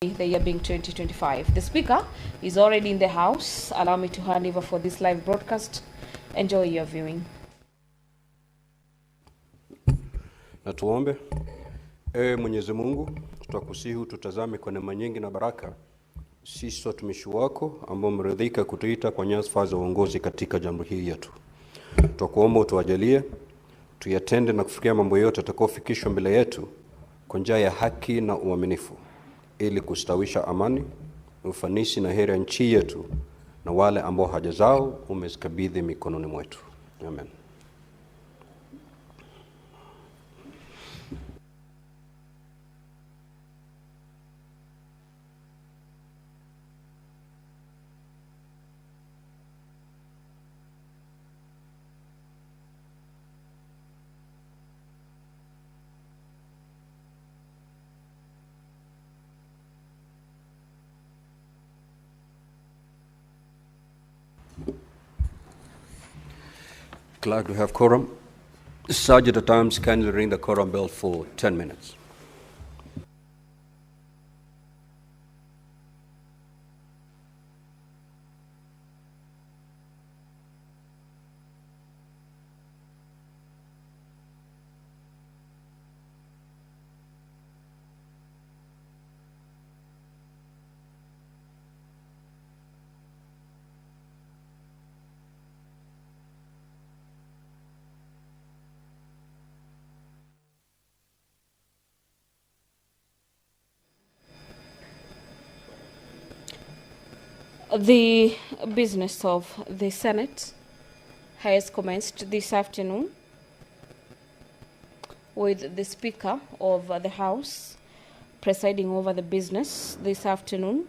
the year being 2025. The speaker is already in the house. Allow me to hand over for this live broadcast. Enjoy your viewing. Na tuombe. Mwenyezi Mungu, tutakusihi tutazame kwa neema nyingi na baraka sisi watumishi wako ambao mmeridhika kutuita kwa nyadhifa za uongozi katika jambo hili yetu. Tutakuomba utuwajalie tuyatende na kufikia mambo yote yatakayofikishwa mbele yetu kwa njia ya haki na uaminifu, ili kustawisha amani, ufanisi na heri ya nchi yetu na wale ambao haja zao umezikabidhi mikononi mwetu. Amen. Glad to have quorum. Sergeant at Arms, kindly ring the quorum bell for 10 minutes. The business of the Senate has commenced this afternoon with the Speaker of the House presiding over the business this afternoon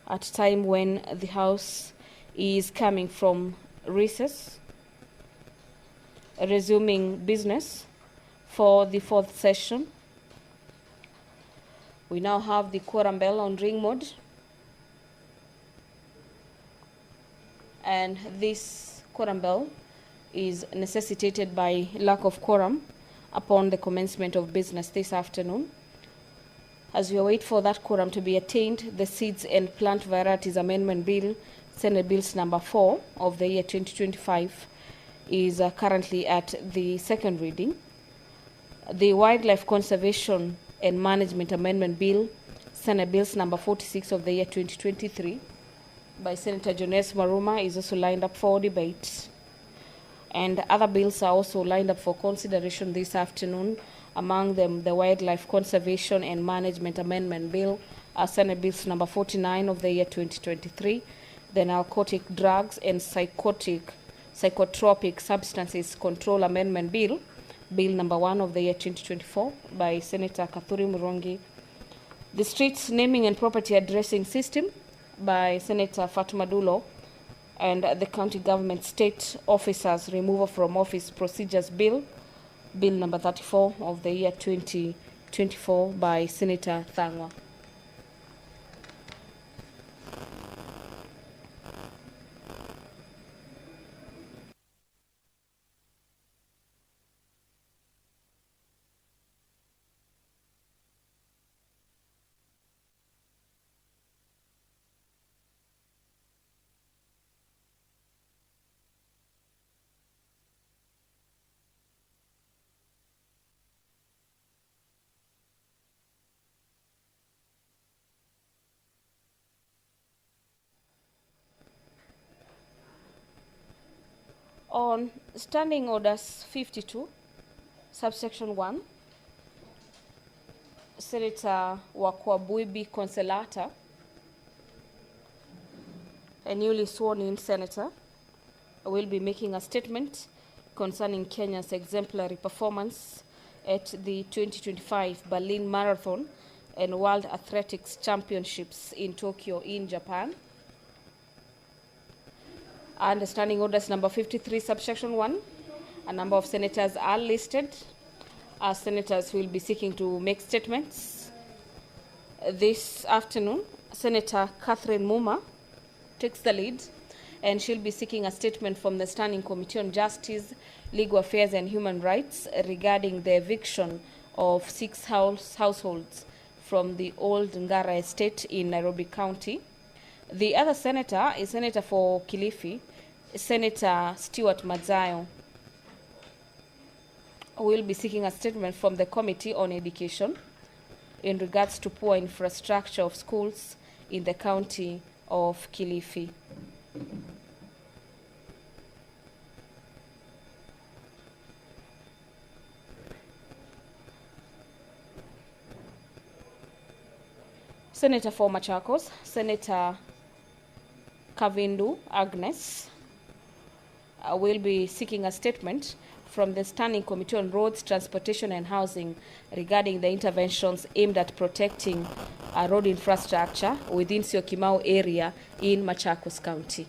at a time when the House is coming from recess, resuming business for the fourth session. We now have the quorum bell on ring mode. And this quorum bell is necessitated by lack of quorum upon the commencement of business this afternoon. As we await for that quorum to be attained, the Seeds and Plant Varieties Amendment Bill, Senate Bills number 4 of the year 2025, is currently at the second reading. The Wildlife Conservation and Management Amendment Bill, Senate Bills number 46 of the year 2023, by Senator Jones Maruma, is also lined up for debate. And other bills are also lined up for consideration this afternoon, among them the Wildlife Conservation and Management Amendment Bill, Senate Bills number 49 of the year 2023, the Narcotic Drugs and Psychotropic Substances Control Amendment Bill, Bill number 1 of the year 2024, by Senator Kathuri Murongi, the Streets Naming and Property Addressing System, by Senator Fatuma Dulo, and the County Government State Officers Removal from Office Procedures Bill, Bill number 34 of the year 2024, by Senator Thangwa. On Standing Orders 52, subsection 1, Senator Wakwabuibi Consolata, a newly sworn-in senator, will be making a statement concerning Kenya's exemplary performance at the 2025 Berlin Marathon and World Athletics Championships in Tokyo in Japan. Understanding Orders number 53, subsection 1, a number of senators are listed. As senators will be seeking to make statements. This afternoon, Senator Catherine Muma takes the lead, and she'll be seeking a statement from the Standing Committee on Justice, Legal Affairs and Human Rights regarding the eviction of 6 households from the old Ngara estate in Nairobi County. The other senator is Senator for Kilifi, Senator Stewart Madzayo, who will be seeking a statement from the Committee on Education in regards to poor infrastructure of schools in the county of Kilifi. Senator for Machakos, Senator Kavindu Agnes, will be seeking a statement from the Standing Committee on Roads, Transportation and Housing regarding the interventions aimed at protecting road infrastructure within Syokimau area in Machakos County.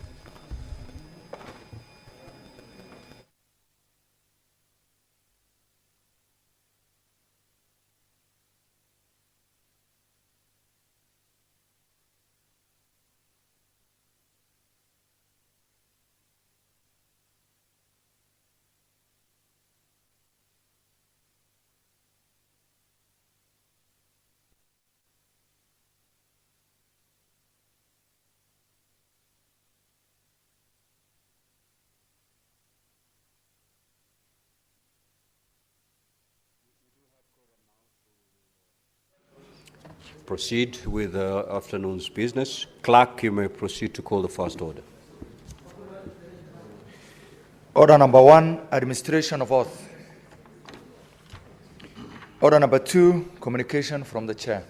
Proceed with the afternoon's business. Clerk, you may proceed to call the first order. Order number 1, administration of oath. Order number 2, communication from the chair.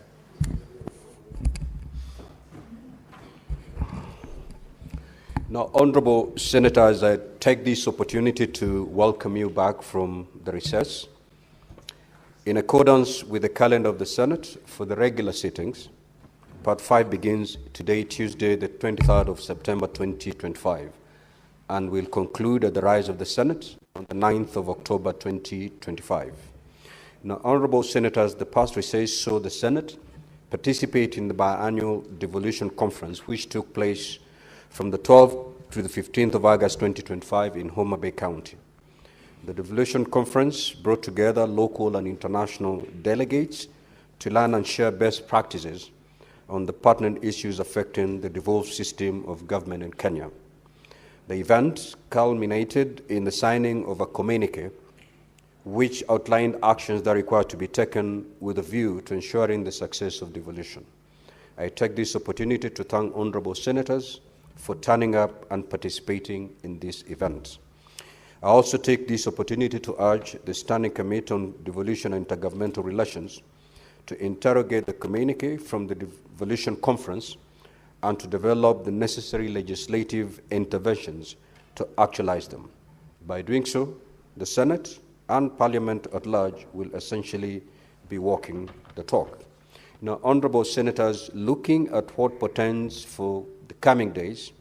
Now, Honorable Senators, I take this opportunity to welcome you back from the recess. In accordance with the calendar of the Senate for the regular sittings, Part 5 begins today, Tuesday, the 23rd of September 2025, and will conclude at the rise of the Senate on the 9th of October 2025. Now, Honorable Senators, the past recess saw the Senate participate in the biannual devolution conference, which took place from the 12th to the 15th of August 2025 in Homa Bay County. The devolution conference brought together local and international delegates to learn and share best practices on the pertinent issues affecting the devolved system of government in Kenya. The event culminated in the signing of a communique which outlined actions that are required to be taken with a view to ensuring the success of devolution. I take this opportunity to thank honorable senators for turning up and participating in this event. I also take this opportunity to urge the Standing Committee on Devolution and Intergovernmental Relations to interrogate the communique from the devolution conference and to develop the necessary legislative interventions to actualize them. By doing so, the Senate and Parliament at large will essentially be walking the talk. Now, honorable senators, looking at what portends for the coming days,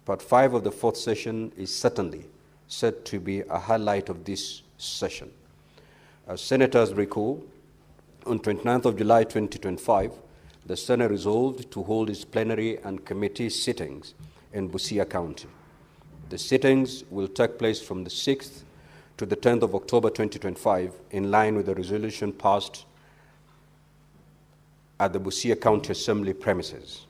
Part 5 of the fourth session is certainly said to be a highlight of this session. As senators recall, on 29th of July 2025, the Senate resolved to hold its plenary and committee sittings in Busia County. The sittings will take place from the 6th to the 10th of October 2025 in line with the resolution passed at the Busia County Assembly premises.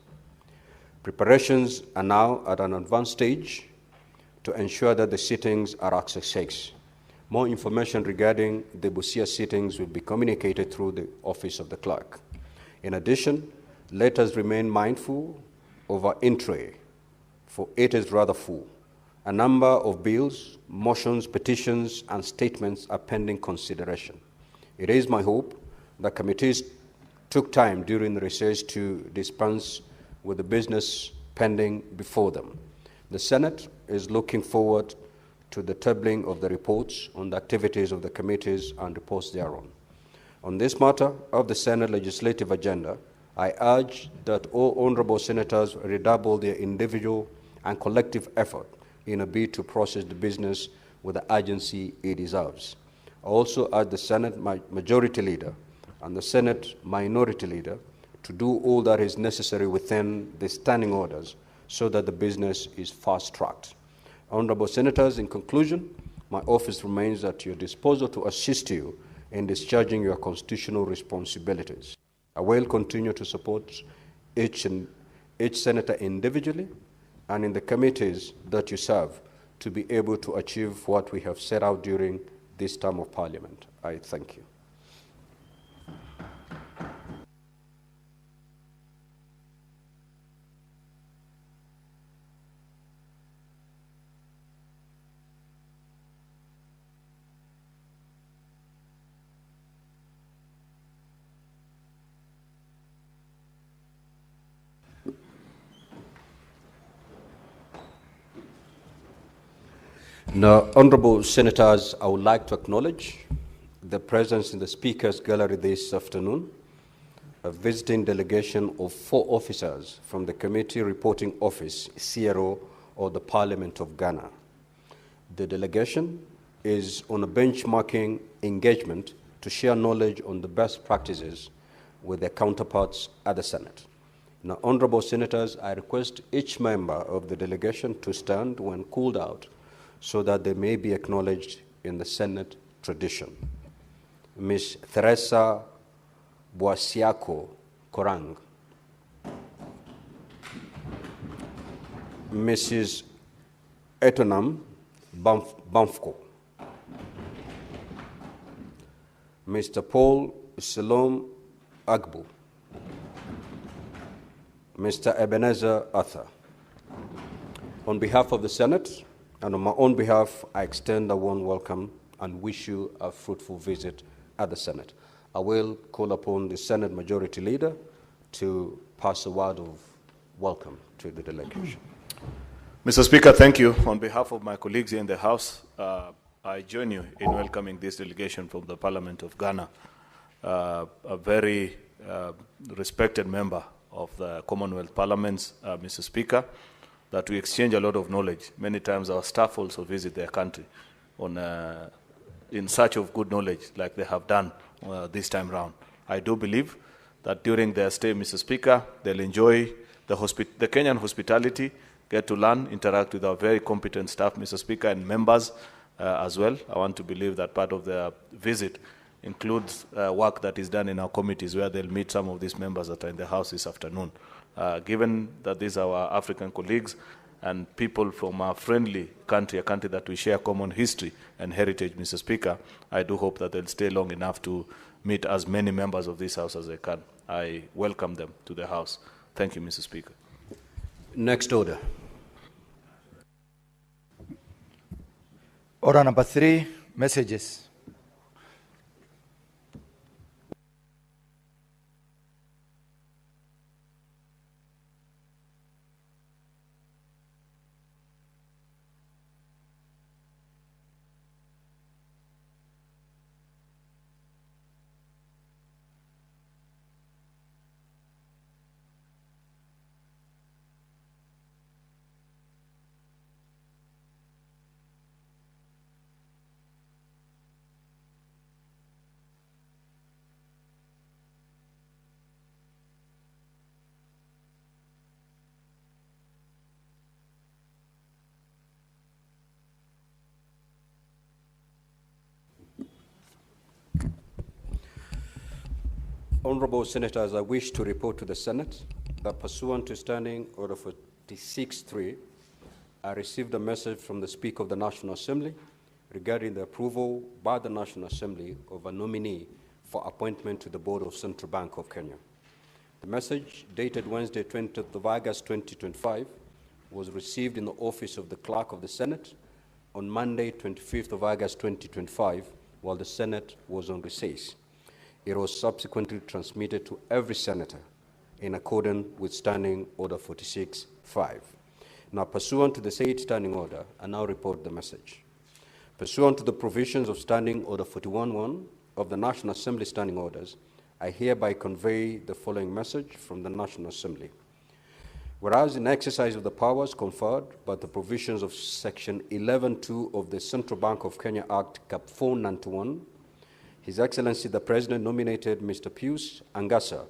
Preparations are now at an advanced stage to ensure that the sittings are a success. More information regarding the Busia sittings will be communicated through the Office of the Clerk. In addition, let us remain mindful of our entry, for it is rather full. A number of bills, motions, petitions, and statements are pending consideration. It is my hope that committees took time during the recess to dispense with the business pending before them. The Senate is looking forward to the tabling of the reports on the activities of the committees and reports thereon. On this matter of the Senate legislative agenda, I urge that all honorable senators redouble their individual and collective effort in a bid to process the business with the urgency it deserves. I also urge the Senate Majority Leader and the Senate Minority Leader to do all that is necessary within the standing orders so that the business is fast-tracked. Honorable Senators, in conclusion, my office remains at your disposal to assist you in discharging your constitutional responsibilities. I will continue to support each senator individually and in the committees that you serve to be able to achieve what we have set out during this term of Parliament. I thank you. Now, honorable senators, I would like to acknowledge the presence in the Speaker's Gallery this afternoon, a visiting delegation of 4 officers from the Committee Reporting Office, CRO, or the Parliament of Ghana. The delegation is on a benchmarking engagement to share knowledge on the best practices with their counterparts at the Senate. Now, honorable senators, I request each member of the delegation to stand when called out so that they may be acknowledged in the Senate tradition. Ms. Teresa Boasiako Korang, Mrs. Etonam Bamfko, Mr. Paul Salom Agbu, Mr. Ebenezer Arthur. On behalf of the Senate, and on my own behalf, I extend a warm welcome and wish you a fruitful visit at the Senate. I will call upon the Senate Majority Leader to pass a word of welcome to the delegation. Mr. Speaker, thank you. On behalf of my colleagues here in the House, I join you in welcoming this delegation from the Parliament of Ghana, a very respected member of the Commonwealth Parliaments, Mr. Speaker, that we exchange a lot of knowledge. Many times our staff also visit their country in search of good knowledge like they have done this time round. I do believe that during their stay, Mr. Speaker, they'll enjoy the Kenyan hospitality, get to learn, interact with our very competent staff, Mr. Speaker, and members as well. I want to believe that part of their visit includes work that is done in our committees where they'll meet some of these members that are in the House this afternoon. Given that these are our African colleagues and people from a friendly country, a country that we share common history and heritage, Mr. Speaker, I do hope that they'll stay long enough to meet as many members of this House as they can. I welcome them to the House. Thank you, Mr. Speaker. Next order. Order number 3, messages. Honorable Senators, I wish to report to the Senate that pursuant to Standing Order 46.3, I received a message from the Speaker of the National Assembly regarding the approval by the National Assembly of a nominee for appointment to the Board of Central Bank of Kenya. The message, dated Wednesday, 20th of August 2025, was received in the office of the Clerk of the Senate on Monday, 25th of August 2025, while the Senate was on recess. It was subsequently transmitted to every senator in accordance with Standing Order 46.5. Now, pursuant to the said standing order, I now report the message. Pursuant to the provisions of Standing Order 41.1 of the National Assembly Standing Orders, I hereby convey the following message from the National Assembly. Whereas in exercise of the powers conferred by the provisions of Section 11.2 of the Central Bank of Kenya Act, Cap 491, His Excellency the President nominated Mr. Pius Angasa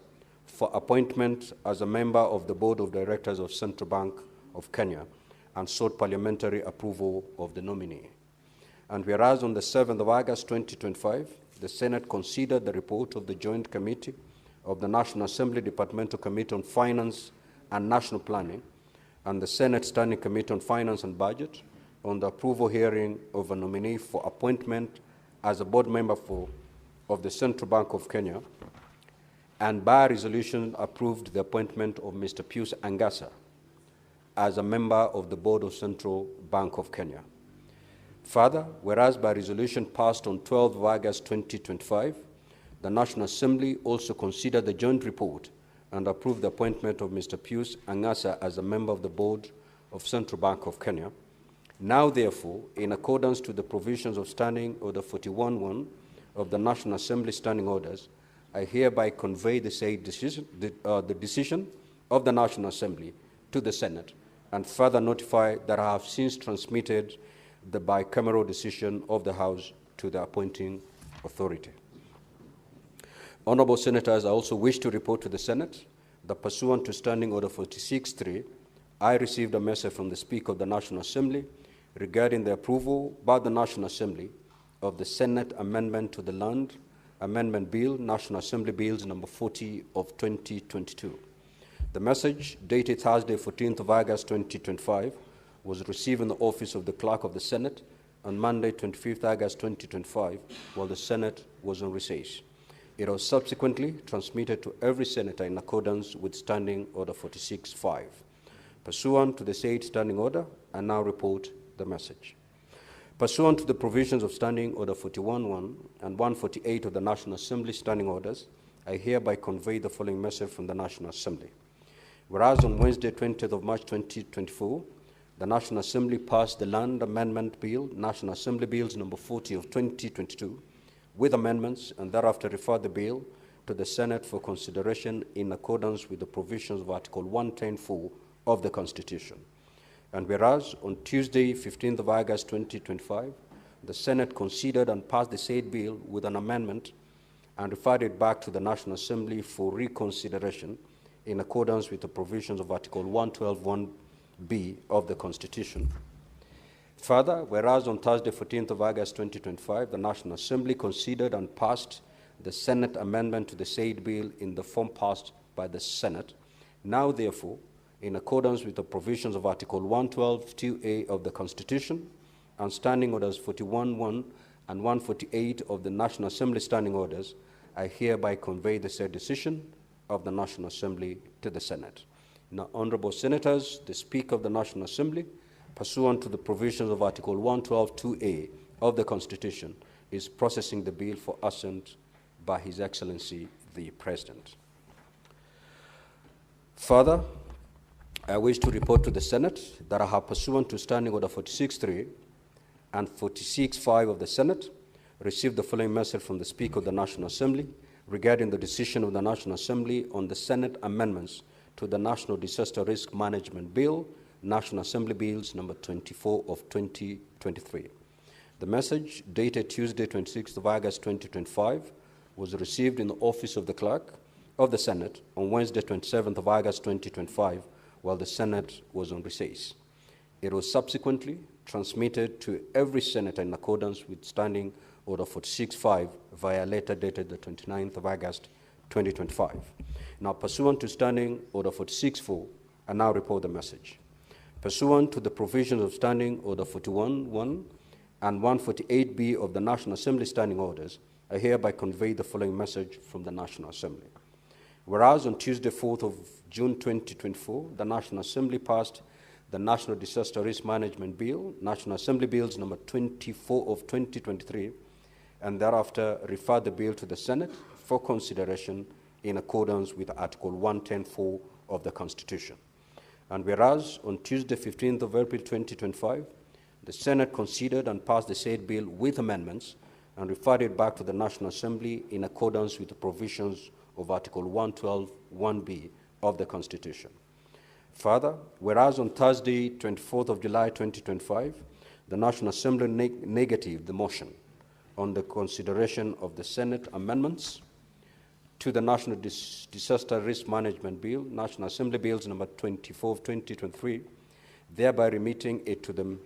for appointment as a member of the Board of Directors of Central Bank of Kenya and sought parliamentary approval of the nominee. And whereas on the 7th of August 2025, the Senate considered the report of the Joint Committee of the National Assembly Departmental Committee on Finance and National Planning and the Senate Standing Committee on Finance and Budget on the approval hearing of a nominee for appointment as a board member of the Central Bank of Kenya, and by resolution approved the appointment of Mr. Pius Angasa as a member of the Board of Central Bank of Kenya. Further, whereas by resolution passed on 12 August 2025, the National Assembly also considered the joint report and approved the appointment of Mr. Pius Angasa as a member of the Board of Central Bank of Kenya. Now, therefore, in accordance to the provisions of Standing Order 41.1 of the National Assembly Standing Orders, I hereby convey the said decision, the decision of the National Assembly to the Senate, and further notify that I have since transmitted the bicameral decision of the House to the appointing authority. Honorable Senators, I also wish to report to the Senate that pursuant to Standing Order 46.3, I received a message from the Speaker of the National Assembly regarding the approval by the National Assembly of the Senate Amendment to the Land Amendment Bill, National Assembly Bills number 40 of 2022. The message, dated Thursday, 14th of August 2025, was received in the office of the Clerk of the Senate on Monday, 25th August 2025, while the Senate was on recess. It was subsequently transmitted to every senator in accordance with Standing Order 46.5. Pursuant to the said Standing Order, I now report the message. Pursuant to the provisions of Standing Order 41.1 and 148 of the National Assembly Standing Orders, I hereby convey the following message from the National Assembly. Whereas on Wednesday, 20th of March 2024, the National Assembly passed the Land Amendment Bill, National Assembly Bills number 40 of 2022, with amendments, and thereafter referred the bill to the Senate for consideration in accordance with the provisions of Article 110(4) of the Constitution. And whereas on Tuesday, 15th of August 2025, the Senate considered and passed the said bill with an amendment and referred it back to the National Assembly for reconsideration in accordance with the provisions of Article 112(1)(b) of the Constitution. Further, whereas on Thursday, 14th of August 2025, the National Assembly considered and passed the Senate amendment to the said bill in the form passed by the Senate, now therefore, in accordance with the provisions of Article 112(2)(a) of the Constitution and Standing Orders 41.1 and 148 of the National Assembly Standing Orders, I hereby convey the said decision of the National Assembly to the Senate. Now, Honorable Senators, the Speaker of the National Assembly, pursuant to the provisions of Article 112(2)(a) of the Constitution, is processing the bill for assent by His Excellency the President. Further, I wish to report to the Senate that I have, pursuant to Standing Order 46.3 and 46.5 of the Senate, received the following message from the Speaker of the National Assembly regarding the decision of the National Assembly on the Senate amendments to the National Disaster Risk Management Bill, National Assembly Bills number 24 of 2023. The message, dated Tuesday, 26th of August 2025, was received in the office of the Clerk of the Senate on Wednesday, 27th of August 2025, while the Senate was on recess. It was subsequently transmitted to every senator in accordance with Standing Order 46.5 via letter dated the 29th of August 2025. Now, pursuant to Standing Order 46.4, I now report the message. Pursuant to the provisions of Standing Order 41.1 and 148(b) of the National Assembly Standing Orders, I hereby convey the following message from the National Assembly. Whereas on Tuesday, 4th of June 2024, the National Assembly passed the National Disaster Risk Management Bill, National Assembly Bills number 24 of 2023, and thereafter referred the bill to the Senate for consideration in accordance with Article 110(4) of the Constitution. And whereas on Tuesday, 15th of April 2025, the Senate considered and passed the said bill with amendments and referred it back to the National Assembly in accordance with the provisions of Article 112(1)(b) of the Constitution. Further, whereas on Thursday, 24th of July 2025, the National Assembly negatived the motion on the consideration of the Senate amendments to the National Disaster Risk Management Bill, National Assembly Bills number 24 of 2023, thereby remitting it to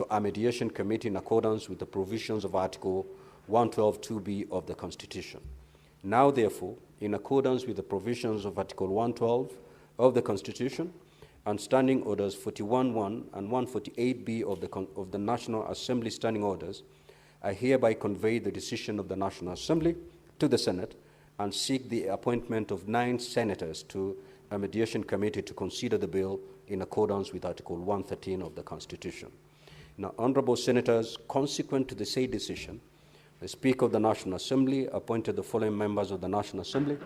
a mediation committee in accordance with the provisions of Article 112(2)(b) of the Constitution. Now, therefore, in accordance with the provisions of Article 112 of the Constitution and Standing Orders 41.1 and 148B of the National Assembly Standing Orders, I hereby convey the decision of the National Assembly to the Senate and seek the appointment of 9 senators to a mediation committee to consider the bill in accordance with Article 113 of the Constitution. Now, honorable senators, consequent to the said decision, the Speaker of the National Assembly appointed the following members of the National Assembly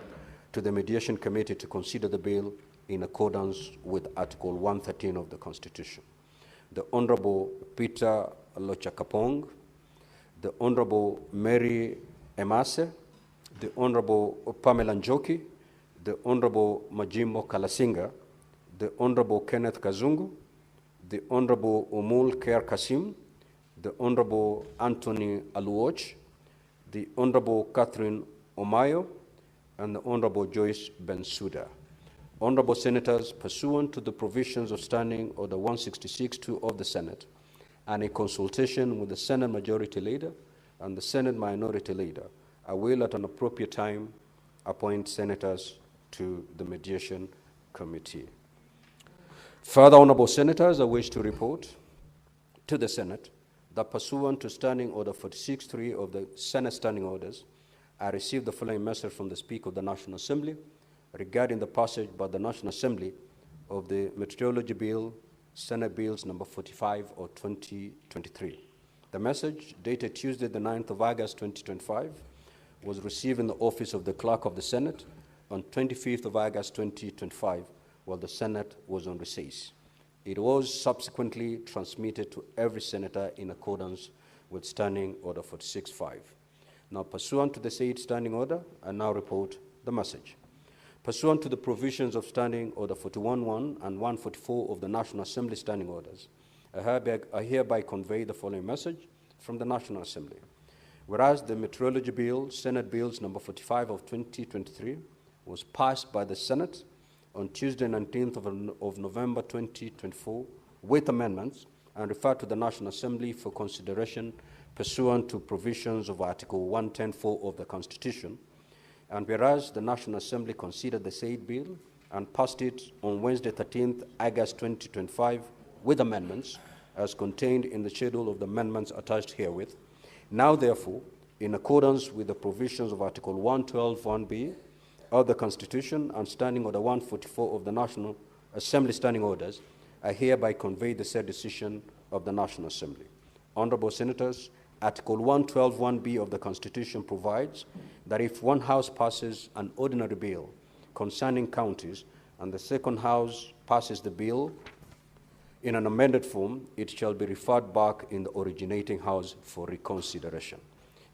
to the mediation committee to consider the bill in accordance with Article 113 of the Constitution. The Honorable Peter Lochakapong, the Honorable Mary Emase, the Honorable Pamela Njoki, the Honorable Majimbo Kalasinga, the Honorable Kenneth Kazungu, the Honorable Umul Kher Kasim, the Honorable Anthony Aluoch, the Honorable Catherine Omayo, and the Honorable Joyce Bensouda. Honorable Senators, pursuant to the provisions of Standing Order 166.2 of the Senate, and in consultation with the Senate Majority Leader and the Senate Minority Leader, I will at an appropriate time appoint senators to the Mediation Committee. Further, Honorable Senators, I wish to report to the Senate that pursuant to Standing Order 46.3 of the Senate Standing Orders, I received the following message from the Speaker of the National Assembly regarding the passage by the National Assembly of the Meteorology Bill, Senate Bills number 45 of 2023. The message, dated Tuesday, the 9th of August 2025, was received in the office of the Clerk of the Senate on 25th of August 2025, while the Senate was on recess. It was subsequently transmitted to every senator in accordance with Standing Order 46.5. Now, pursuant to the said Standing Order, I now report the message. Pursuant to the provisions of Standing Order 41.1 and 144 of the National Assembly Standing Orders, I hereby convey the following message from the National Assembly. Whereas the Meteorology Bill, Senate Bills number 45 of 2023, was passed by the Senate on Tuesday, 19th of November 2024, with amendments, and referred to the National Assembly for consideration pursuant to provisions of Article 110.4 of the Constitution. And whereas the National Assembly considered the said bill and passed it on Wednesday, 13th August 2025, with amendments, as contained in the schedule of the amendments attached herewith, now therefore, in accordance with the provisions of Article 112.1b of the Constitution and Standing Order 144 of the National Assembly Standing Orders, I hereby convey the said decision of the National Assembly. Honorable Senators, Article 112.1b of the Constitution provides that if one House passes an ordinary bill concerning counties and the second House passes the bill in an amended form, it shall be referred back in the originating House for reconsideration.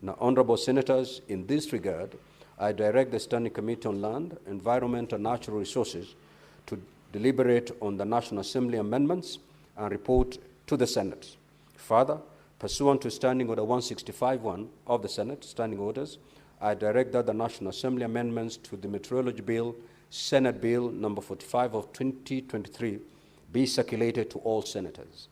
Now, Honorable Senators, in this regard, I direct the Standing Committee on Land, Environment and Natural Resources to deliberate on the National Assembly amendments and report to the Senate. Further, pursuant to Standing Order 165.1 of the Senate Standing Orders, I direct that the National Assembly amendments to the Meteorology Bill, Senate Bill number 45 of 2023, be circulated to all senators.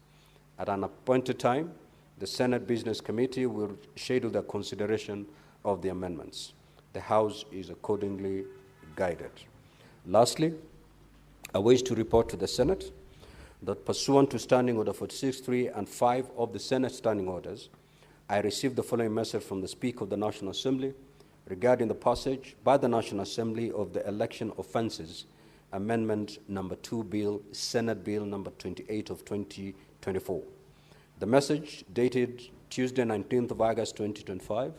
At an appointed time, the Senate Business Committee will schedule the consideration of the amendments. The House is accordingly guided. Lastly, I wish to report to the Senate that pursuant to Standing Order 46.3 and 5 of the Senate Standing Orders, I received the following message from the Speaker of the National Assembly regarding the passage by the National Assembly of the Election Offences Amendment number 2 Bill, Senate Bill number 28 of 2024. The message, dated Tuesday, 19th of August 2025,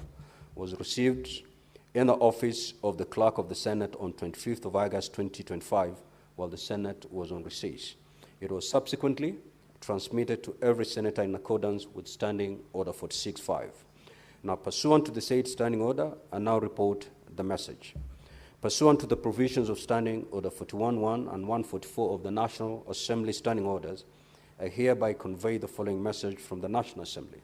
was received in the office of the Clerk of the Senate on 25th of August 2025, while the Senate was on recess. It was subsequently transmitted to every senator in accordance with Standing Order 46.5. Now, pursuant to the said Standing Order, I now report the message. Pursuant to the provisions of Standing Order 41.1 and 144 of the National Assembly Standing Orders, I hereby convey the following message from the National Assembly.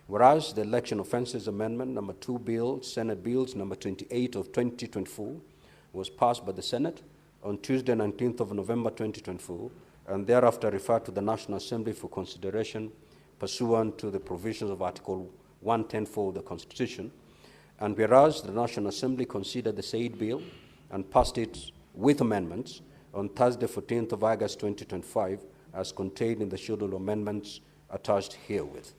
Whereas the Election Offences Amendment number 2 Bill, Senate Bills number 28 of 2024, was passed by the Senate on Tuesday, 19th of November 2024, and thereafter referred to the National Assembly for consideration pursuant to the provisions of Article 110.4 of the Constitution, And whereas the National Assembly considered the said bill and passed it with amendments on Thursday, 14th of August 2025, as contained in the schedule of amendments attached herewith.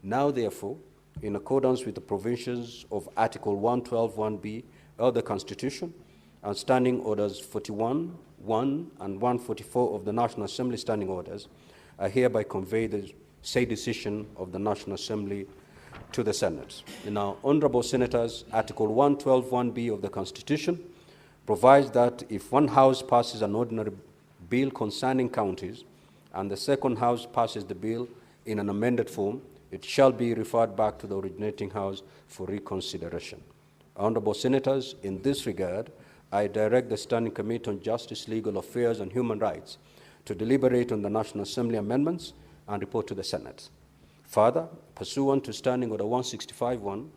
Now, therefore, in accordance with the provisions of Article 112(1)(b) of the Constitution and Standing Orders 41, 1, and 144 of the National Assembly Standing Orders, I hereby convey the said decision of the National Assembly to the Senate. Now, Honorable Senators, Article 112(1)(b) of the Constitution provides that if one House passes an ordinary bill concerning counties and the second House passes the bill in an amended form, it shall be referred back to the originating House for reconsideration. Honorable Senators, in this regard, I direct the Standing Committee on Justice, Legal Affairs and Human Rights to deliberate on the National Assembly amendments and report to the Senate. Further, pursuant to Standing Order 165(1)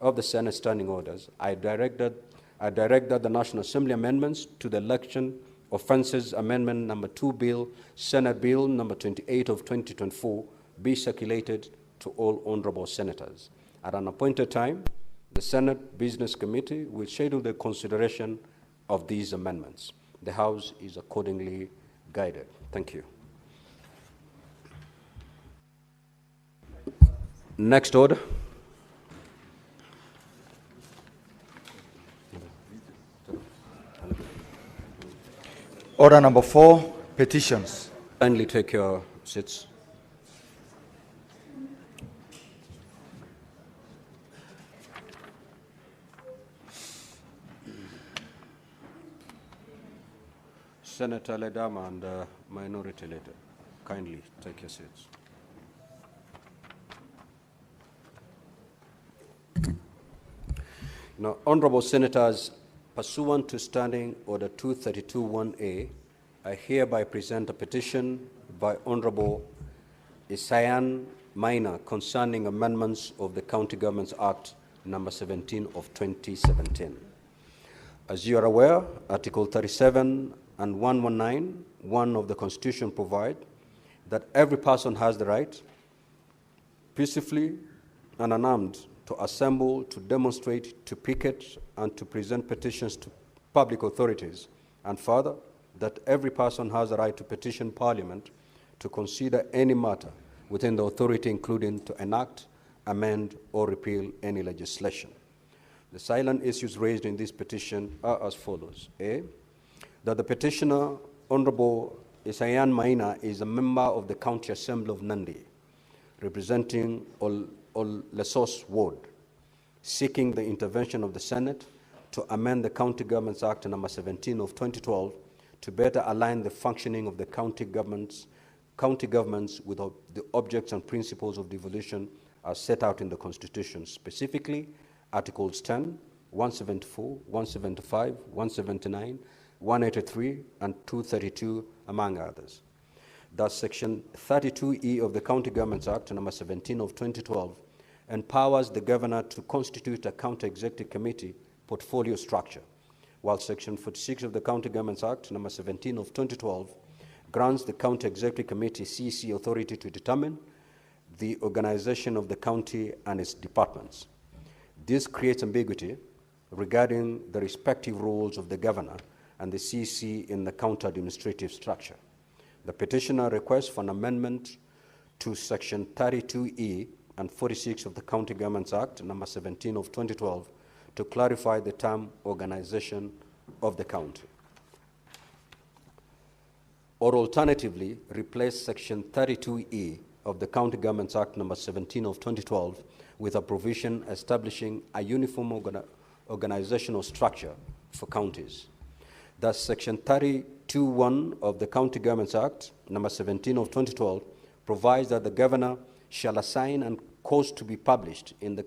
of the Senate Standing Orders, I direct that the National Assembly amendments to the Election Offences Amendment Number 2 Bill, Senate Bill Number 28 of 2024, be circulated to all honorable senators. At an appointed time, the Senate Business Committee will schedule the consideration of these amendments. The House is accordingly guided. Thank you. Next order. Order number 4, petitions. Kindly take your seats. Senator Ledama and Minority Leader, kindly take your seats. Now, honorable senators, pursuant to Standing Order 232(1)(a), I hereby present a petition by Honorable Isayan Maina concerning amendments of the County Governments Act number 17 of 2017. As you are aware, Article 37 and 119(1) of the Constitution provide that every person has the right, peacefully and unarmed, to assemble, to demonstrate, to picket, and to present petitions to public authorities, and further, that every person has the right to petition Parliament to consider any matter within the authority, including to enact, amend, or repeal any legislation. The salient issues raised in this petition are as follows. A, that the petitioner, Honorable Isayan Maina, is a member of the County Assembly of Nandi, representing Ol Lesos Ward, seeking the intervention of the Senate to amend the County Governments Act number 17 of 2012 to better align the functioning of the county governments with the objects and principles of devolution as set out in the Constitution, specifically Articles 10, 174, 175, 179, 183, and 232, among others. Thus, Section 32E of the County Governments Act number 17 of 2012 empowers the governor to constitute a county executive committee portfolio structure, while Section 46 of the County Governments Act number 17 of 2012 grants the county executive committee CEC authority to determine the organization of the county and its departments. This creates ambiguity regarding the respective roles of the governor and the CEC in the county administrative structure. The petitioner requests for an amendment to Section 32E and 46 of the County Governments Act number 17 of 2012 to clarify the term organization of the county, or alternatively replace Section 32E of the County Governments Act number 17 of 2012 with a provision establishing a uniform organizational structure for counties. Thus, Section 32(1) of the County Governments Act number 17 of 2012 provides that the governor shall assign and cause to be published in the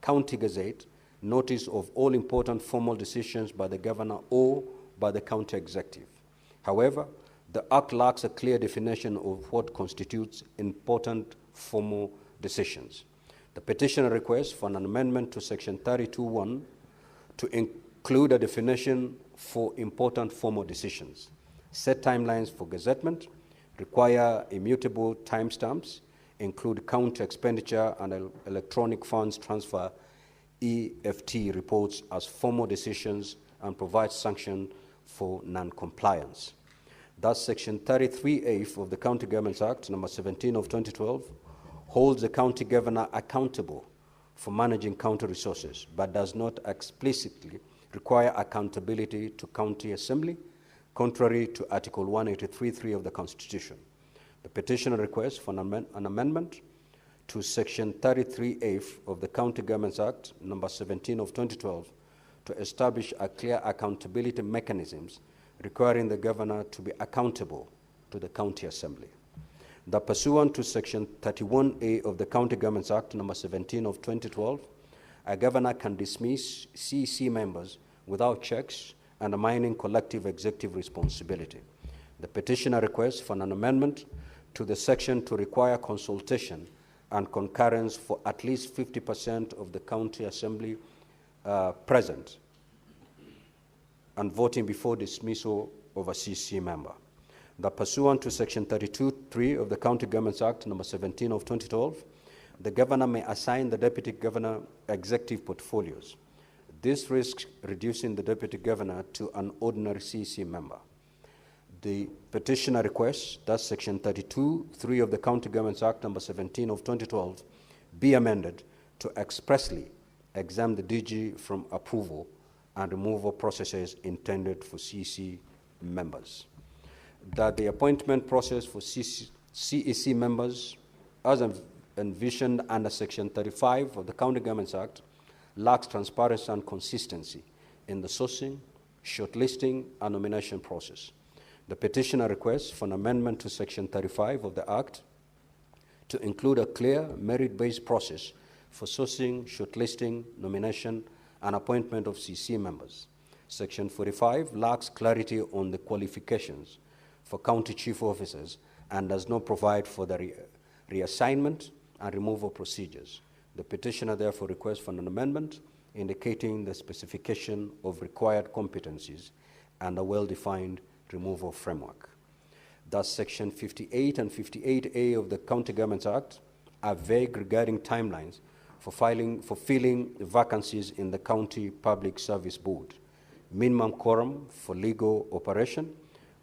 County Gazette notice of all important formal decisions by the governor or by the county executive. However, the Act lacks a clear definition of what constitutes important formal decisions. The petitioner requests for an amendment to Section 32(1) to include a definition for important formal decisions, set timelines for gazettement, require immutable timestamps, include county expenditure and electronic funds transfer EFT reports as formal decisions and provides sanction for non-compliance. Thus, Section 33A of the County Governments Act, number 17 of 2012, holds the county governor accountable for managing county resources, but does not explicitly require accountability to county assembly, contrary to Article 183.3 of the Constitution. The petitioner requests for an amendment to Section 33A of the County Governments Act, number 17 of 2012, to establish a clear accountability mechanisms requiring the governor to be accountable to the county assembly. That pursuant to Section 31A of the County Governments Act, number 17 of 2012, a governor can dismiss CEC members without checks, undermining collective executive responsibility. The petitioner requests for an amendment to the section to require consultation and concurrence for at least 50% of the county assembly present and voting before dismissal of a CC member. That pursuant to Section 32.3 of the County Governments Act, number 17 of 2012, the governor may assign the deputy governor executive portfolios. This risks reducing the deputy governor to an ordinary CC member. The petitioner requests that Section 32.3 of the County Governments Act, number 17 of 2012, be amended to expressly exempt the DG from approval and removal processes intended for CC members. That the appointment process for CEC members, as envisioned under Section 35 of the County Governments Act, lacks transparency and consistency in the sourcing, shortlisting, and nomination process. The petitioner requests for an amendment to Section 35 of the Act to include a clear, merit-based process for sourcing, shortlisting, nomination, and appointment of CC members. Section 45 lacks clarity on the qualifications for county chief officers and does not provide for the reassignment and removal procedures. The petitioner therefore requests for an amendment indicating the specification of required competencies and a well-defined removal framework. Thus, Section 58 and 58A of the County Governments Act are vague regarding timelines for filling vacancies in the County Public Service Board, minimum quorum for legal operation,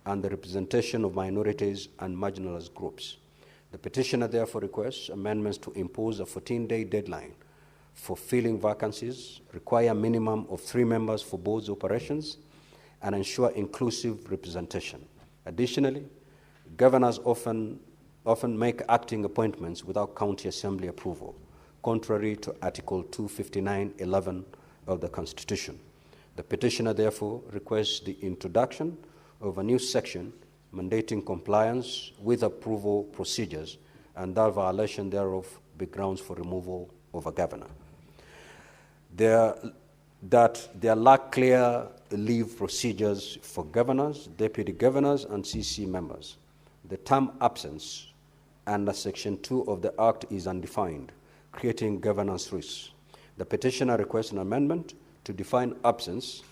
and the representation of minorities and marginalized groups. The petitioner therefore requests amendments to impose a 14-day deadline for filling vacancies, require a minimum of 3 members for board's operations, and ensure inclusive representation. Additionally, governors often make acting appointments without county assembly approval, contrary to Article 259(11) of the Constitution. The petitioner therefore requests the introduction of a new section mandating compliance with approval procedures and that violation thereof be grounds for removal of a governor. There lack clear leave procedures for governors, deputy governors, and CC members. The term absence under Section 2 of the Act is undefined, creating governance risks. The petitioner requests an amendment to define absence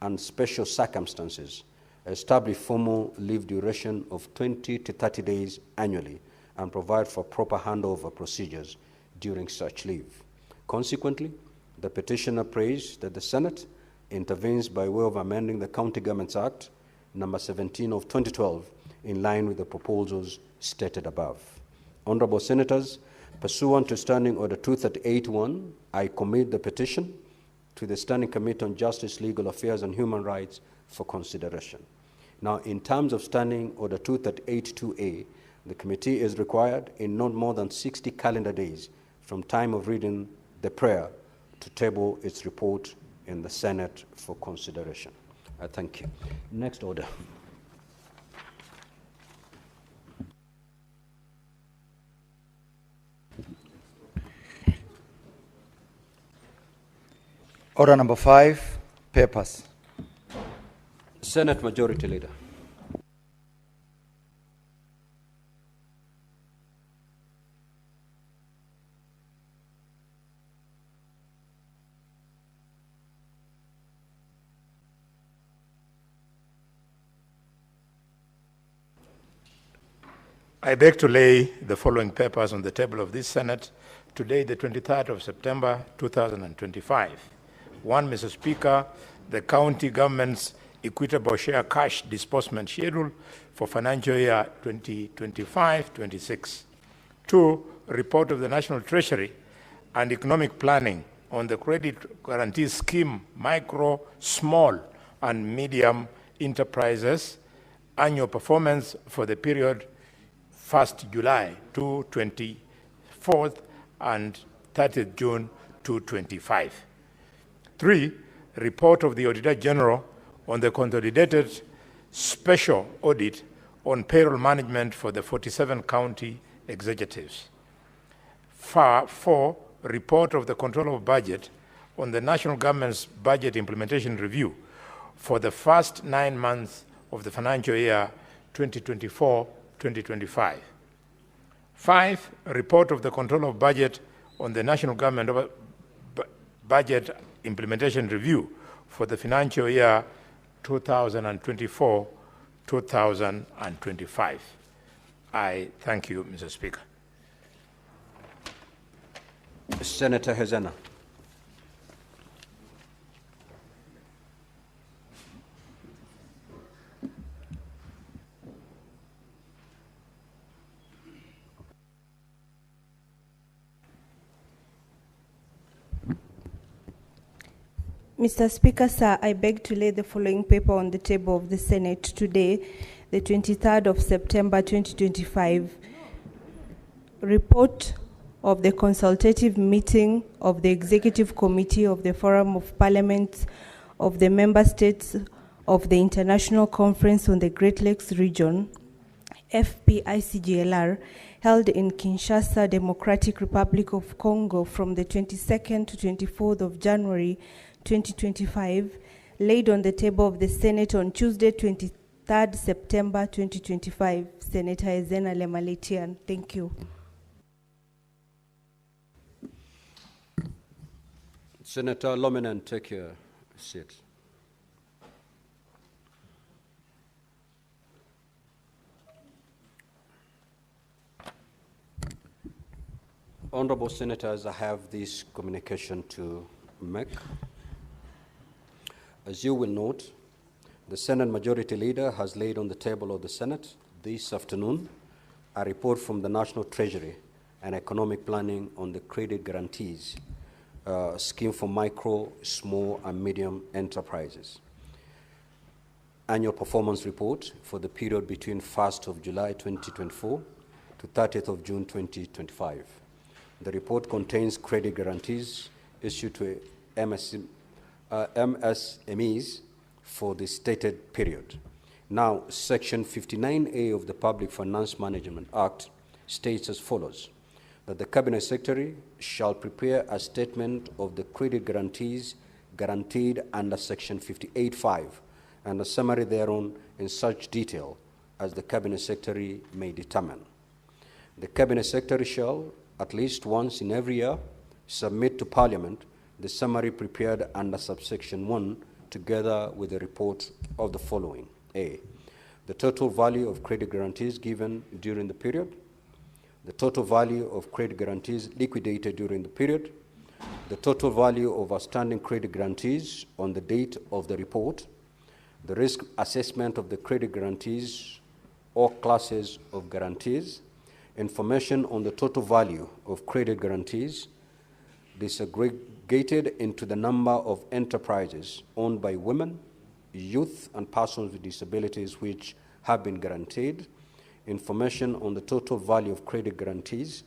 and special circumstances, establish formal leave duration of 20 to 30 days annually, and provide for proper handover procedures during such leave. Consequently, the petitioner prays that the Senate intervenes by way of amending the County Governments Act, number 17 of 2012, in line with the proposals stated above. Honorable Senators, pursuant to Standing Order 238-1, I commit the petition to the Standing Committee on Justice, Legal Affairs, and Human Rights for consideration. Now, in terms of Standing Order 238-2A, the committee is required in not more than 60 calendar days from time of reading the prayer to table its report in the Senate for consideration. I thank you. Next order. Order number 5, papers. Senate Majority Leader. I beg to lay the following papers on the table of this Senate today, the 23rd of September, 2025. 1, Mr. Speaker, the county government's equitable share cash disbursement schedule for financial year 2025-26. 2, report of the National Treasury and Economic Planning on the Credit Guarantee Scheme Micro, Small and Medium Enterprises annual performance for the period 1st July to 24th and 30th June 2025. 3, report of the Auditor General on the consolidated special audit on payroll management for the 47 county executives. 4, report of the Controller of Budget on the national government's budget implementation review for the first 9 months of the financial year 2024-2025. 5, report of the Controller of Budget on the national government budget implementation review for the financial year 2024-2025. I thank you, Mr. Speaker. Senator Hezena. Mr. Speaker, sir, I beg to lay the following paper on the table of the Senate today, the 23rd of September 2025. Report of the consultative meeting of the Executive Committee of the Forum of Parliaments of the Member States of the International Conference on the Great Lakes Region, FPICGLR, held in Kinshasa, Democratic Republic of Congo from the 22nd to 24th of January 2025, laid on the table of the Senate on Tuesday, 23rd September 2025. Senator Hezena Lemaletian. Thank you. Senator Lominan, take your seat. Honorable Senators, I have this communication to make. As you will note, the Senate Majority Leader has laid on the table of the Senate this afternoon a report from the National Treasury and Economic Planning on the Credit Guarantees Scheme for Micro, Small and Medium Enterprises. Annual Performance Report for the period between 1st of July 2024 to 30th of June 2025. The report contains credit guarantees issued to MSMEs for the stated period. Now, Section 59A of the Public Finance Management Act states as follows, that the Cabinet Secretary shall prepare a statement of the credit guarantees guaranteed under Section 58(5) and a summary thereon in such detail as the Cabinet Secretary may determine. The Cabinet Secretary shall, at least once in every year, submit to Parliament the summary prepared under subsection 1 together with a report of the following. A, the total value of credit guarantees given during the period, the total value of credit guarantees liquidated during the period, the total value of outstanding credit guarantees on the date of the report, the risk assessment of the credit guarantees or classes of guarantees, information on the total value of credit guarantees, disaggregated into the number of enterprises owned by women, youth, and persons with disabilities which have been guaranteed, information on the total value of credit guarantees,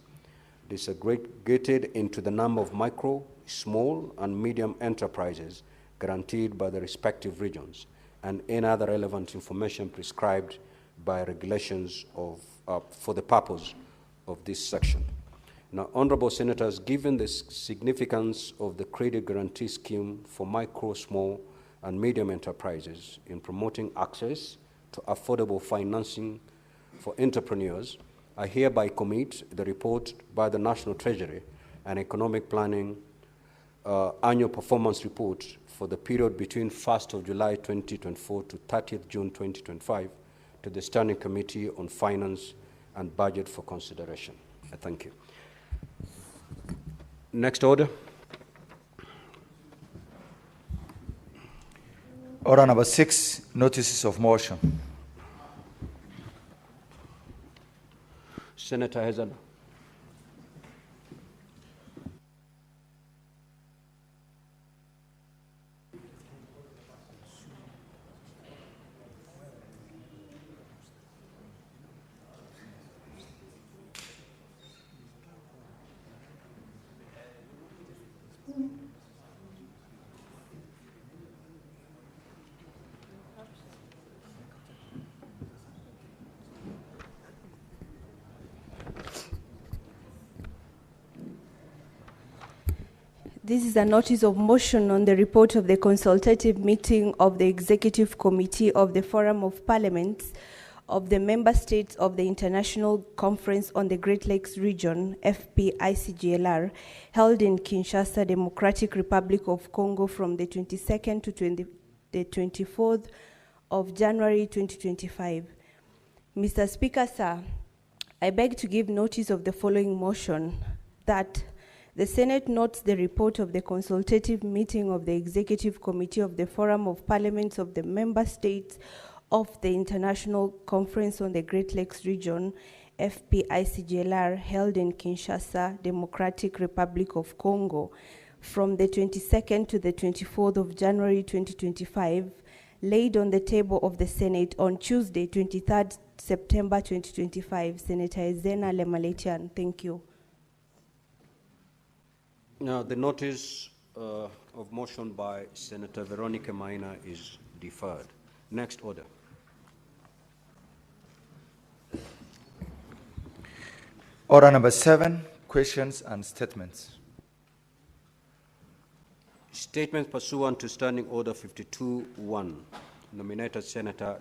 disaggregated into the number of micro, small, and medium enterprises guaranteed by the respective regions, and any other relevant information prescribed by regulations for the purpose of this section. Now, Honorable Senators, given the significance of the credit guarantee scheme for micro, small, and medium enterprises in promoting access to affordable financing for entrepreneurs, I hereby commit the report by the National Treasury and Economic Planning Annual Performance Report for the period between 1st of July 2024 to 30th June 2025 to the Standing Committee on Finance and budget for consideration. I thank you. Next order. Order number 6, notices of motion. Senator Hazana. This is a notice of motion on the report of the consultative meeting of the Executive Committee of the Forum of Parliaments of the Member States of the International Conference on the Great Lakes Region, FPICGLR, held in Kinshasa, Democratic Republic of Congo from the 22nd to the 24th of January 2025. Mr. Speaker, sir, I beg to give notice of the following motion, that the Senate notes the report of the consultative meeting of the Executive Committee of the Forum of Parliaments of the Member States of the International Conference on the Great Lakes Region, FPICGLR, held in Kinshasa, Democratic Republic of Congo, from the 22nd to the 24th of January 2025, laid on the table of the Senate on Tuesday, 23rd September 2025. Senator Ezena Lemaletian. Thank you. Now, the notice of motion by Senator Veronica Maina is deferred. Next order. Order number 7, questions and statements. Statements pursuant to Standing Order 52-1. Nominated Senator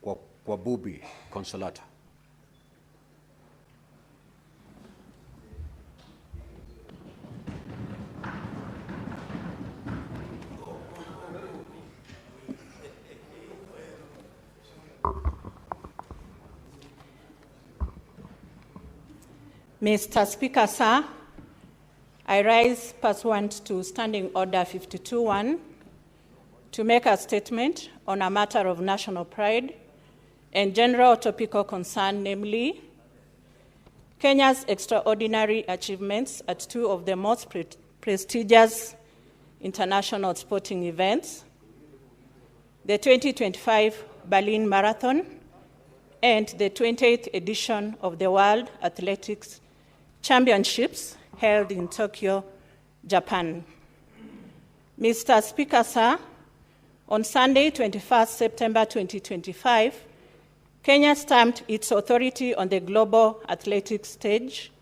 Kwabubi Consolata. Mr. Speaker, sir, I rise pursuant to Standing Order 52-1 to make a statement on a matter of national pride and general topical concern, namely Kenya's extraordinary achievements at two of the most prestigious international sporting events, the 2025 Berlin Marathon and the 28th edition of the World Athletics Championships held in Tokyo, Japan. Mr. Speaker, sir, on Sunday, 21st September 2025, Kenya stamped its authority on the global athletics stage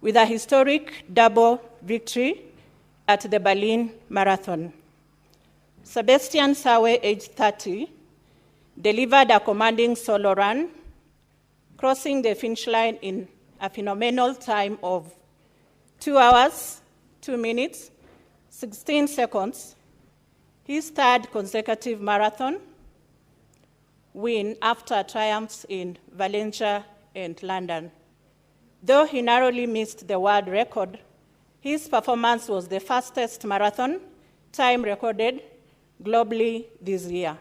with a historic double victory at the Berlin Marathon. Sebastian Sawe, aged 30, delivered a commanding solo run, crossing the finish line in a phenomenal time of 2 hours, 2 minutes, 16 seconds, his third consecutive marathon win after triumphs in Valencia and London. Though he narrowly missed the world record, his performance was the fastest marathon time recorded globally this year.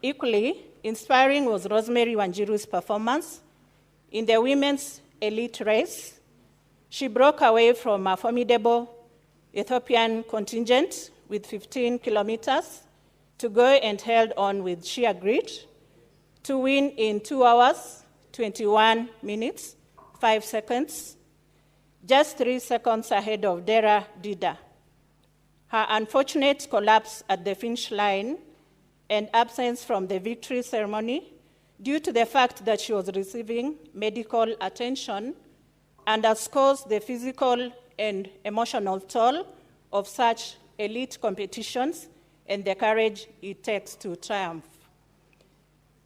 Equally inspiring was Rosemary Wanjiru's performance in the women's elite race. She broke away from a formidable Ethiopian contingent with 15 kilometers to go and held on with sheer grit to win in 2 hours, 21 minutes, 5 seconds, just 3 seconds ahead of Dera Dida. Her unfortunate collapse at the finish line and absence from the victory ceremony due to the fact that she was receiving medical attention underscores the physical and emotional toll of such elite competitions and the courage it takes to triumph.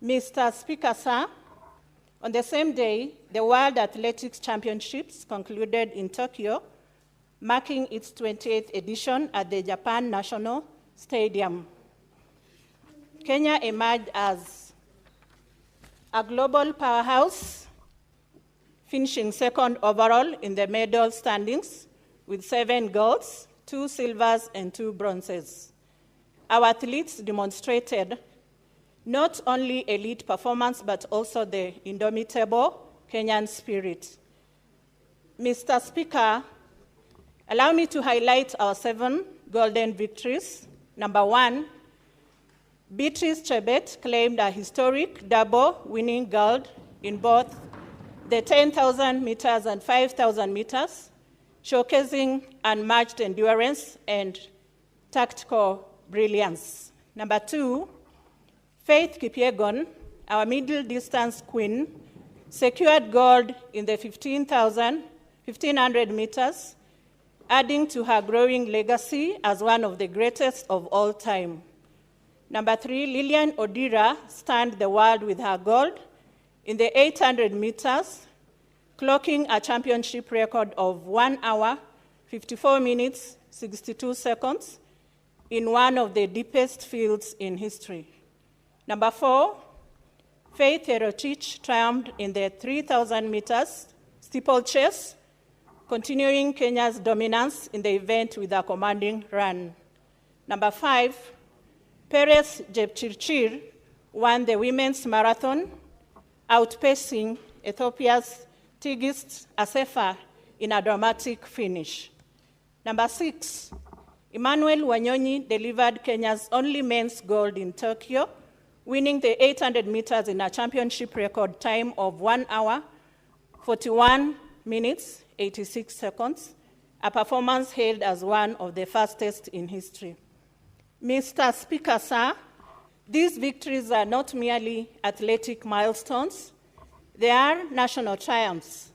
Mr. Speaker, sir, on the same day, the World Athletics Championships concluded in Tokyo, marking its 28th edition at the Japan National Stadium. Kenya emerged as a global powerhouse, finishing second overall in the medal standings with 7 golds, 2 silvers, and 2 bronzes. Our athletes demonstrated not elite elite performance, but also the indomitable Kenyan spirit. Mr. Speaker, allow me to highlight our 7 golden victories. Number 1, Beatrice Chebet claimed a historic double winning gold in both the 10,000 meters and 5,000 meters, showcasing unmatched endurance and tactical brilliance. Number 2, Faith Kipyegon, our middle distance queen, secured gold in the 1,500 meters, adding to her growing legacy as one of the greatest of all time. Number 3, Lilian Odira stunned the world with her gold in the 800 meters, clocking a championship record of 1 hour, 54 minutes, 62 seconds in one of the deepest fields in history. Number 4, Faith Cherotich triumphed in the 3,000 meters steeplechase, continuing Kenya's dominance in the event with a commanding run. Number 5, Peres Jepchirchir won the women's marathon, outpacing Ethiopia's Tigist Asefa in a dramatic finish. Number 6, Emmanuel Wanyonyi delivered Kenya's only men's gold in Tokyo, winning the 800 meters in a championship record time of 1 hour, 41 minutes, 86 seconds, a performance hailed as one of the fastest in history. Mr. Speaker, sir, these victories are not merely athletic milestones, they are national triumphs.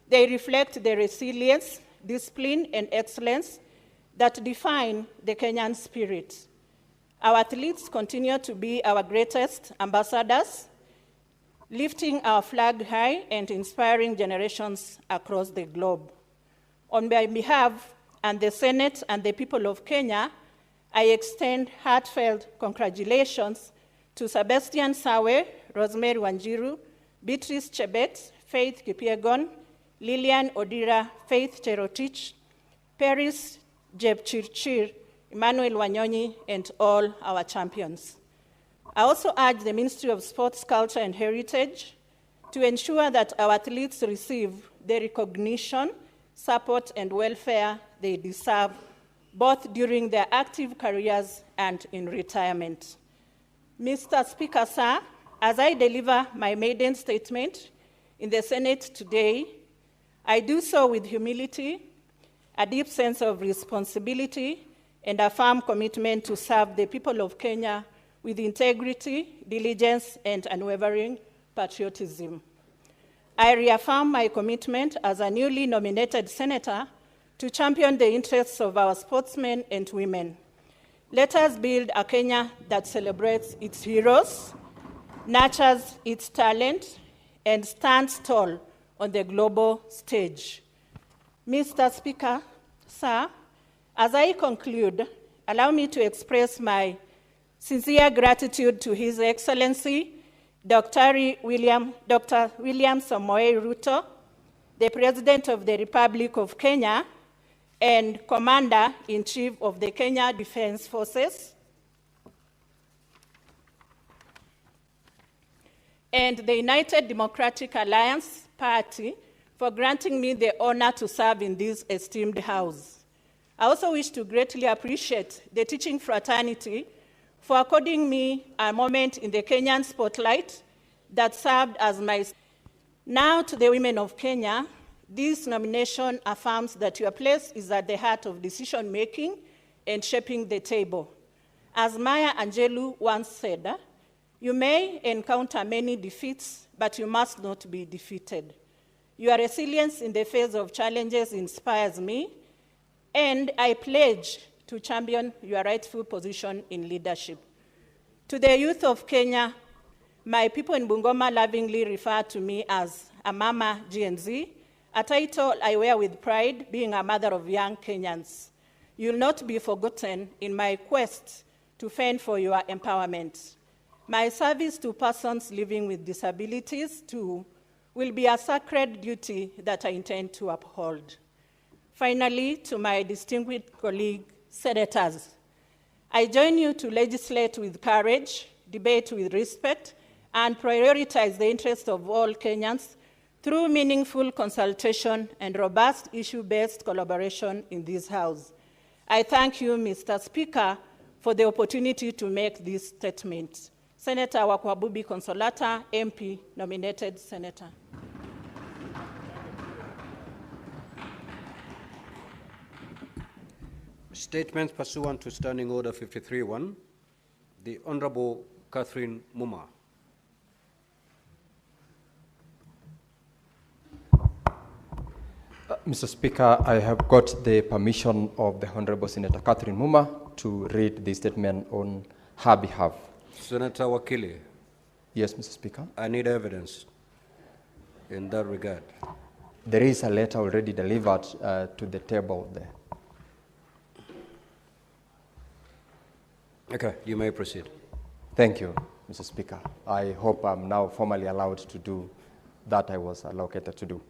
They reflect the resilience, discipline, and excellence that define the Kenyan spirit. Our athletes continue to be our greatest ambassadors, lifting our flag high and inspiring generations across the globe. On my behalf and the Senate and the people of Kenya, I extend heartfelt congratulations to Sebastian Sawe, Rosemary Wanjiru, Beatrice Chebet, Faith Kipyegon, Lilian Odira, Faith Cherotich, Peres Jepchirchir, Emmanuel Wanyonyi, and all our champions. I also urge the Ministry of Sports, Culture, and Heritage to ensure that our athletes receive the recognition, support, and welfare they deserve, both during their active careers and in retirement. Mr. Speaker, sir, as I deliver my maiden statement in the Senate today, I do so with humility, a deep sense of responsibility, and a firm commitment to serve the people of Kenya with integrity, diligence, and unwavering patriotism. I reaffirm my commitment as a newly nominated senator to champion the interests of our sportsmen and women. Let us build a Kenya that celebrates its heroes, nurtures its talent, and stands tall on the global stage. Mr. Speaker, sir, as I conclude, allow me to express my sincere gratitude to His Excellency, Dr. William Samoei Ruto, the President of the Republic of Kenya and Commander-in-Chief of the Kenya Defense Forces, and the United Democratic Alliance Party for granting me the honor to serve in this esteemed house. I also wish to greatly appreciate the teaching fraternity for according me a moment in the Kenyan spotlight that served as my... Now to the women of Kenya, this nomination affirms that your place is at the heart of decision-making and shaping the table. As Maya Angelou once said, you may encounter many defeats, but you must not be defeated. Your resilience in the face of challenges inspires me, and I pledge to champion your rightful position in leadership. To the youth of Kenya, my people in Bungoma lovingly refer to me as a Mama GNZ, a title I wear with pride, being a mother of young Kenyans. You'll not be forgotten in my quest to fend for your empowerment. My service to persons living with disabilities will be a sacred duty that I intend to uphold. Finally, to my distinguished colleague, senators, I join you to legislate with courage, debate with respect, and prioritize the interests of all Kenyans through meaningful consultation and robust issue-based collaboration in this House. I thank you, Mr. Speaker, for the opportunity to make this statement. Senator Wakwabubi Consolata, MP, nominated Senator. Statements pursuant to Standing Order 53-1. The Honorable Catherine Muma. Mr. Speaker, I have got the permission of the Honorable Senator Catherine Muma to read the statement on her behalf. Senator Wakili. Yes, Mr. Speaker. I need evidence in that regard. There is a letter already delivered to the table there. Okay, you may proceed. Thank you, Mr. Speaker. I hope I'm now formally allowed to do that I was allocated to do.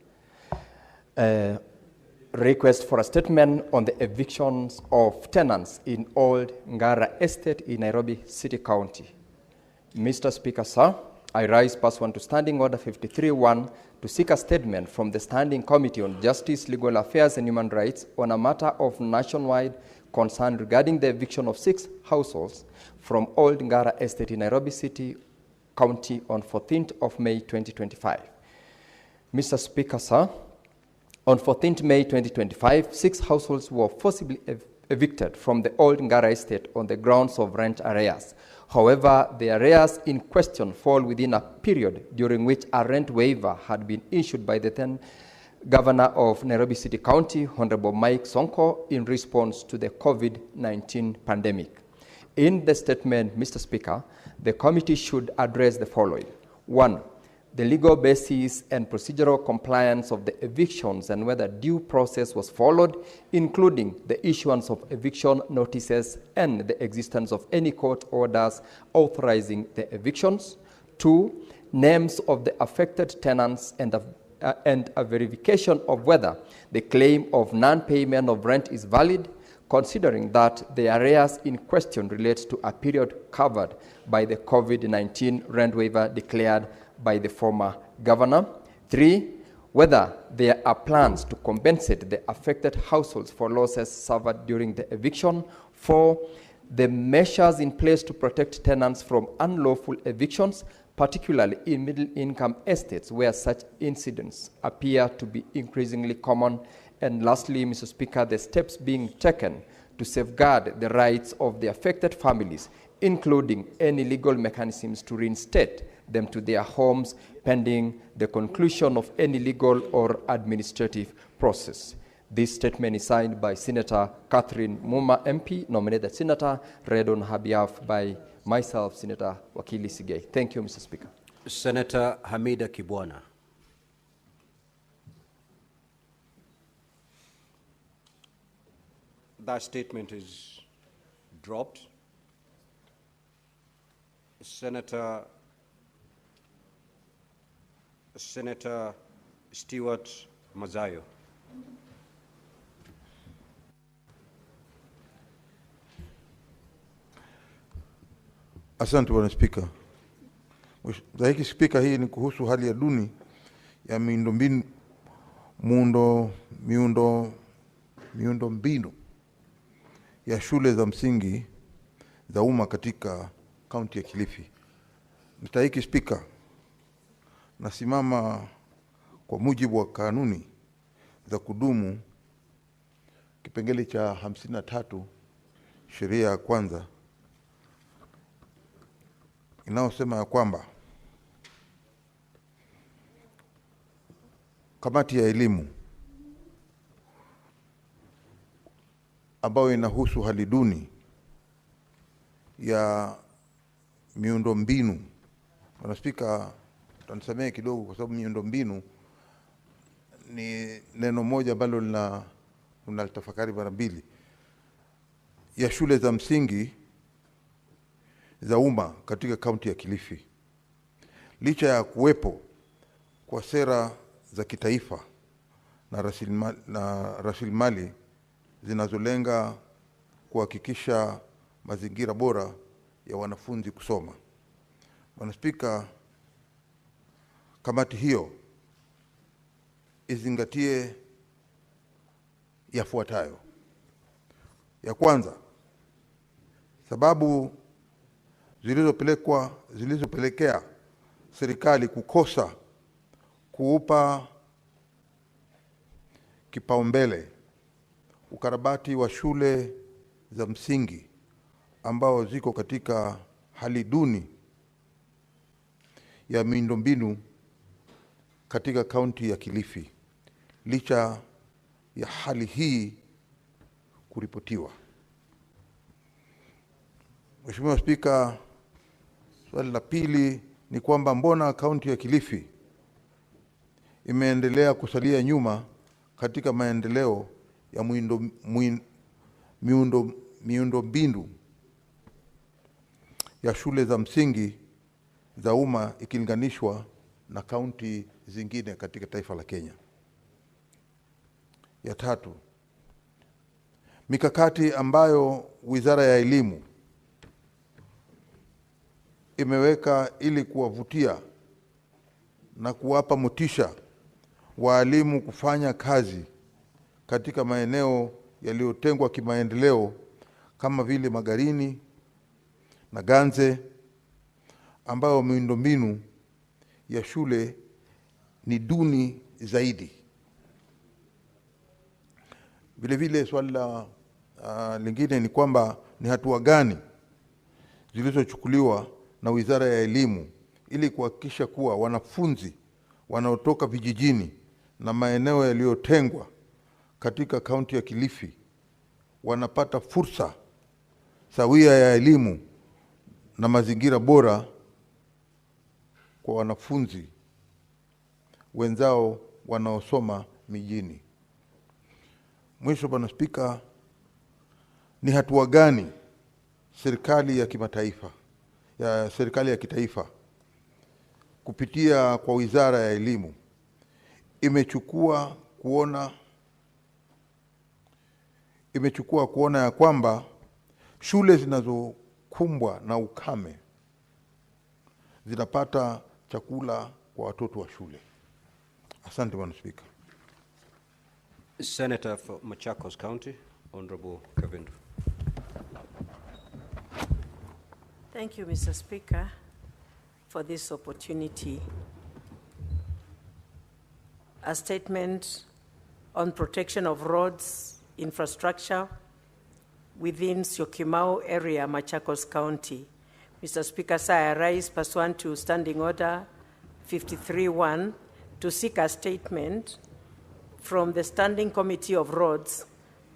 Request for a statement on the evictions of tenants in Old Ngara Estate in Nairobi City County. Mr. Speaker, sir, I rise pursuant to Standing Order 53-1 to seek a statement from the Standing Committee on Justice, Legal Affairs and Human Rights on a matter of nationwide concern regarding the eviction of 6 households from Old Ngara Estate in Nairobi City County on 14th of May 2025. Mr. Speaker, sir, on 14th May 2025, 6 households were forcibly evicted from the Old Ngara Estate on the grounds of rent arrears. However, the arrears in question fall within a period during which a rent waiver had been issued by the then Governor of Nairobi City County, Honorable Mike Sonko, in response to the COVID-19 pandemic. In the statement, Mr. Speaker, the committee should address the following. 1, the legal basis and procedural compliance of the evictions and whether due process was followed, including the issuance of eviction notices and the existence of any court orders authorizing the evictions. 2, names of the affected tenants and a verification of whether the claim of non-payment of rent is valid, considering that the arrears in question relates to a period covered by the COVID-19 rent waiver declared by the former governor. 3, whether there are plans to compensate the affected households for losses suffered during the eviction. 4, the measures in place to protect tenants from unlawful evictions, particularly in middle-income estates where such incidents appear to be increasingly common. And lastly, Mr. Speaker, the steps being taken to safeguard the rights of the affected families, including any legal mechanisms to reinstate them to their homes pending the conclusion of any legal or administrative process. This statement is signed by Senator Catherine Muma, MP, nominated Senator, read on her behalf by myself, Senator Wakili Sigei. Thank you, Mr. Speaker. Senator Hamida Kibwana. That statement is dropped. Senator Stewart Mazayo. Asante Bwana Spika. Mheshimiwa Spika, hii ni kuhusu hali ya duni ya miundo mbinu ya shule za msingi za umma katika kaunti ya Kilifi. Mheshimiwa Spika, nasimama kwa mujibu wa kanuni za kudumu kipengele cha 53 sheria ya kwanza inayosema ya kwamba kamati ya elimu ambayo inahusu hali duni ya miundo mbinu. Bwana Spika, utanisamehe kidogo kwa sababu miundo mbinu ni neno moja ambalo linalitafakari mara mbili, ya shule za msingi za umma katika kaunti ya Kilifi. Licha ya kuwepo kwa sera za kitaifa na rasilimali zinazolenga kuhakikisha mazingira bora ya wanafunzi kusoma. Bwana Spika, kamati hiyo izingatie yafuatayo. Ya kwanza, sababu zilizopelekea serikali kukosa kuupa kipaumbele ukarabati wa shule za msingi ambao ziko katika hali duni ya miundombinu katika kaunti ya Kilifi. Licha ya hali hii kuripotiwa. Mheshimiwa Spika, swali la pili ni kwamba mbona kaunti ya Kilifi imeendelea kusalia nyuma katika maendeleo ya miundombinu ya shule za msingi za umma ikilinganishwa na kaunti zingine katika taifa la Kenya. Ya tatu, mikakati ambayo Wizara ya Elimu imeweka ili kuwavutia na kuwapa motisha walimu kufanya kazi katika maeneo yaliyotengwa kimaendeleo kama vile Magarini na Ganze, ambayo miundombinu ya shule ni duni zaidi. Vile vile swali la lingine ni kwamba ni hatua gani zilizochukuliwa na Wizara ya Elimu ili kuhakikisha kuwa wanafunzi wanaotoka vijijini na maeneo yaliyotengwa katika kaunti ya Kilifi wanapata fursa sawia ya elimu na mazingira bora kwa wanafunzi wenzao wanaosoma mijini. Mwisho, Bwana Spika, ni hatua gani serikali ya kitaifa kupitia kwa Wizara ya Elimu imechukua kuona ya kwamba shule zinazokumbwa na ukame zinapata chakula kwa watoto wa shule? Asante Bwana Spika. Senator for Machakos County, Honorable Kavindu. Thank you, Mr. Speaker, for this opportunity. A statement on protection of roads infrastructure within Syokimau area, Machakos County. Mr. Speaker, sir, I rise pursuant to Standing Order 53-1 to seek a statement from the Standing Committee of Roads,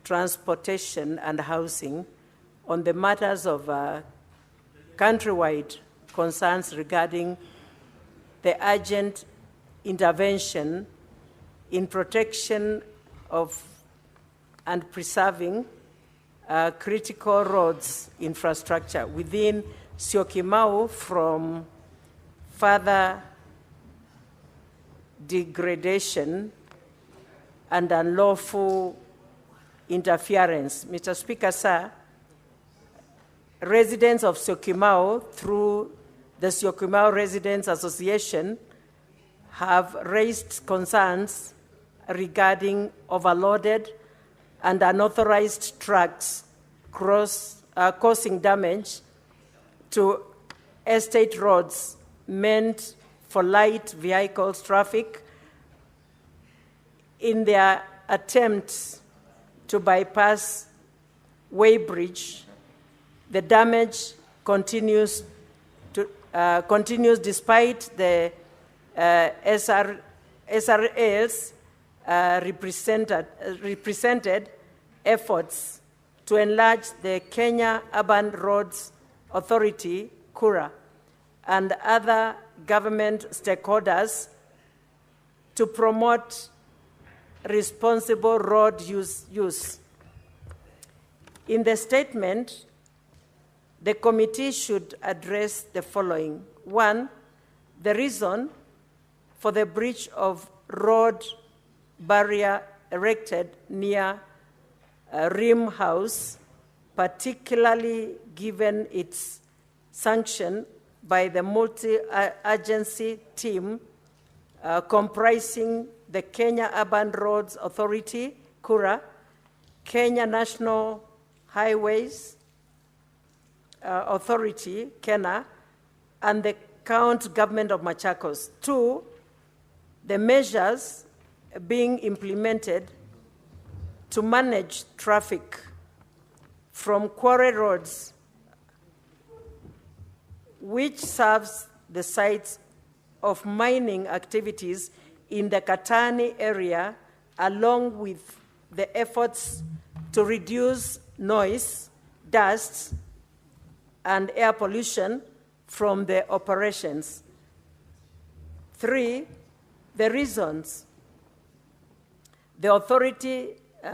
Transportation and Housing on the matters of countrywide concerns regarding the urgent intervention in protection of and preserving critical roads infrastructure within Syokimau from further degradation and unlawful interference. Mr. Speaker, sir, residents of Syokimau through the Syokimau Residents Association have raised concerns regarding overloaded and unauthorized trucks causing damage to estate roads meant for light vehicles traffic in their attempts to bypass Weybridge. The damage continues despite the SRA's represented efforts to enlarge the Kenya Urban Roads Authority, KURA, and other government stakeholders to promote responsible road use. In the statement, the committee should address the following. 1, the reason for the breach of road barrier erected near Rim House, particularly given its sanction by the multi-agency team comprising the Kenya Urban Roads Authority, KURA, Kenya National Highways Authority, KENA, and the County Government of Machakos. 2, the measures being implemented to manage traffic from quarry roads, which serves the sites of mining activities in the Katani area, along with the efforts to reduce noise, dust, and air pollution from the operations. 3, the reasons the authority, 3,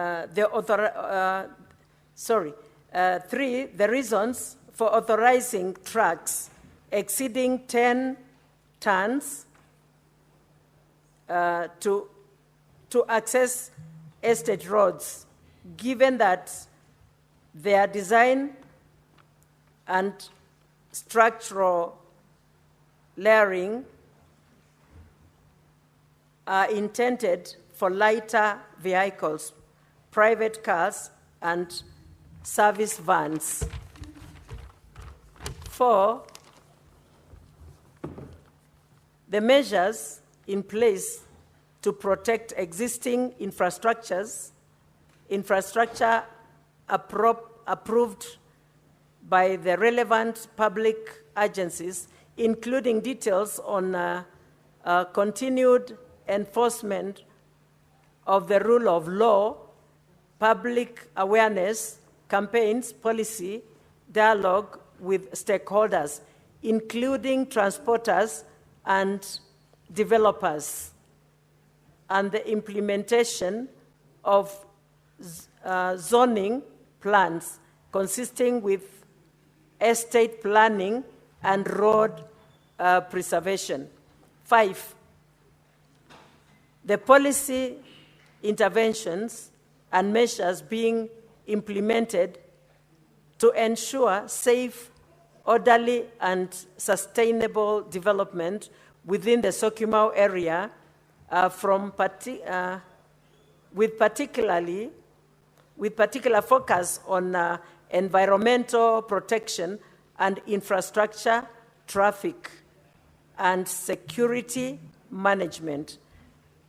the reasons for authorizing trucks exceeding 10 tons to access estate roads, given that their design and structural layering are intended for lighter vehicles, private cars, and service vans. 4, the measures in place to protect existing infrastructure approved by the relevant public agencies, including details on continued enforcement of the rule of law, public awareness, campaigns, policy, dialogue with stakeholders, including transporters and developers, and the implementation of zoning plans consisting with estate planning and road preservation. 5, the policy interventions and measures being implemented to ensure safe, orderly, and sustainable development within the Syokimau area with particular focus on environmental protection and infrastructure, traffic, and security management.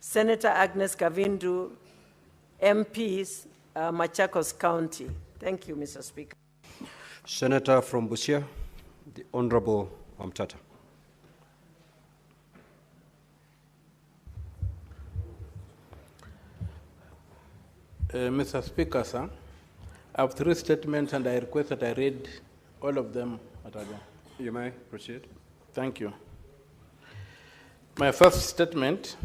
Senator Agnes Kavindu, MPs, Machakos County. Thank you, Mr. Speaker. Senator from Busia, the Honorable Wamtata. Mr. Speaker, sir, I have 3 statements and I request that I read all of them at a go. You may proceed. Thank you. My first statement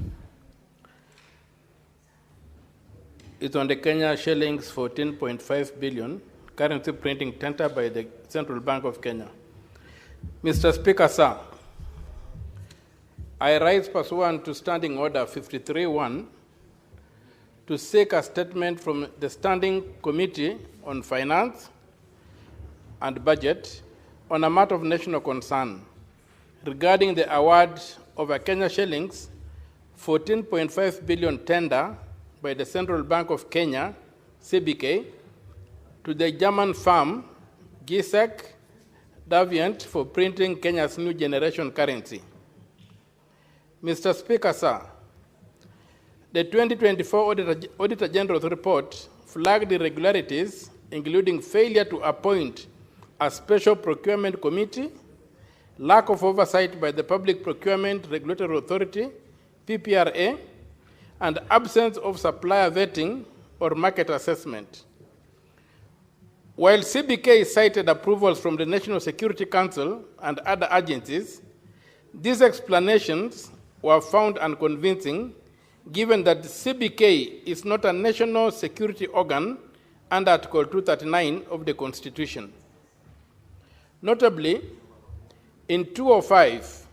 is on the Kenya shillings 14.5 billion currency printing tender by the Central Bank of Kenya. Mr. Speaker, sir, I rise pursuant to Standing Order 53-1 to seek a statement from the Standing Committee on Finance and Budget on a matter of national concern regarding the award of a Kenya shillings 14.5 billion tender by the Central Bank of Kenya, CBK, to the German firm GISEC Davient for printing Kenya's new generation currency. Mr. Speaker, sir, the 2024 Auditor General's report flagged irregularities, including failure to appoint a special procurement committee, lack of oversight by the Public Procurement Regulatory Authority, PPRA, and absence of supplier vetting or market assessment. While CBK cited approvals from the National Security Council and other agencies, these explanations were found unconvincing, given that the CBK is not a national security organ under Article 239 of the Constitution. Notably, in 2005,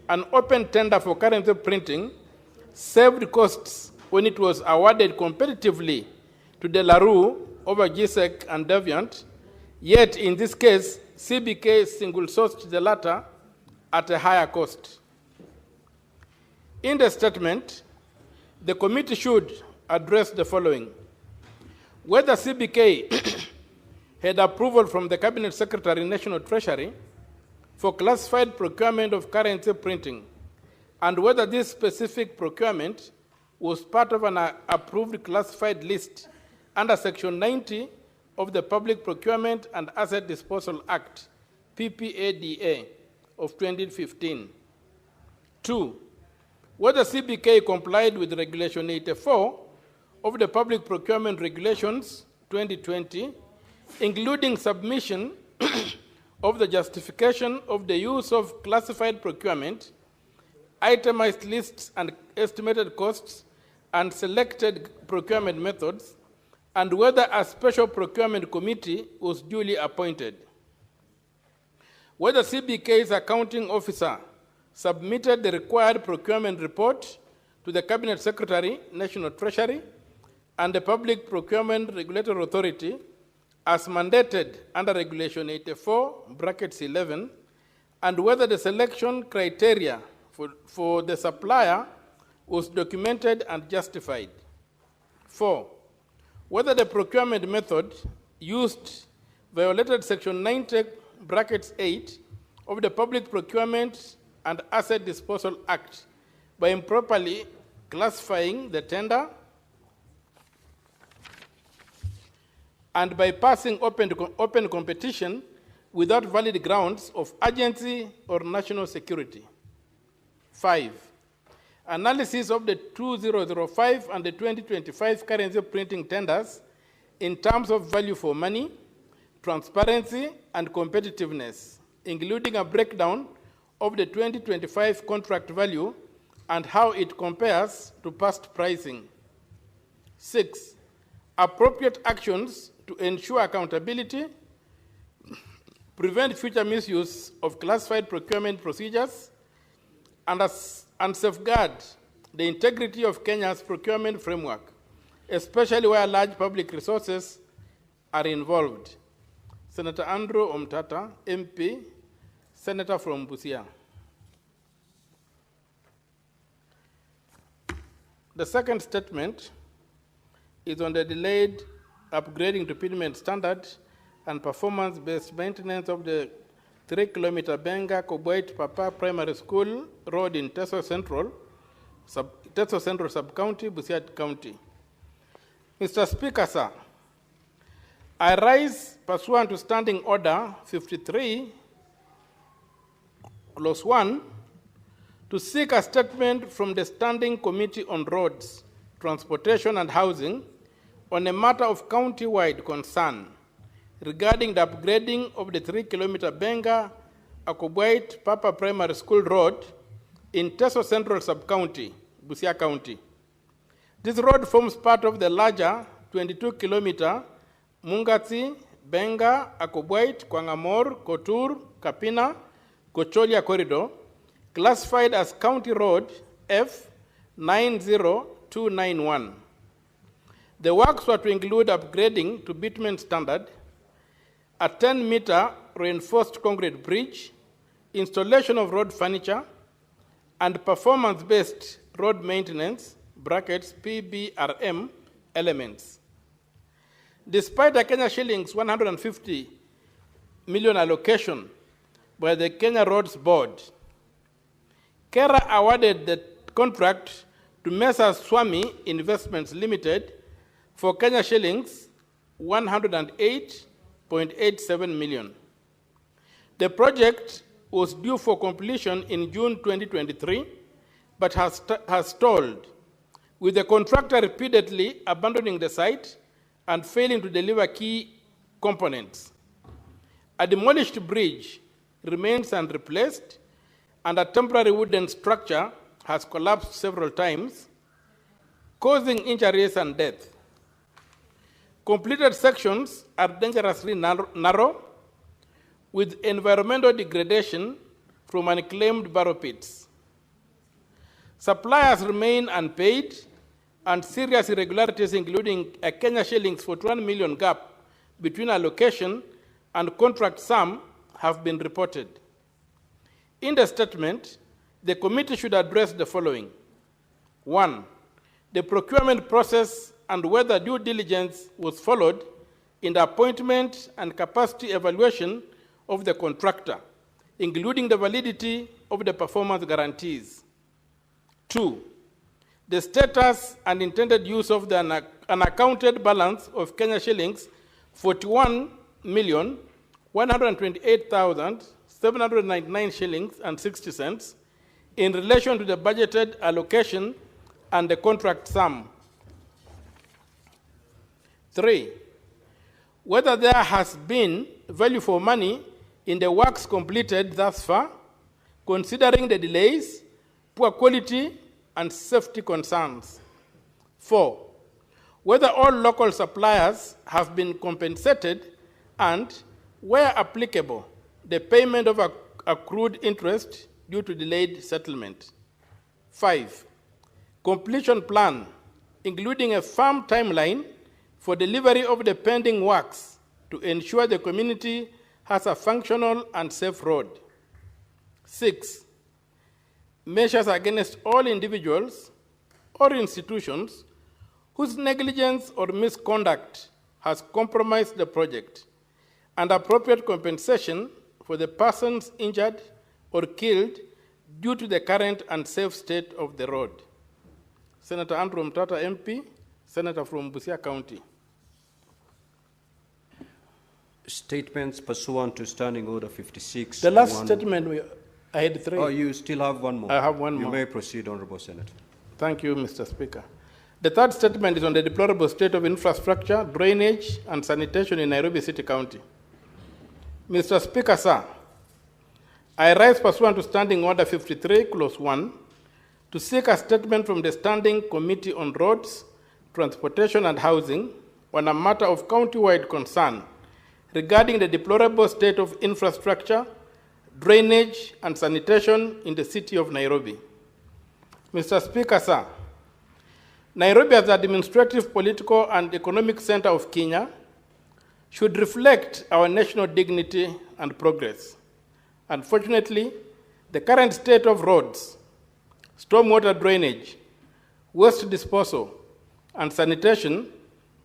an open tender for currency printing saved costs when it was awarded competitively to De La Rue over GSEC and Deviant, yet in this case, CBK single-sourced the latter at a higher cost. In the statement, the committee should address the following: whether CBK had approval from the Cabinet Secretary, National Treasury, for classified procurement of currency printing, and whether this specific procurement was part of an approved classified list under Section 90 of the Public Procurement and Asset Disposal Act, PPADA, of 2015. 2, whether CBK complied with Regulation 84 of the Public Procurement Regulations 2020, including submission of the justification of the use of classified procurement, itemized lists and estimated costs, and selected procurement methods, and whether a special procurement committee was duly appointed. Whether CBK's accounting officer submitted the required procurement report to the Cabinet Secretary, National Treasury, and the Public Procurement Regulatory Authority as mandated under Regulation 84(11), and whether the selection criteria for the supplier was documented and justified. 4, whether the procurement method used violated Section 90(8) of the Public Procurement and Asset Disposal Act by improperly classifying the tender and by passing open competition without valid grounds of urgency or national security. 5, analysis of the 2005 and the 2025 currency printing tenders in terms of value for money, transparency, and competitiveness, including a breakdown of the 2025 contract value and how it compares to past pricing. 6, appropriate actions to ensure accountability, prevent future misuse of classified procurement procedures, and safeguard the integrity of Kenya's procurement framework, especially where large public resources are involved. Senator Andrew Omtata, MP, Senator from Busia. The second statement is on the delayed upgrading to pavement standard and performance-based maintenance of the 3-kilometer Benga Koboit Papa Primary School Road in Teso Central Sub-County, Busia County. Mr. Speaker, sir, I rise pursuant to Standing Order 53, Clause 1, to seek a statement from the Standing Committee on Roads, Transportation and Housing on a matter of county-wide concern regarding the upgrading of the 3-kilometer Benga Akobwait Papa Primary School Road in Teso Central Sub-County, Busia County. This road forms part of the larger 22-kilometer Mungati, Benga, Akobwait, Kwangamor, Kotur, Kapina, Kocholia corridor, classified as County Road F90291. The works were to include upgrading to bitumen standard, a 10-meter reinforced concrete bridge, installation of road furniture, and performance-based road maintenance brackets (PBRM) elements. Despite the Kenya shillings 150 million allocation by the Kenya Roads Board, KERA awarded the contract to Messrs. Swami Investments Limited for Kenya shillings 108.87 million. The project was due for completion in June 2023, but has stalled, with the contractor repeatedly abandoning the site and failing to deliver key components. A demolished bridge remains unreplaced, and a temporary wooden structure has collapsed several times, causing injuries and death. Completed sections are dangerously narrow, with environmental degradation from unclaimed borrow pits. Suppliers remain unpaid, and serious irregularities, including a Kenya shillings 41 million gap between allocation and contract sum, have been reported. In the statement, the committee should address the following. 1, the procurement process and whether due diligence was followed in the appointment and capacity evaluation of the contractor, including the validity of the performance guarantees. 2, the status and intended use of the unaccounted balance of Kenya shillings 41,128,799 shillings and 60 cents in relation to the budgeted allocation and the contract sum. 3, whether there has been value for money in the works completed thus far, considering the delays, poor quality, and safety concerns. 4, whether all local suppliers have been compensated and, where applicable, the payment of accrued interest due to delayed settlement. 5, completion plan, including a firm timeline for delivery of the pending works to ensure the community has a functional and safe road. 6, measures against all individuals or institutions whose negligence or misconduct has compromised the project, and appropriate compensation for the persons injured or killed due to the current unsafe state of the road. Senator Andrew Mtata, MP, Senator from Busia County. Statements pursuant to Standing Order 56. The last statement, I had 3. Oh, you still have one more. I have one more. You may proceed, Honorable Senator. Thank you, Mr. Speaker. The third statement is on the deplorable state of infrastructure, drainage, and sanitation in Nairobi City County. Mr. Speaker, sir, I rise pursuant to Standing Order 53, Clause 1, to seek a statement from the Standing Committee on Roads, Transportation, and Housing on a matter of county-wide concern regarding the deplorable state of infrastructure, drainage, and sanitation in the city of Nairobi. Mr. Speaker, sir, Nairobi as the administrative, political, and economic center of Kenya should reflect our national dignity and progress. Unfortunately, the current state of roads, stormwater drainage, waste disposal, and sanitation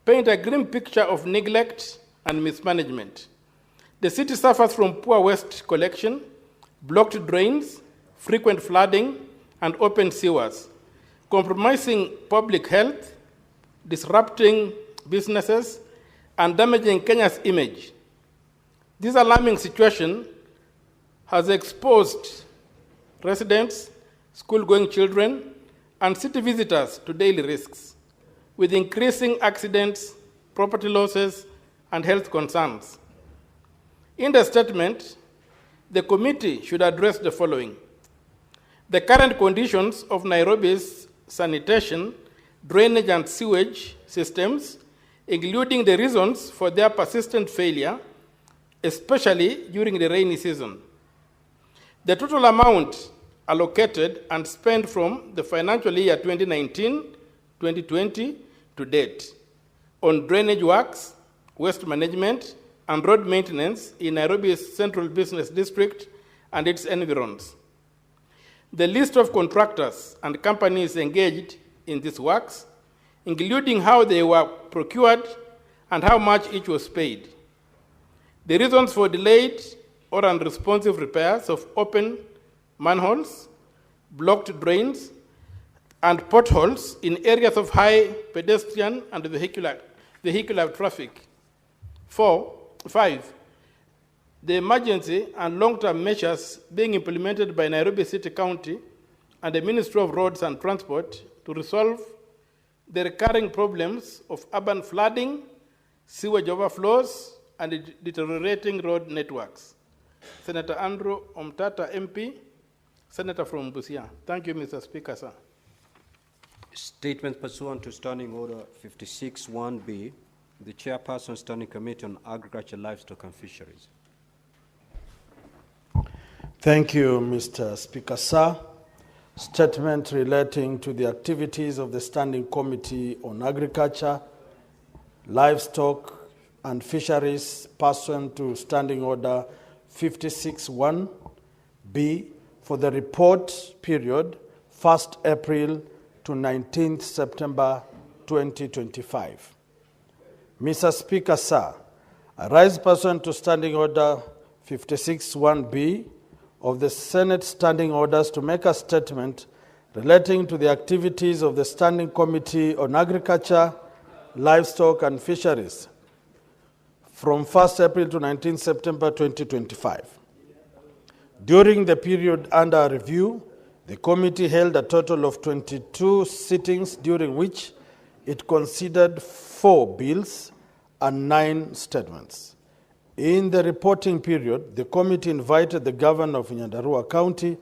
paint a grim picture of neglect and mismanagement. The city suffers from poor waste collection, blocked drains, frequent flooding, and open sewers, compromising public health, disrupting businesses, and damaging Kenya's image. This alarming situation has exposed residents, school-going children, and city visitors to daily risks, with increasing accidents, property losses, and health concerns. In the statement, the committee should address the following. The current conditions of Nairobi's sanitation, drainage, and sewage systems, including the reasons for their persistent failure, especially during the rainy season. The total amount allocated and spent from the financial year 2019-2020 to date on drainage works, waste management, and road maintenance in Nairobi's Central Business District and its environs. The list of contractors and companies engaged in these works, including how they were procured and how much each was paid. The reasons for delayed or unresponsive repairs of open manholes, blocked drains, and potholes in areas of high pedestrian and vehicular traffic. 5, the emergency and long-term measures being implemented by Nairobi City County and the Ministry of Roads and Transport to resolve the recurring problems of urban flooding, sewage overflows, and deteriorating road networks. Senator Andrew Omtata, MP, Senator from Busia. Thank you, Mr. Speaker, sir. Statement pursuant to Standing Order 56-1B. The Chairperson, Standing Committee on Agriculture, Livestock and Fisheries. Thank you, Mr. Speaker, sir. Statement relating to the activities of the Standing Committee on Agriculture, Livestock and Fisheries pursuant to Standing Order 56-1B for the report period 1st April to 19th September 2025. Mr. Speaker, sir, I rise pursuant to Standing Order 56-1B of the Senate Standing Orders to make a statement relating to the activities of the Standing Committee on Agriculture, Livestock and Fisheries from 1st April to 19th September 2025. During the period under review, the committee held a total of 22 sittings during which it considered 4 bills and 9 statements. In the reporting period, the committee invited the governor of Nyandarua County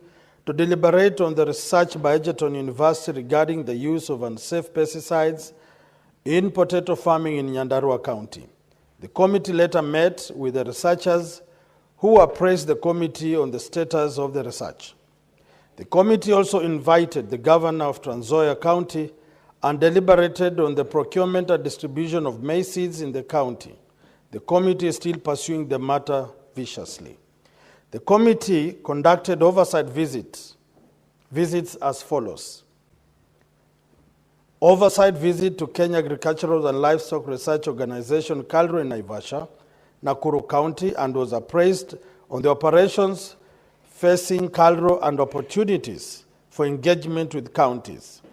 to deliberate on the research by Egerton University regarding the use of unsafe pesticides in potato farming in Nyandarua County. The committee later met with the researchers who appraised the committee on the status of the research. The committee also invited the governor of Trans Nzoia County and deliberated on the procurement and distribution of maize seeds in the county. The committee is still pursuing the matter viciously. The committee conducted oversight visits as follows. Oversight visit to Kenya Agricultural and Livestock Research Organization, KALRO in Naivasha, Nakuru County, and was appraised on the operations facing KALRO and opportunities for engagement with counties.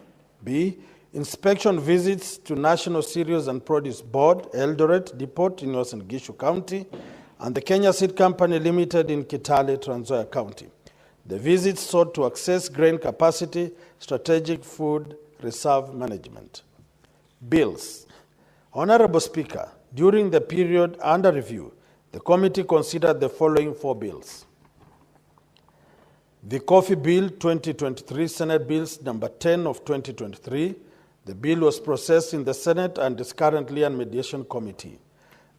B, inspection visits to National Cereals and Produce Board, Eldoret Depot in Uasin Gishu County, and the Kenya Seed Company Limited in Kitale, Trans Nzoia County. The visits sought to access grain capacity, strategic food reserve management. Bills. Honorable Speaker, during the period under review, the committee considered the following 4 bills. The Coffee Bill 2023, Senate Bills number 10 of 2023. The bill was processed in the Senate and is currently on Mediation Committee.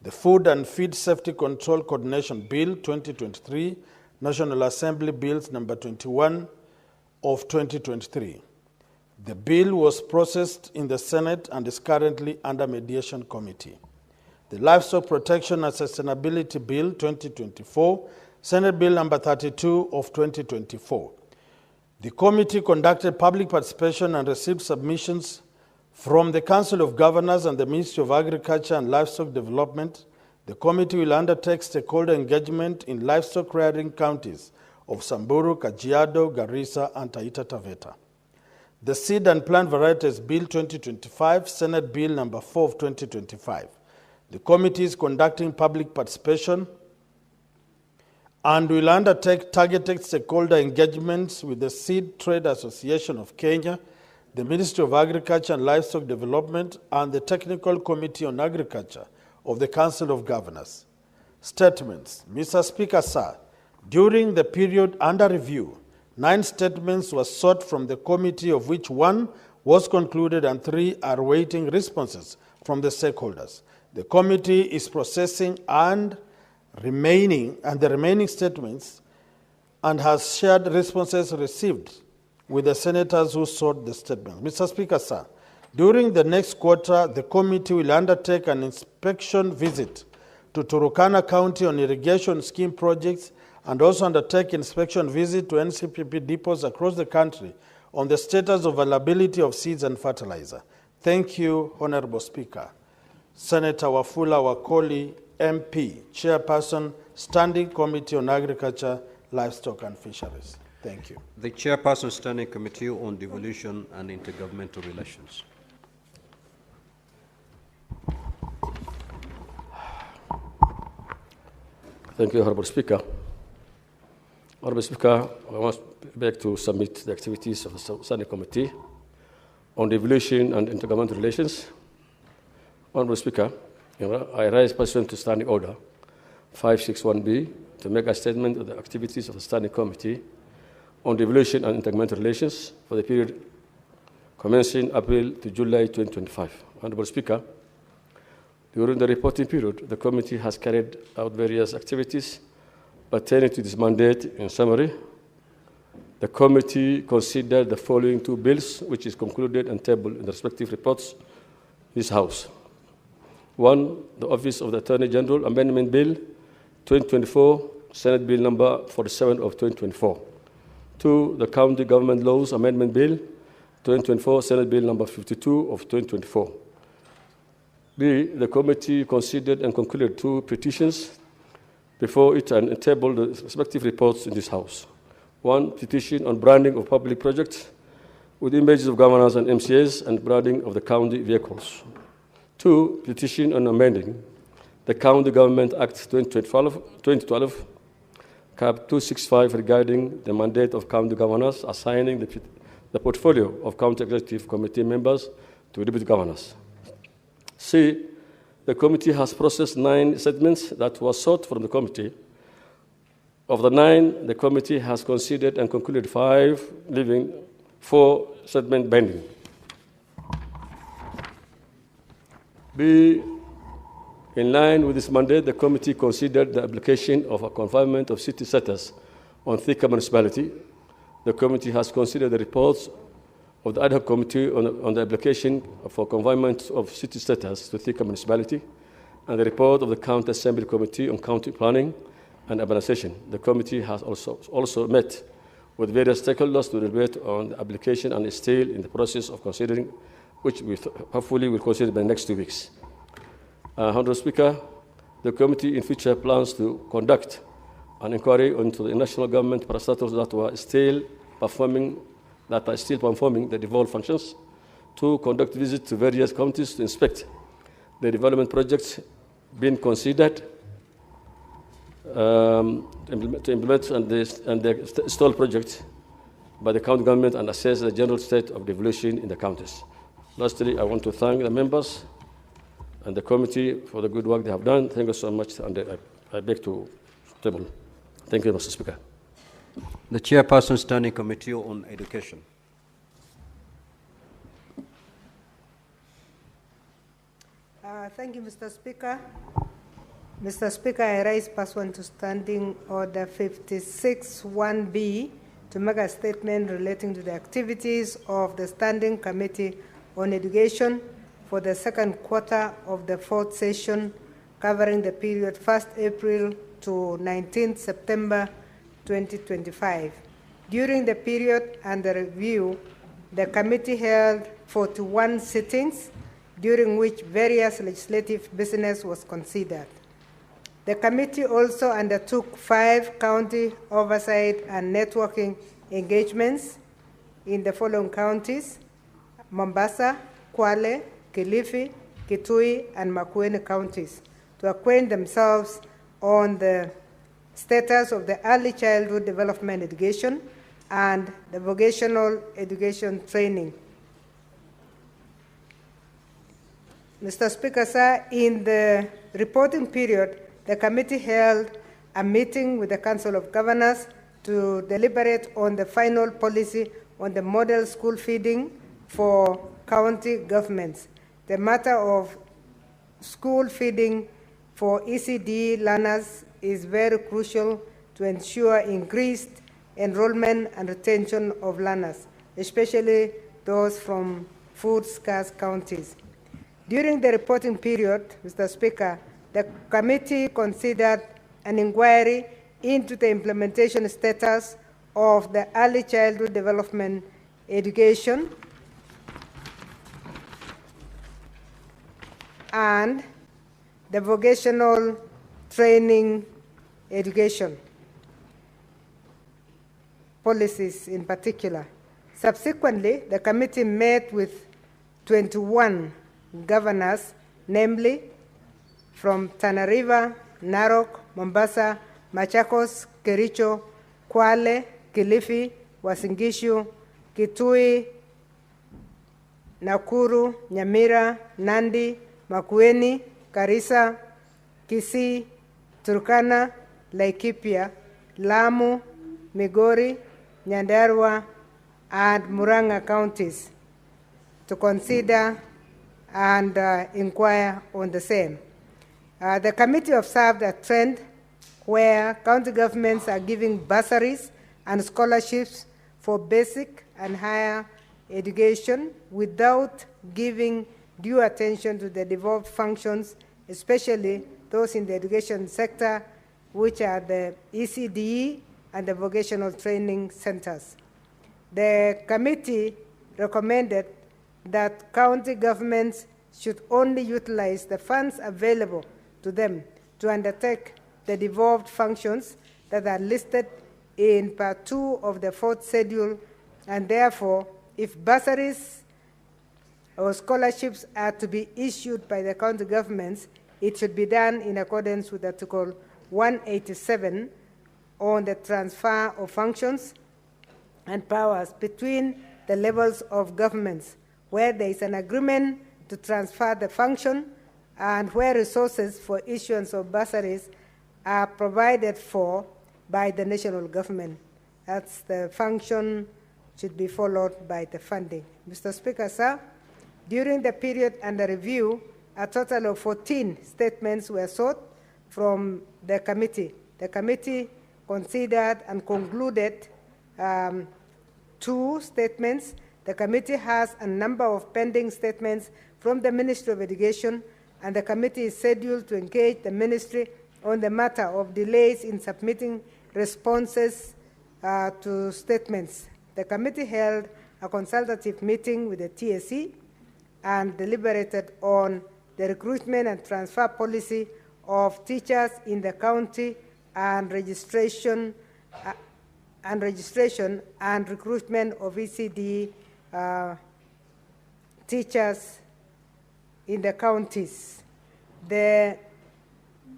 The Food and Feed Safety Control Coordination Bill 2023, National Assembly Bills number 21 of 2023. The bill was processed in the Senate and is currently under Mediation Committee. The Livestock Protection and Sustainability Bill 2024, Senate Bill number 32 of 2024. The committee conducted public participation and received submissions from the Council of Governors and the Ministry of Agriculture and Livestock Development. The committee will undertake stakeholder engagement in livestock rearing counties of Samburu, Kajiado, Garissa, and Taita Taveta. The Seed and Plant Varieties Bill 2025, Senate Bill number 4 of 2025. The committee is conducting public participation and will undertake targeted stakeholder engagements with the Seed Trade Association of Kenya, the Ministry of Agriculture and Livestock Development, and the Technical Committee on Agriculture of the Council of Governors. Statements. Mr. Speaker, sir, during the period under review, 9 statements were sought from the committee, of which 1 was concluded and 3 are waiting responses from the stakeholders. The committee is processing the remaining statements and has shared responses received with the senators who sought the statement. Mr. Speaker, sir, during the next quarter, the committee will undertake an inspection visit to Turkana County on irrigation scheme projects and also undertake inspection visit to NCPP depots across the country on the status of availability of seeds and fertilizer. Thank you, Honorable Speaker. Senator Wafula Wakoli, MP, Chairperson, Standing Committee on Agriculture, Livestock and Fisheries. Thank you. The Chairperson, Standing Committee on Devolution and Intergovernmental Relations. Thank you, Honorable Speaker. Honorable Speaker, I want to submit the activities of the Standing Committee on Devolution and Intergovernmental Relations. Honorable Speaker, I rise pursuant to Standing Order 561B to make a statement of the activities of the Standing Committee on Devolution and Intergovernmental Relations for the period commencing April to July 2025. Honorable Speaker, During the reporting period, the committee has carried out various activities pertaining to this mandate. In summary, the committee considered the following two bills, which is concluded and tabled in the respective reports in this House. One, the Office of the Attorney General Amendment Bill 2024, Senate Bill number 47 of 2024. Two, the County Government Laws Amendment Bill 2024, Senate Bill number 52 of 2024. B, the committee considered and concluded two petitions before it and tabled the respective reports in this House. One, petition on branding of public projects with images of governors and MCAs and branding of the county vehicles. Two, petition on amending the County Government Act 2012, Cap 265, regarding the mandate of county governors, assigning the portfolio of county executive committee members to deputy governors. C, the committee has processed 9 statements that were sought from the committee. Of the 9, the committee has considered and concluded 5, leaving 4 statements pending. B, in line with this mandate, the committee considered the application of a confinement of city status on Thika municipality. The committee has considered the reports of the ad hoc committee on the application for confinement of city status to Thika municipality and the report of the County Assembly Committee on County Planning and Urbanization. The committee has also met with various stakeholders to debate on the application and is still in the process of considering, which we hopefully will consider by the next 2 weeks. Honourable Speaker, the committee in future plans to conduct an inquiry into the national government parastatals that are still performing the devolved functions, to conduct visits to various counties to inspect the development projects being considered, to implement and the stall project by the county government and assess the general state of devolution in the counties. Lastly, I want to thank the members and the committee for the good work they have done. Thank you so much, and I beg to table. Thank you, Mr. Speaker. The Chairperson, Standing Committee on Education. Thank you, Mr. Speaker. Mr. Speaker, I rise pursuant to Standing Order 56-1B to make a statement relating to the activities of the Standing Committee on Education for the second quarter of the 4th session, covering the period 1st April to 19th September 2025. During the period under review, the committee held 41 sittings, during which various legislative business was considered. The committee also undertook 5 county oversight and networking engagements in the following counties: Mombasa, Kwale, Kilifi, Kitui, and Makueni counties, to acquaint themselves on the status of the early childhood development education and the vocational education training. Mr. Speaker, sir, in the reporting period, the committee held a meeting with the Council of Governors to deliberate on the final policy on the model school feeding for county governments. The matter of school feeding for ECD learners is very crucial to ensure increased enrollment and retention of learners, especially those from food-scarce counties. During the reporting period, Mr. Speaker, the committee considered an inquiry into the implementation status of the early childhood development education and the vocational training education policies in particular. Subsequently, the committee met with 21 governors, namely from Tana River, Narok, Mombasa, Machakos, Kericho, Kwale, Kilifi, Uasin Gishu, Kitui, Nakuru, Nyamira, Nandi, Makueni, Garissa, Kisii, Turkana, Laikipia, Lamu, Migori, Nyandarua, and Murang'a counties to consider and inquire on the same. The committee observed a trend where county governments are giving bursaries and scholarships for basic and higher education without giving due attention to the devolved functions, especially those in the education sector, which are the ECDE and the vocational training centers. The committee recommended that county governments should only utilize the funds available to them to undertake the devolved functions that are listed in Part 2 of the 4th schedule, and therefore, if bursaries or scholarships are to be issued by the county governments, it should be done in accordance with Article 187 on the transfer of functions and powers between the levels of governments, where there is an agreement to transfer the function and where resources for issuance of bursaries are provided for by the national government. That's the function should be followed by the funding. Mr. Speaker, sir, during the period under review, a total of 14 statements were sought from the committee. The committee considered and concluded 2 statements. The committee has a number of pending statements from the Ministry of Education, and the committee is scheduled to engage the ministry on the matter of delays in submitting responses to statements. The committee held a consultative meeting with the TSC and deliberated on the recruitment and transfer policy of teachers in the county and registration and recruitment of ECD teachers in the counties. The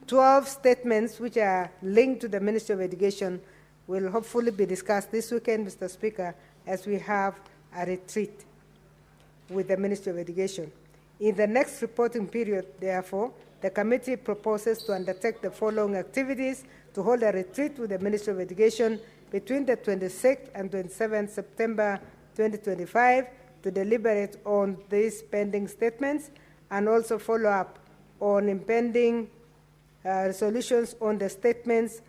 12 statements which are linked to the Ministry of Education will hopefully be discussed this weekend, Mr. Speaker, as we have a retreat with the Ministry of Education. In the next reporting period, therefore, the committee proposes to undertake the following activities: to hold a retreat with the Ministry of Education between the 26th and 27th September 2025 to deliberate on these pending statements and also follow up on impending resolutions on the statements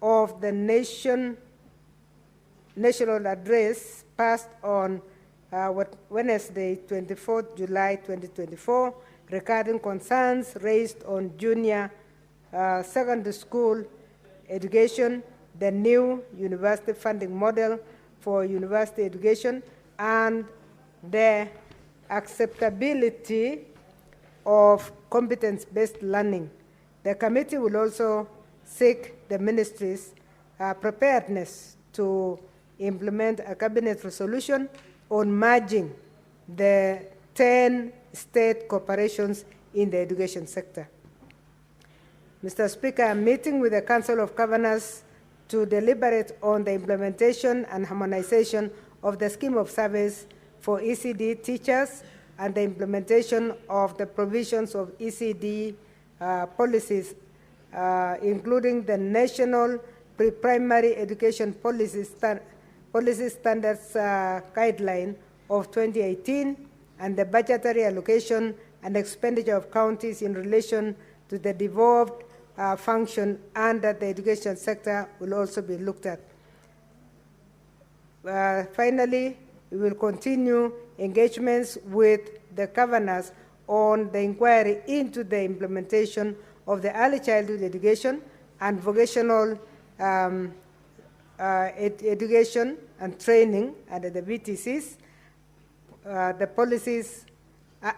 of the national address passed on Wednesday, 24th July 2024, regarding concerns raised on junior secondary school education, the new university funding model for university education, and the acceptability of competence-based learning. The committee will also seek the ministry's preparedness to implement a cabinet resolution on merging the 10 state corporations in the education sector. Mr. Speaker, I'm meeting with the Council of Governors to deliberate on the implementation and harmonization of the scheme of service for ECD teachers and the implementation of the provisions of ECD policies, including the National Pre-Primary Education Policy Standards Guideline of 2018 and the budgetary allocation and expenditure of counties in relation to the devolved function under the education sector will also be looked at. Finally, we will continue engagements with the governors on the inquiry into the implementation of the early childhood education and vocational education and training under the VTCs, the policies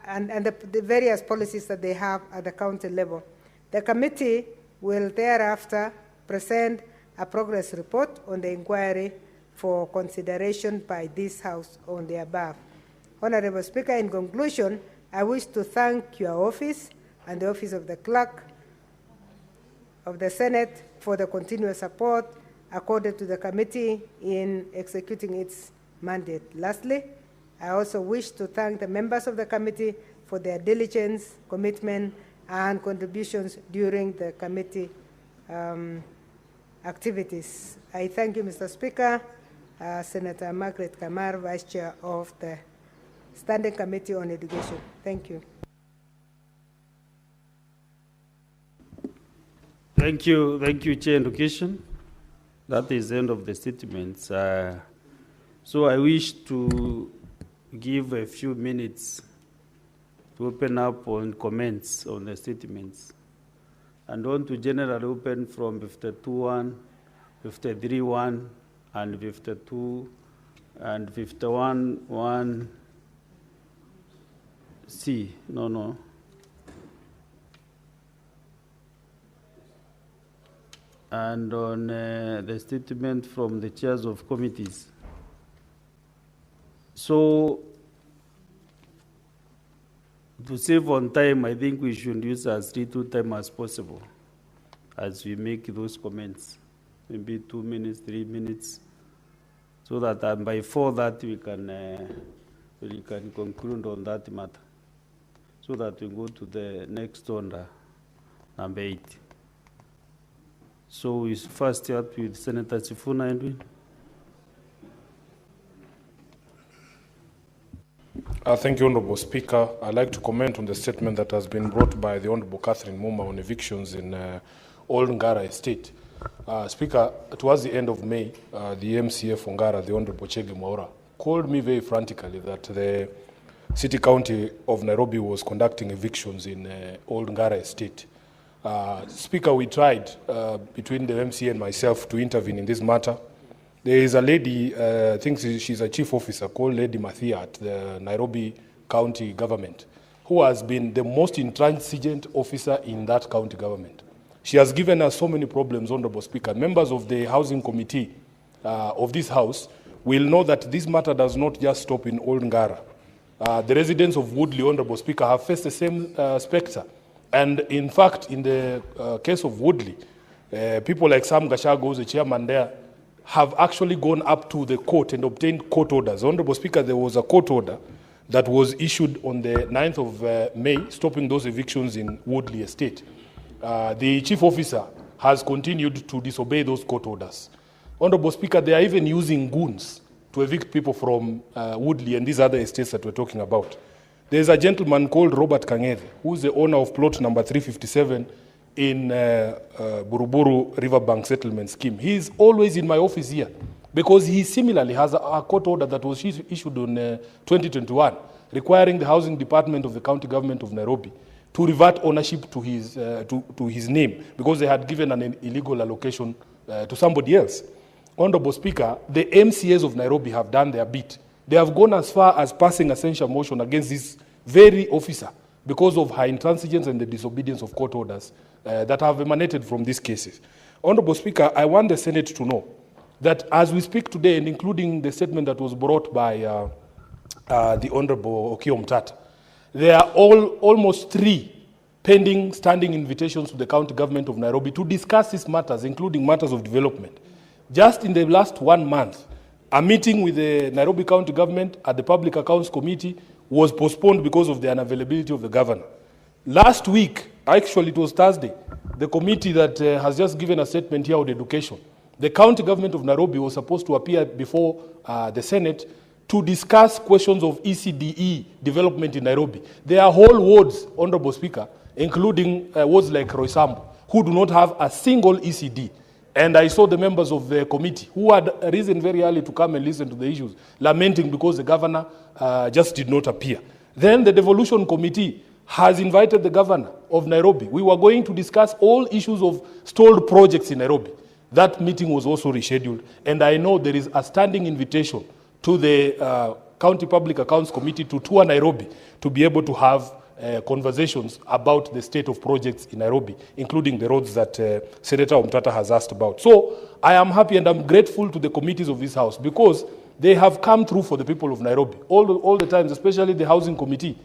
and the various policies that they have at the county level. The committee will thereafter present a progress report on the inquiry for consideration by this House on the above. Honorable Speaker, in conclusion, I wish to thank your office and the Office of the Clerk of the Senate for the continuous support accorded to the committee in executing its mandate. Lastly, I also wish to thank the members of the committee for their diligence, commitment, and contributions during the committee activities. I thank you, Mr. Speaker. Senator Margaret Kamar, Vice Chair of the Standing Committee on Education. Thank you. Thank you, Chair Education. That is the end of the statements. So I wish to give a few minutes to open up on comments on the statements. And want to generally open from 52.1, 53.1, and 52 and 51.1C. No. And on the statement from the chairs of committees. So, to save on time, I think we should use as little time as possible as we make those comments. Maybe 2 minutes, 3 minutes, so that by 4:30 we can conclude on that matter, so that we go to the next order, number 8. So we first start with Senator Sifuna Edwin. Thank you, Honourable Speaker. I'd like to comment on the statement that has been brought by the Honourable Catherine Muma on evictions in Old Ngara Estate. Speaker, towards the end of May, the MCF Ngara, the Honourable Chege Mwaura, called me very frantically that the City County of Nairobi was conducting evictions in Old Ngara Estate. Speaker, we tried between the MC and myself to intervene in this matter. There is a lady, I think she's a chief officer, called Lady Mathia at the Nairobi County government, who has been the most intransigent officer in that county government. She has given us so many problems, Honourable Speaker. Members of the housing committee of this house will know that this matter does not just stop in Old Ngara. The residents of Woodley, Honourable Speaker, have faced the same spectre. And in fact, in the case of Woodley, people like Sam Gashago, the chairman there, have actually gone up to the court and obtained court orders. Honourable Speaker, there was a court order that was issued on the 9th of May, stopping those evictions in Woodley Estate. The chief officer has continued to disobey those court orders. Honourable Speaker, they are even using goons to evict people from Woodley and these other estates that we're talking about. There's a gentleman called Robert Kang'ethe, who's the owner of plot number 357 in Buruburu Riverbank Settlement Scheme. He's always in my office here because he similarly has a court order that was issued on 2021 requiring the housing department of the county government of Nairobi to revert ownership to his name because they had given an illegal allocation to somebody else. Honourable Speaker, the MCAs of Nairobi have done their bit. They have gone as far as passing a censure motion against this very officer because of her intransigence and the disobedience of court orders that have emanated from these cases. Honourable Speaker, I want the Senate to know that as we speak today, and including the statement that was brought by the Honourable Okiya Omtata, there are almost 3 pending standing invitations to the county government of Nairobi to discuss these matters, including matters of development. Just in the last 1 month, a meeting with the Nairobi County government at the Public Accounts Committee was postponed because of the unavailability of the governor. Last week, actually it was Thursday, the committee that has just given a statement here on education, the county government of Nairobi was supposed to appear before the Senate to discuss questions of ECDE development in Nairobi. There are whole wards, Honourable Speaker, including wards like Roysambu, who do not have a single ECD. And I saw the members of the committee who had risen very early to come and listen to the issues, lamenting because the governor just did not appear. Then the devolution committee has invited the governor of Nairobi. We were going to discuss all issues of stalled projects in Nairobi. That meeting was also rescheduled. And I know there is a standing invitation to the County Public Accounts Committee to tour Nairobi to be able to have conversations about the state of projects in Nairobi, including the roads that Senator Omtata has asked about. So I am happy and I'm grateful to the committees of this House because they have come through for the people of Nairobi all the times, especially the Housing Committee.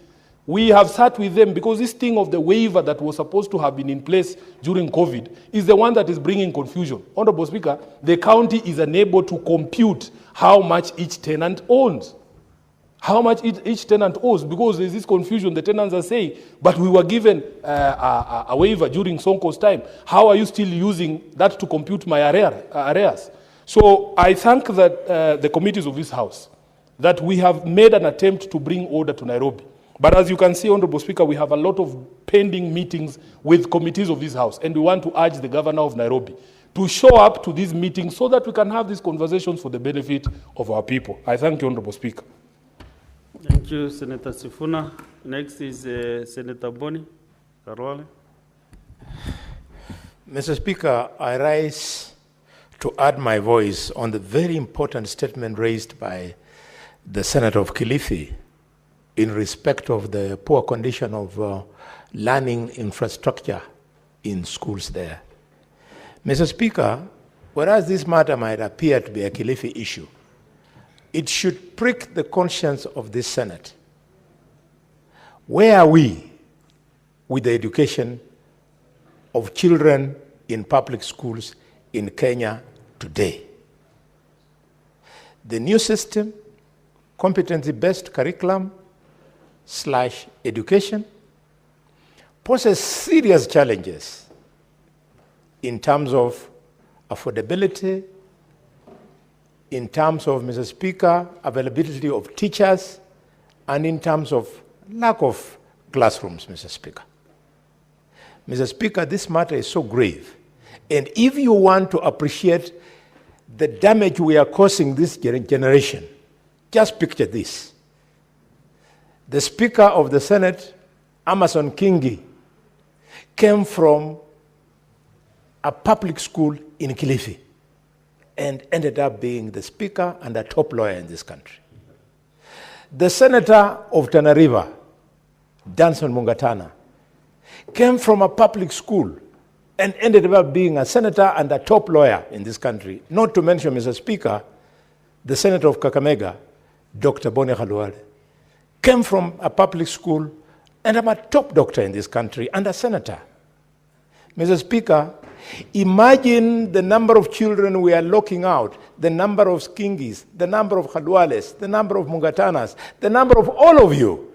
We have sat with them because this thing of the waiver that was supposed to have been in place during COVID is the one that is bringing confusion. Honourable Speaker, the county is unable to compute how much each tenant owns. How much each tenant owes, because there's this confusion. The tenants are saying, but we were given a waiver during Sonko's time. How are you still using that to compute my arrears? So I thank that the committees of this House that we have made an attempt to bring order to Nairobi. But as you can see, Honorable Speaker, we have a lot of pending meetings with committees of this House, and we want to urge the Governor of Nairobi to show up to these meetings so that we can have these conversations for the benefit of our people. I thank you, Honorable Speaker. Thank you, Senator Sifuna. Next is Senator Boni Karwale. Mr. Speaker, I rise to add my voice on the very important statement raised by the Senator of Kilifi in respect of the poor condition of learning infrastructure in schools there. Mr. Speaker, whereas this matter might appear to be a Kilifi issue, it should prick the conscience of this Senate. Where are we with the education of children in public schools in Kenya today? The new system, competency-based curriculum / education, poses serious challenges in terms of affordability, in terms of, Mr. Speaker, availability of teachers, and in terms of lack of classrooms, Mr. Speaker. Mr. Speaker, this matter is so grave. And if you want to appreciate the damage we are causing this generation, just picture this. The Speaker of the Senate, Amason Kingi, came from a public school in Kilifi and ended up being the Speaker and a top lawyer in this country. The Senator of Tana River, Danson Mungatana, came from a public school and ended up being a senator and a top lawyer in this country. Not to mention, Mr. Speaker, the Senator of Kakamega, Dr. Boni Khalwale, came from a public school and I'm a top doctor in this country and a senator. Mr. Speaker, imagine the number of children we are locking out, the number of Kingis, the number of Khalwales, the number of Mungatanas, the number of all of you.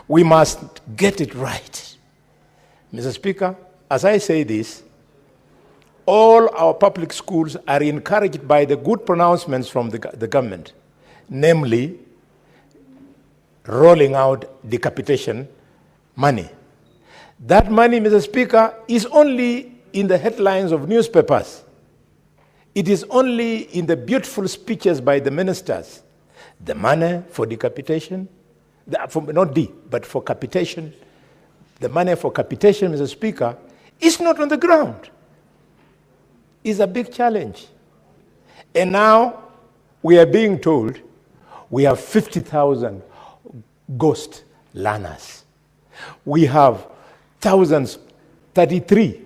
We must get it right. Mr. Speaker, as I say this, all our public schools are encouraged by the good pronouncements from the government, namely rolling out decapitation money. That money, Mr. Speaker, is only in the headlines of newspapers. It is only in the beautiful speeches by the ministers. The money for decapitation, but for capitation, the money for capitation, Mr. Speaker, is not on the ground. It's a big challenge. And now we are being told we have 50,000 ghost learners. We have thousands, 33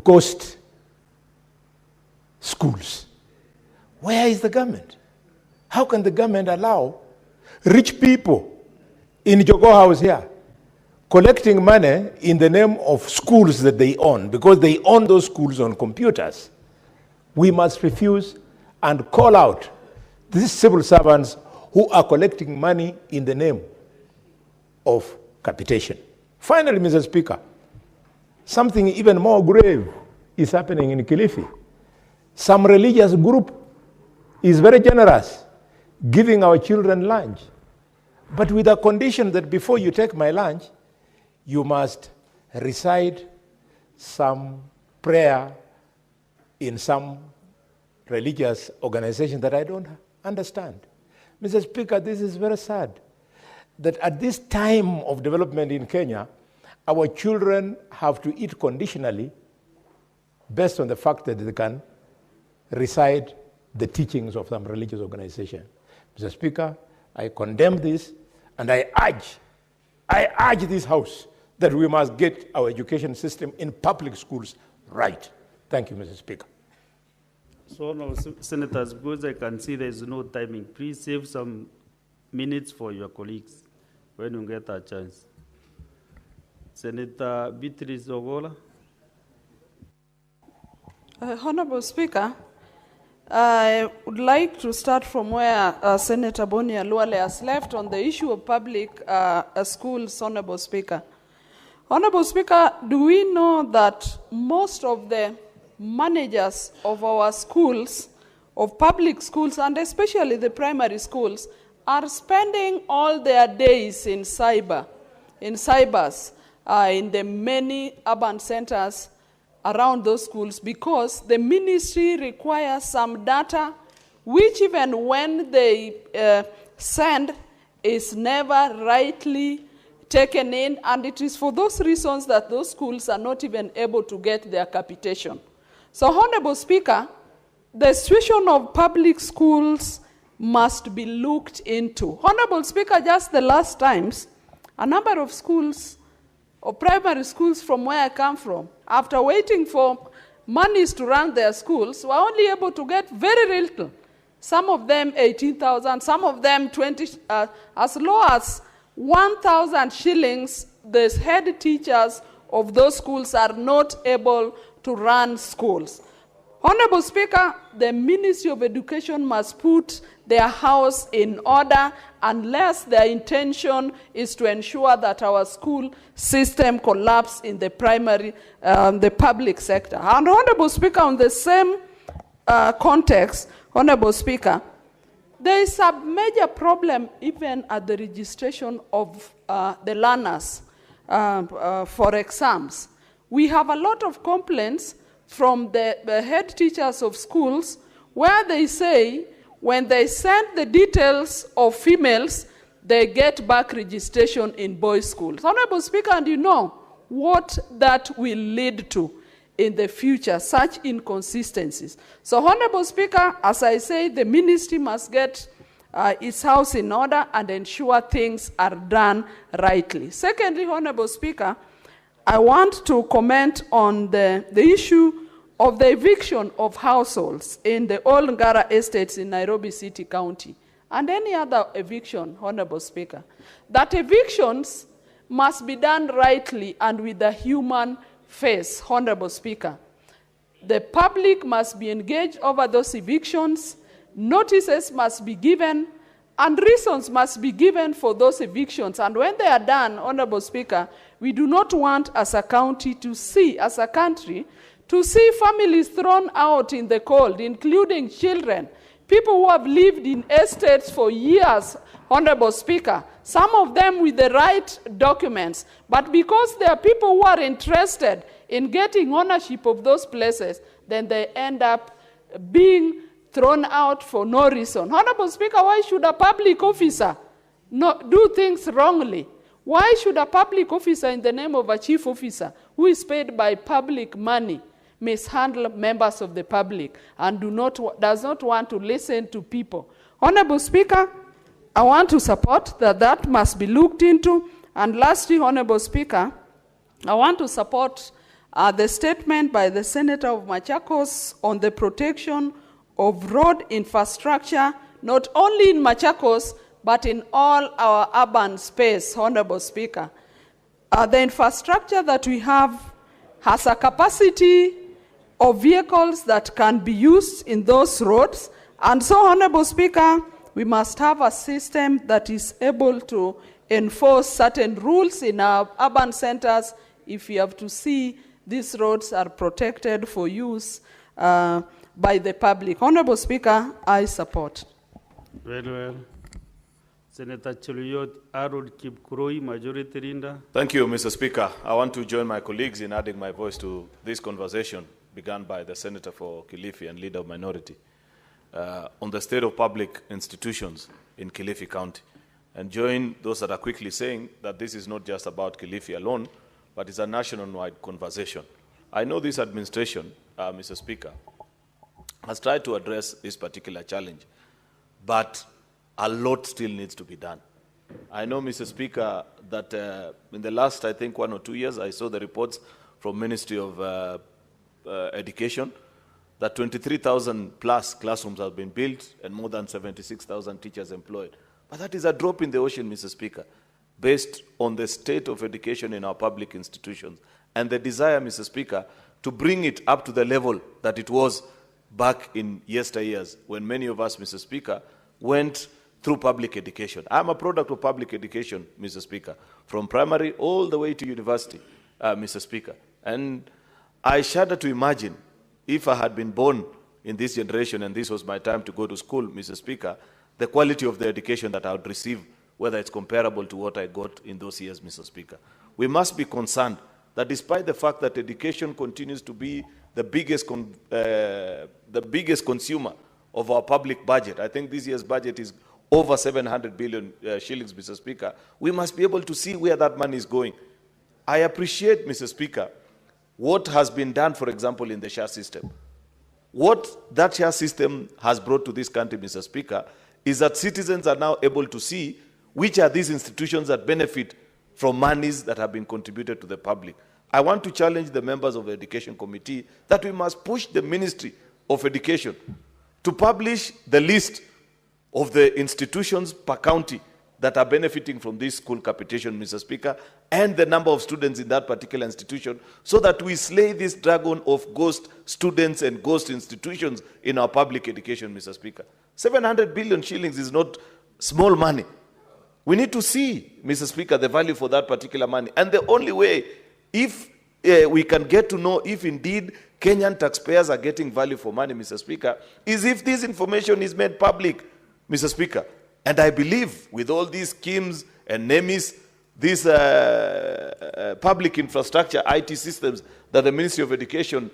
ghost schools. Where is the government? How can the government allow rich people in Jogo House here collecting money in the name of schools that they own, because they own those schools on computers? We must refuse and call out these civil servants who are collecting money in the name of capitation. Finally, Mr. Speaker, something even more grave is happening in Kilifi. Some religious group is very generous, giving our children lunch, but with a condition that before you take my lunch, you must recite some prayer in some religious organization that I don't understand. Mr. Speaker, this is very sad that at this time of development in Kenya, our children have to eat conditionally based on the fact that they can recite the teachings of some religious organization. Mr. Speaker, I condemn this and I urge this House that we must get our education system in public schools right. Thank you, Mr. Speaker. So now, Senators, because I can see there is no timing, please save some minutes for your colleagues when you get a chance. Senator Beatrice Ogola. Honorable Speaker, I would like to start from where Senator Boni Khalwale has left on the issue of public schools, Honorable Speaker. Honorable Speaker, do we know that most of the managers of our schools, of public schools, and especially the primary schools, are spending all their days in cybers, in the many urban centers around those schools, because the ministry requires some data which even when they send is never rightly taken in, and it is for those reasons that those schools are not even able to get their capitation. So, Honorable Speaker, the situation of public schools must be looked into. Honorable Speaker, just the last times, a number of schools, or primary schools from where I come from, after waiting for monies to run their schools, were only able to get very little. Some of them 18,000, some of them 20, as low as 1,000 shillings. The head teachers of those schools are not able to run schools. Honorable Speaker, the Ministry of Education must put their house in order unless their intention is to ensure that our school system collapses in the primary, the public sector. And Honorable Speaker, on the same context, Honorable Speaker, there is a major problem even at the registration of the learners for exams. We have a lot of complaints from the head teachers of schools where they say when they send the details of females, they get back registration in boys' schools. Honorable Speaker, and you know what that will lead to in the future, such inconsistencies. So, Honorable Speaker, as I say, the ministry must get its house in order and ensure things are done rightly. Secondly, Honorable Speaker, I want to comment on the issue of the eviction of households in the old Ngara estates in Nairobi City County and any other eviction, Honorable Speaker. That evictions must be done rightly and with a human face, Honorable Speaker. The public must be engaged over those evictions, notices must be given, and reasons must be given for those evictions. And when they are done, Honorable Speaker, we do not want as a county to see, as a country, to see families thrown out in the cold, including children, people who have lived in estates for years, Honorable Speaker, some of them with the right documents, but because there are people who are interested in getting ownership of those places, then they end up being thrown out for no reason. Honorable Speaker, why should a public officer do things wrongly? Why should a public officer in the name of a chief officer who is paid by public money mishandle members of the public and does not want to listen to people? Honorable Speaker, I want to support that must be looked into. And lastly, Honorable Speaker, I want to support the statement by the Senator of Machakos on the protection of road infrastructure, not only in Machakos, but in all our urban space, Honorable Speaker. The infrastructure that we have has a capacity of vehicles that can be used in those roads. And so, Honorable Speaker, we must have a system that is able to enforce certain rules in our urban centers if we have to see these roads are protected for use by the public. Honorable Speaker, I support. Very well. Senator Cheluyot Arud Kipkuroi, Majority Leader. Thank you, Mr. Speaker. I want to join my colleagues in adding my voice to this conversation begun by the Senator for Kilifi and Leader of Minority on the state of public institutions in Kilifi County, and join those that are quickly saying that this is not just about Kilifi alone, but it's a national-wide conversation. I know this administration, Mr. Speaker, has tried to address this particular challenge, but a lot still needs to be done. I know, Mr. Speaker, that in the last, I think, 1 or 2 years, I saw the reports from Ministry of Education that 23,000 plus classrooms have been built and more than 76,000 teachers employed. But that is a drop in the ocean, Mr. Speaker, based on the state of education in our public institutions and the desire, Mr. Speaker, to bring it up to the level that it was back in yesteryears when many of us, Mr. Speaker, went through public education. I'm a product of public education, Mr. Speaker, from primary all the way to university, Mr. Speaker. And I shudder to imagine if I had been born in this generation and this was my time to go to school, Mr. Speaker, the quality of the education that I would receive, whether it's comparable to what I got in those years, Mr. Speaker. We must be concerned that despite the fact that education continues to be the biggest consumer of our public budget, I think this year's budget is over 700 billion shillings, Mr. Speaker, we must be able to see where that money is going. I appreciate, Mr. Speaker, what has been done, for example, in the share system. What that share system has brought to this country, Mr. Speaker, is that citizens are now able to see which are these institutions that benefit from monies that have been contributed to the public. I want to challenge the members of the Education Committee that we must push the Ministry of Education to publish the list of the institutions per county that are benefiting from this school capitation, Mr. Speaker, and the number of students in that particular institution, so that we slay this dragon of ghost students and ghost institutions in our public education, Mr. Speaker. 700 billion shillings is not small money. We need to see, Mr. Speaker, the value for that particular money. And the only way, if we can get to know if indeed Kenyan taxpayers are getting value for money, Mr. Speaker, is if this information is made public, Mr. Speaker. And I believe with all these schemes and NEMIS, these public infrastructure, IT systems that the Ministry of Education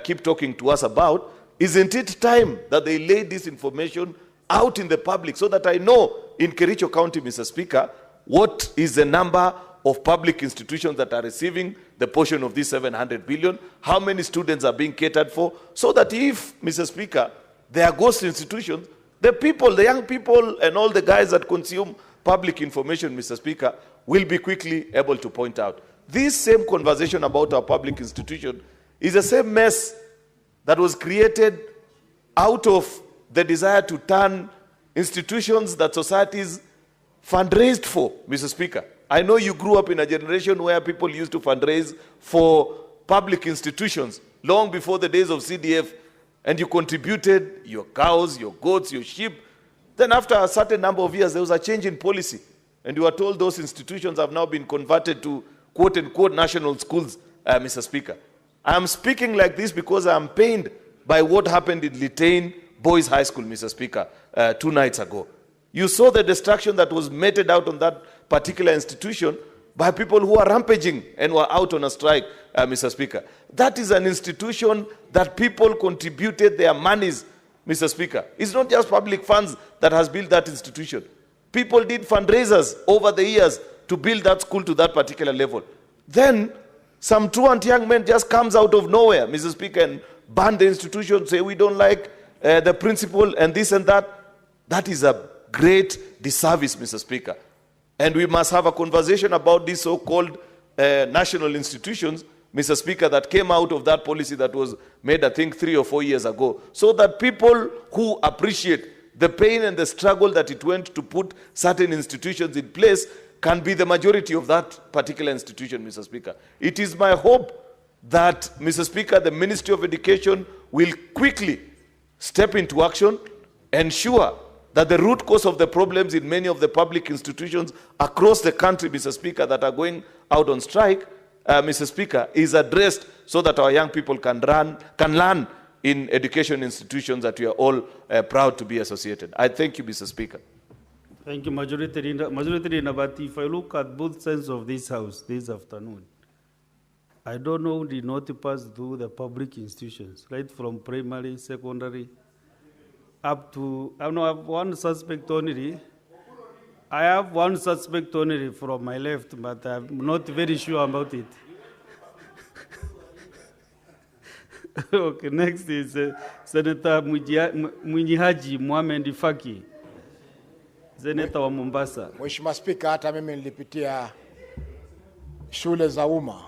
keep talking to us about, isn't it time that they lay this information out in the public so that I know in Kericho County, Mr. Speaker, what is the number of public institutions that are receiving the portion of this 700 billion, how many students are being catered for, so that if, Mr. Speaker, there are ghost institutions, the people, the young people, and all the guys that consume public information, Mr. Speaker, will be quickly able to point out. This same conversation about our public institution is the same mess that was created out of the desire to turn institutions that societies fundraised for, Mr. Speaker. I know you grew up in a generation where people used to fundraise for public institutions long before the days of CDF, and you contributed your cows, your goats, your sheep. Then after a certain number of years, there was a change in policy, and you are told those institutions have now been converted to quote-unquote national schools, Mr. Speaker. I am speaking like this because I am pained by what happened in Litain Boys High School, Mr. Speaker, 2 nights ago. You saw the destruction that was meted out on that particular institution by people who are rampaging and were out on a strike, Mr. Speaker. That is an institution that people contributed their monies, Mr. Speaker. It's not just public funds that has built that institution. People did fundraisers over the years to build that school to that particular level. Then some truant young men just comes out of nowhere, Mr. Speaker, and ban the institution, say we don't like the principal and this and that. That is a great disservice, Mr. Speaker. And we must have a conversation about these so-called national institutions, Mr. Speaker, that came out of that policy that was made, I think, 3 or 4 years ago, so that people who appreciate the pain and the struggle that it went to put certain institutions in place can be the majority of that particular institution, Mr. Speaker. It is my hope that, Mr. Speaker, the Ministry of Education will quickly step into action, ensure that the root cause of the problems in many of the public institutions across the country, Mr. Speaker, that are going out on strike, Mr. Speaker, is addressed so that our young people can learn in education institutions that we are all proud to be associated. I thank you, Mr. Speaker. Thank you, Majority Leader. But if I look at both sides of this House this afternoon, I don't know who did not pass through the public institutions, right from primary, secondary, up to, I know I have one suspect only. I have one suspect only from my left, but I'm not very sure about it. Okay, next is Senator Mwinyihaji Mohamed Faki, Senator wa Mombasa. Mheshimiwa Spika, hata mimi nilipitia shule za umma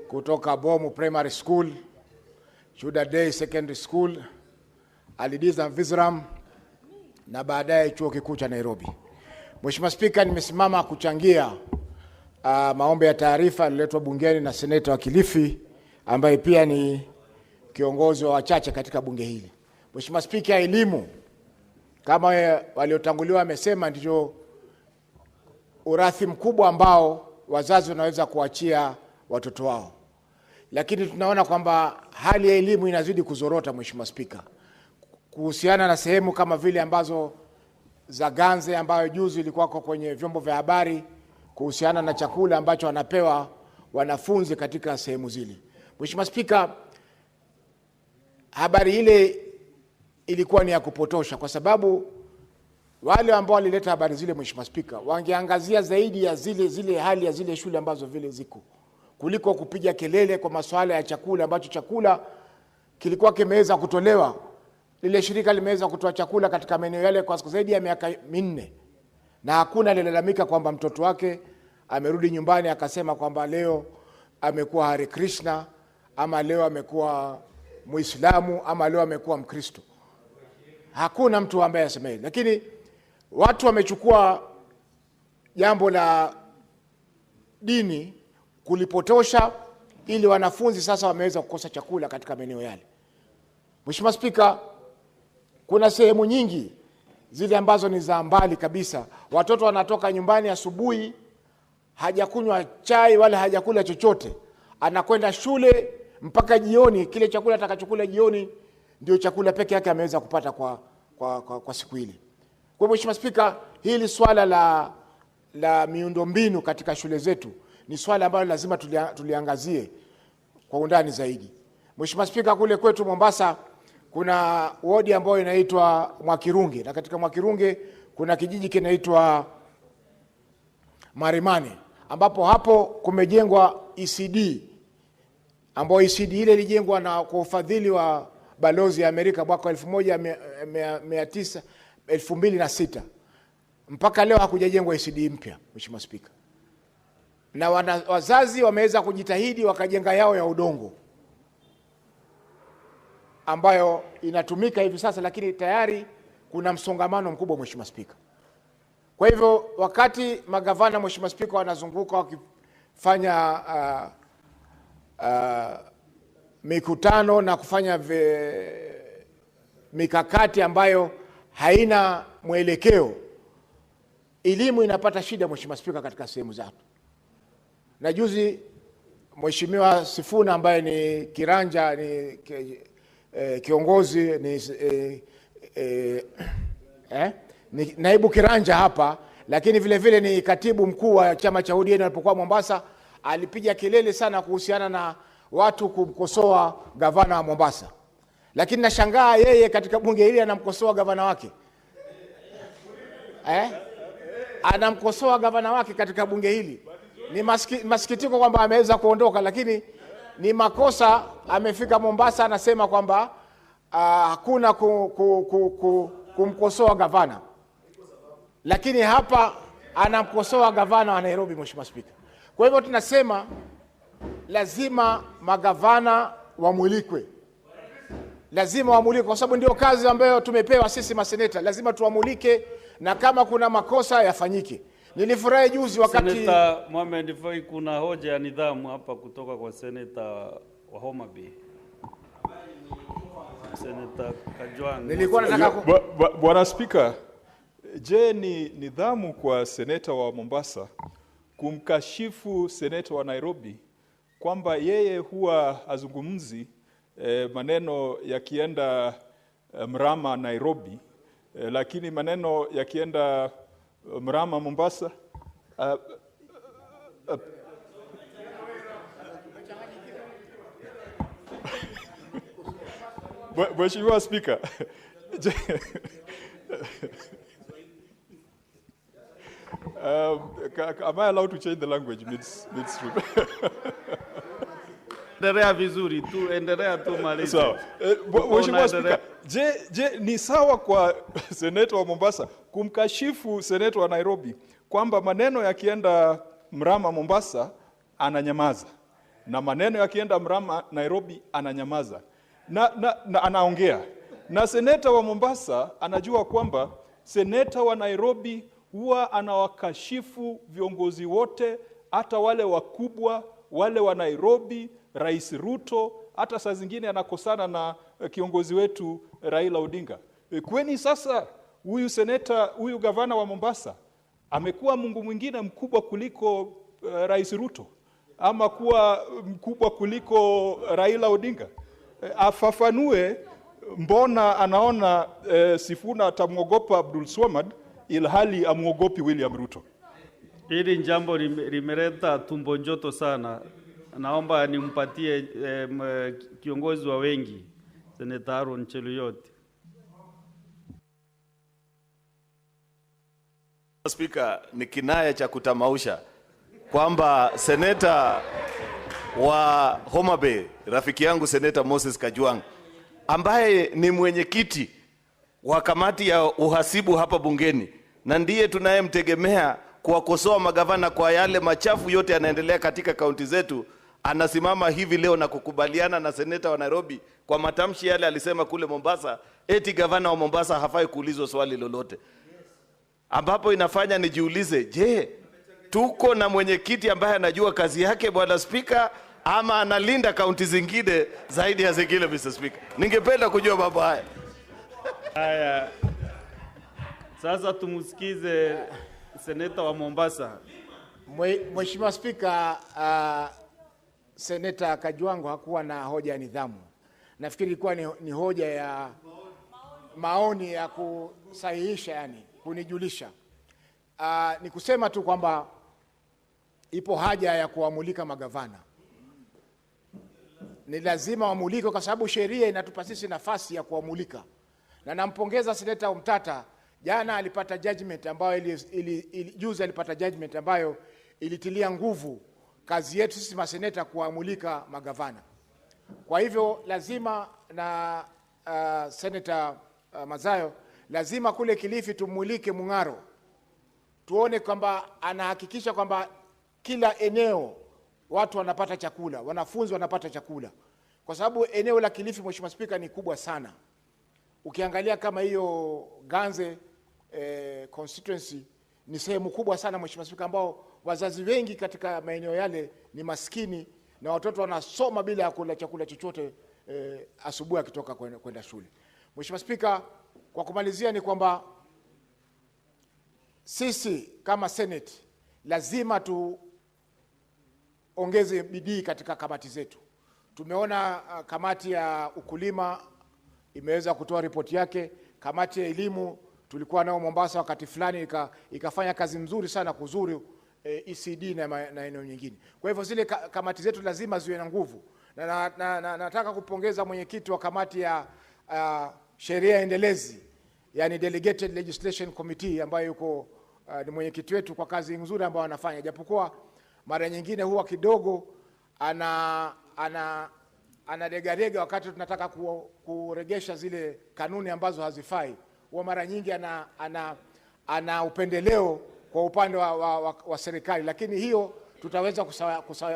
kutoka Bomu Primary School, Juda Day Secondary School, Alidiza Vizram na baadaye chuo kikuu cha Nairobi. Mheshimiwa Spika, nimesimama kuchangia maombi ya taarifa yaliyoletwa bungeni na seneta wa Kilifi ambaye pia ni kiongozi wa wachache katika bunge hili. Mheshimiwa Spika, elimu kama waliotanguliwa wamesema ndio urathi mkubwa ambao wazazi wanaweza kuachia watoto wao. Lakini tunaona kwamba hali ya elimu inazidi kuzorota, Mheshimiwa Spika. Kuhusiana na sehemu kama vile ambazo za ganze ambayo juzi ilikuwa kwenye vyombo vya habari kuhusiana na chakula ambacho wanapewa wanafunzi katika sehemu zile. Mheshimiwa Spika, habari ile ilikuwa ni ya kupotosha kwa sababu wale ambao walileta habari zile, Mheshimiwa Spika, wangeangazia zaidi ya zile hali ya zile shule ambazo vile ziko, kuliko kupiga kelele kwa masuala ya chakula ambacho chakula kilikuwa kimeweza kutolewa. Lile shirika limeweza kutoa chakula katika maeneo yale kwa zaidi ya miaka 4 na hakuna alilalamika kwamba mtoto wake amerudi nyumbani akasema kwamba leo amekuwa Hare Krishna ama leo amekuwa Muislamu ama leo amekuwa Mkristo. Hakuna mtu ambaye asema hili. Lakini watu wamechukua jambo la dini kulipotosha ili wanafunzi sasa wameweza kukosa chakula katika maeneo yale. Mheshimiwa Spika, kuna sehemu nyingi zile ambazo ni za mbali kabisa. Watoto wanatoka nyumbani asubuhi, hajakunywa chai wala hajakula chochote. Anakwenda shule mpaka jioni, kile chakula atakachokula jioni ndio chakula peke yake ameweza kupata kwa siku ile. Kwa hivyo Mheshimiwa Spika, hili swala la miundombinu katika shule zetu ni swala ambalo lazima tuliangazie kwa undani zaidi. Mheshimiwa Spika, kule kwetu Mombasa kuna wodi ambayo inaitwa Mwakirunge, na katika Mwakirunge kuna kijiji kinaitwa Marimani, ambapo hapo kumejengwa ECD, ambayo ECD ile ilijengwa na kwa ufadhili wa balozi ya Amerika mwaka 2006. Mpaka leo hakujajengwa ECD mpya, Mheshimiwa Spika. Na wazazi wameweza kujitahidi wakajenga yao ya udongo ambayo inatumika hivi sasa, lakini tayari kuna msongamano mkubwa, Mheshimiwa Spika. Kwa hivyo wakati magavana, Mheshimiwa Spika, wanazunguka wakifanya mikutano na kufanya mikakati ambayo haina mwelekeo, elimu inapata shida, Mheshimiwa Spika, katika sehemu zake. Na juzi Mheshimiwa Sifuna ambaye ni kiranja, ni kiongozi, ni naibu kiranja hapa, lakini vile vile ni katibu mkuu wa chama cha ODM alipokuwa Mombasa, alipiga kelele sana kuhusiana na watu kumkosoa gavana wa Mombasa. Lakini nashangaa yeye katika bunge hili anamkosoa gavana wake. Anamkosoa gavana wake katika bunge hili. Ni masikitiko kwamba ameweza kuondoka, lakini ni makosa. Amefika Mombasa anasema kwamba hakuna kumkosoa gavana, lakini hapa anamkosoa gavana wa Nairobi, Mheshimiwa Spika. Kwa hivyo tunasema lazima magavana wamulikwe, lazima wamulikwe kwa sababu ndio kazi ambayo tumepewa sisi maseneta. Lazima tuamulike na kama kuna makosa yafanyike. Nilifurahi juzi wakati Seneta Mohamed Foi, kuna hoja ya nidhamu hapa kutoka kwa seneta wa Homa Bay. Seneta Kajwang. Nilikuwa nataka Bwana Spika, je, ni nidhamu kwa seneta wa Mombasa kumkashifu seneta wa Nairobi kwamba yeye huwa azungumzi maneno yakienda Mrama Nairobi, lakini maneno yakienda Mrama Mombasa Mheshimiwa Spika, am I allowed to change the language midstream? Endelea vizuri tu, endelea tu maliza. Sawa. Mheshimiwa Spika, je ni sawa kwa seneta wa Mombasa kumkashifu seneta wa Nairobi kwamba maneno yakienda Mrama Mombasa ananyamaza na maneno yakienda Mrama Nairobi ananyamaza na anaongea, na seneta wa Mombasa anajua kwamba seneta wa Nairobi huwa anawakashifu viongozi wote, hata wale wakubwa, wale wa Nairobi, Rais Ruto, hata saa zingine anakosana na kiongozi wetu Raila Odinga. Kweni sasa huyu gavana wa Mombasa amekuwa Mungu mwingine mkubwa kuliko Rais Ruto ama kuwa mkubwa kuliko Raila Odinga? Afafanue mbona anaona Sifuna atamwogopa Abdul Swamad ilhali amuogopi William Ruto. Hili jambo limeleta tumbo joto sana. Naomba nimpatie kiongozi wa wengi, Senator Aaron Cheruiyot. Speaker, ni kinaya cha kutamausha kwamba seneta wa Homa Bay, rafiki yangu Senator Moses Kajwang, ambaye ni mwenyekiti wa kamati ya uhasibu hapa bungeni na ndiye tunayemtegemea kuwakosoa magavana kwa yale machafu yote yanaendelea katika kaunti zetu, anasimama hivi leo na kukubaliana na seneta wa Nairobi kwa matamshi yale alisema kule Mombasa, eti gavana wa Mombasa hafai kuulizwa swali lolote. Ambapo inafanya nijiulize, je, tuko na mwenyekiti ambaye anajua kazi yake, Bwana Speaker, ama analinda kaunti zingine zaidi ya zingine, Mr. Speaker? Ningependa kujua mambo haya. Haya. Sasa tumusikize seneta wa Mombasa. Mheshimiwa Speaker, Seneta Kajwango hakuwa na hoja ya nidhamu. Nafikiri ilikuwa ni hoja ya maoni ya kusahihisha, yani kunijulisha. Ni kusema tu kwamba ipo haja ya kuamulika magavana. Ni lazima wamulike kwa sababu sheria inatupa sisi nafasi ya kuamulika. Na nampongeza Seneta Umtata, jana alipata judgment ambayo juzi alipata judgment ambayo ilitilia nguvu kazi yetu sisi maseneta kuamulika magavana. Kwa hivyo lazima na Senator Mazayo, lazima kule Kilifi tumulike Mung'aro, tuone kwamba anahakikisha kwamba kila eneo watu wanapata chakula, wanafunzi wanapata chakula, kwa sababu eneo la Kilifi, Mheshimiwa Speaker, ni kubwa sana. Ukiangalia kama hiyo Ganze constituency ni sehemu kubwa sana, Mheshimiwa Speaker, ambao wazazi wengi katika maeneo yale ni maskini na watoto wanasoma bila ya kula chakula chochote asubuhi akitoka kwenda shule. Mheshimiwa Speaker, kwa kumalizia ni kwamba sisi kama Senate lazima tuongeze bidii katika kamati zetu. Tumeona kamati ya ukulima imeweza kutoa ripoti yake, kamati ya elimu tulikuwa nao Mombasa wakati fulani ikafanya kazi nzuri sana kuzuri ECD na eneo nyingine. Kwa hivyo zile kamati zetu lazima ziwe na nguvu. Na nataka kupongeza mwenyekiti wa kamati ya sheria endelezi, yani Delegated Legislation Committee, ambayo yuko ni mwenyekiti wetu kwa kazi nzuri ambayo anafanya. Japokuwa mara nyingine huwa kidogo anadegarega wakati tunataka kuregesha zile kanuni ambazo hazifai. Huwa mara nyingi ana upendeleo kwa upande wa serikali, lakini hiyo tutaweza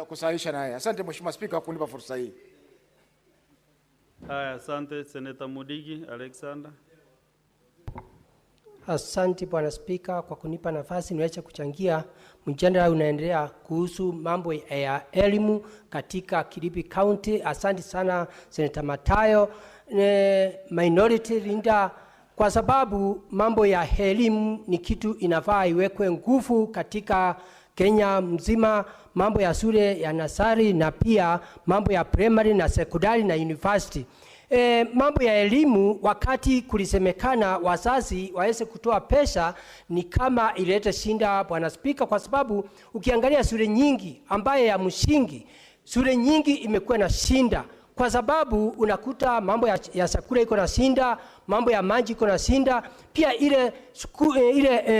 kusahihisha naye. Asante Mheshimiwa Speaker kwa kunipa fursa hii. Haya, asante Senator Mudigi Alexander. Asante Bwana Speaker kwa kunipa nafasi niweze kuchangia mjadala unaendelea kuhusu mambo ya elimu katika Kilifi County. Asante sana Senator Matayo, minority leader, kwa sababu mambo ya elimu ni kitu inafaa iwekwe nguvu katika Kenya mzima, mambo ya shule ya nasari na pia mambo ya primary na secondary na university. Mambo ya elimu, wakati kulisemekana wazazi waweze kutoa pesa, ni kama ilete shinda Bwana Speaker, kwa sababu ukiangalia shule nyingi ambaye ya msingi, shule nyingi imekuwa na shinda, kwa sababu unakuta mambo ya chakula iko na shinda, mambo ya maji iko na shinda, pia ile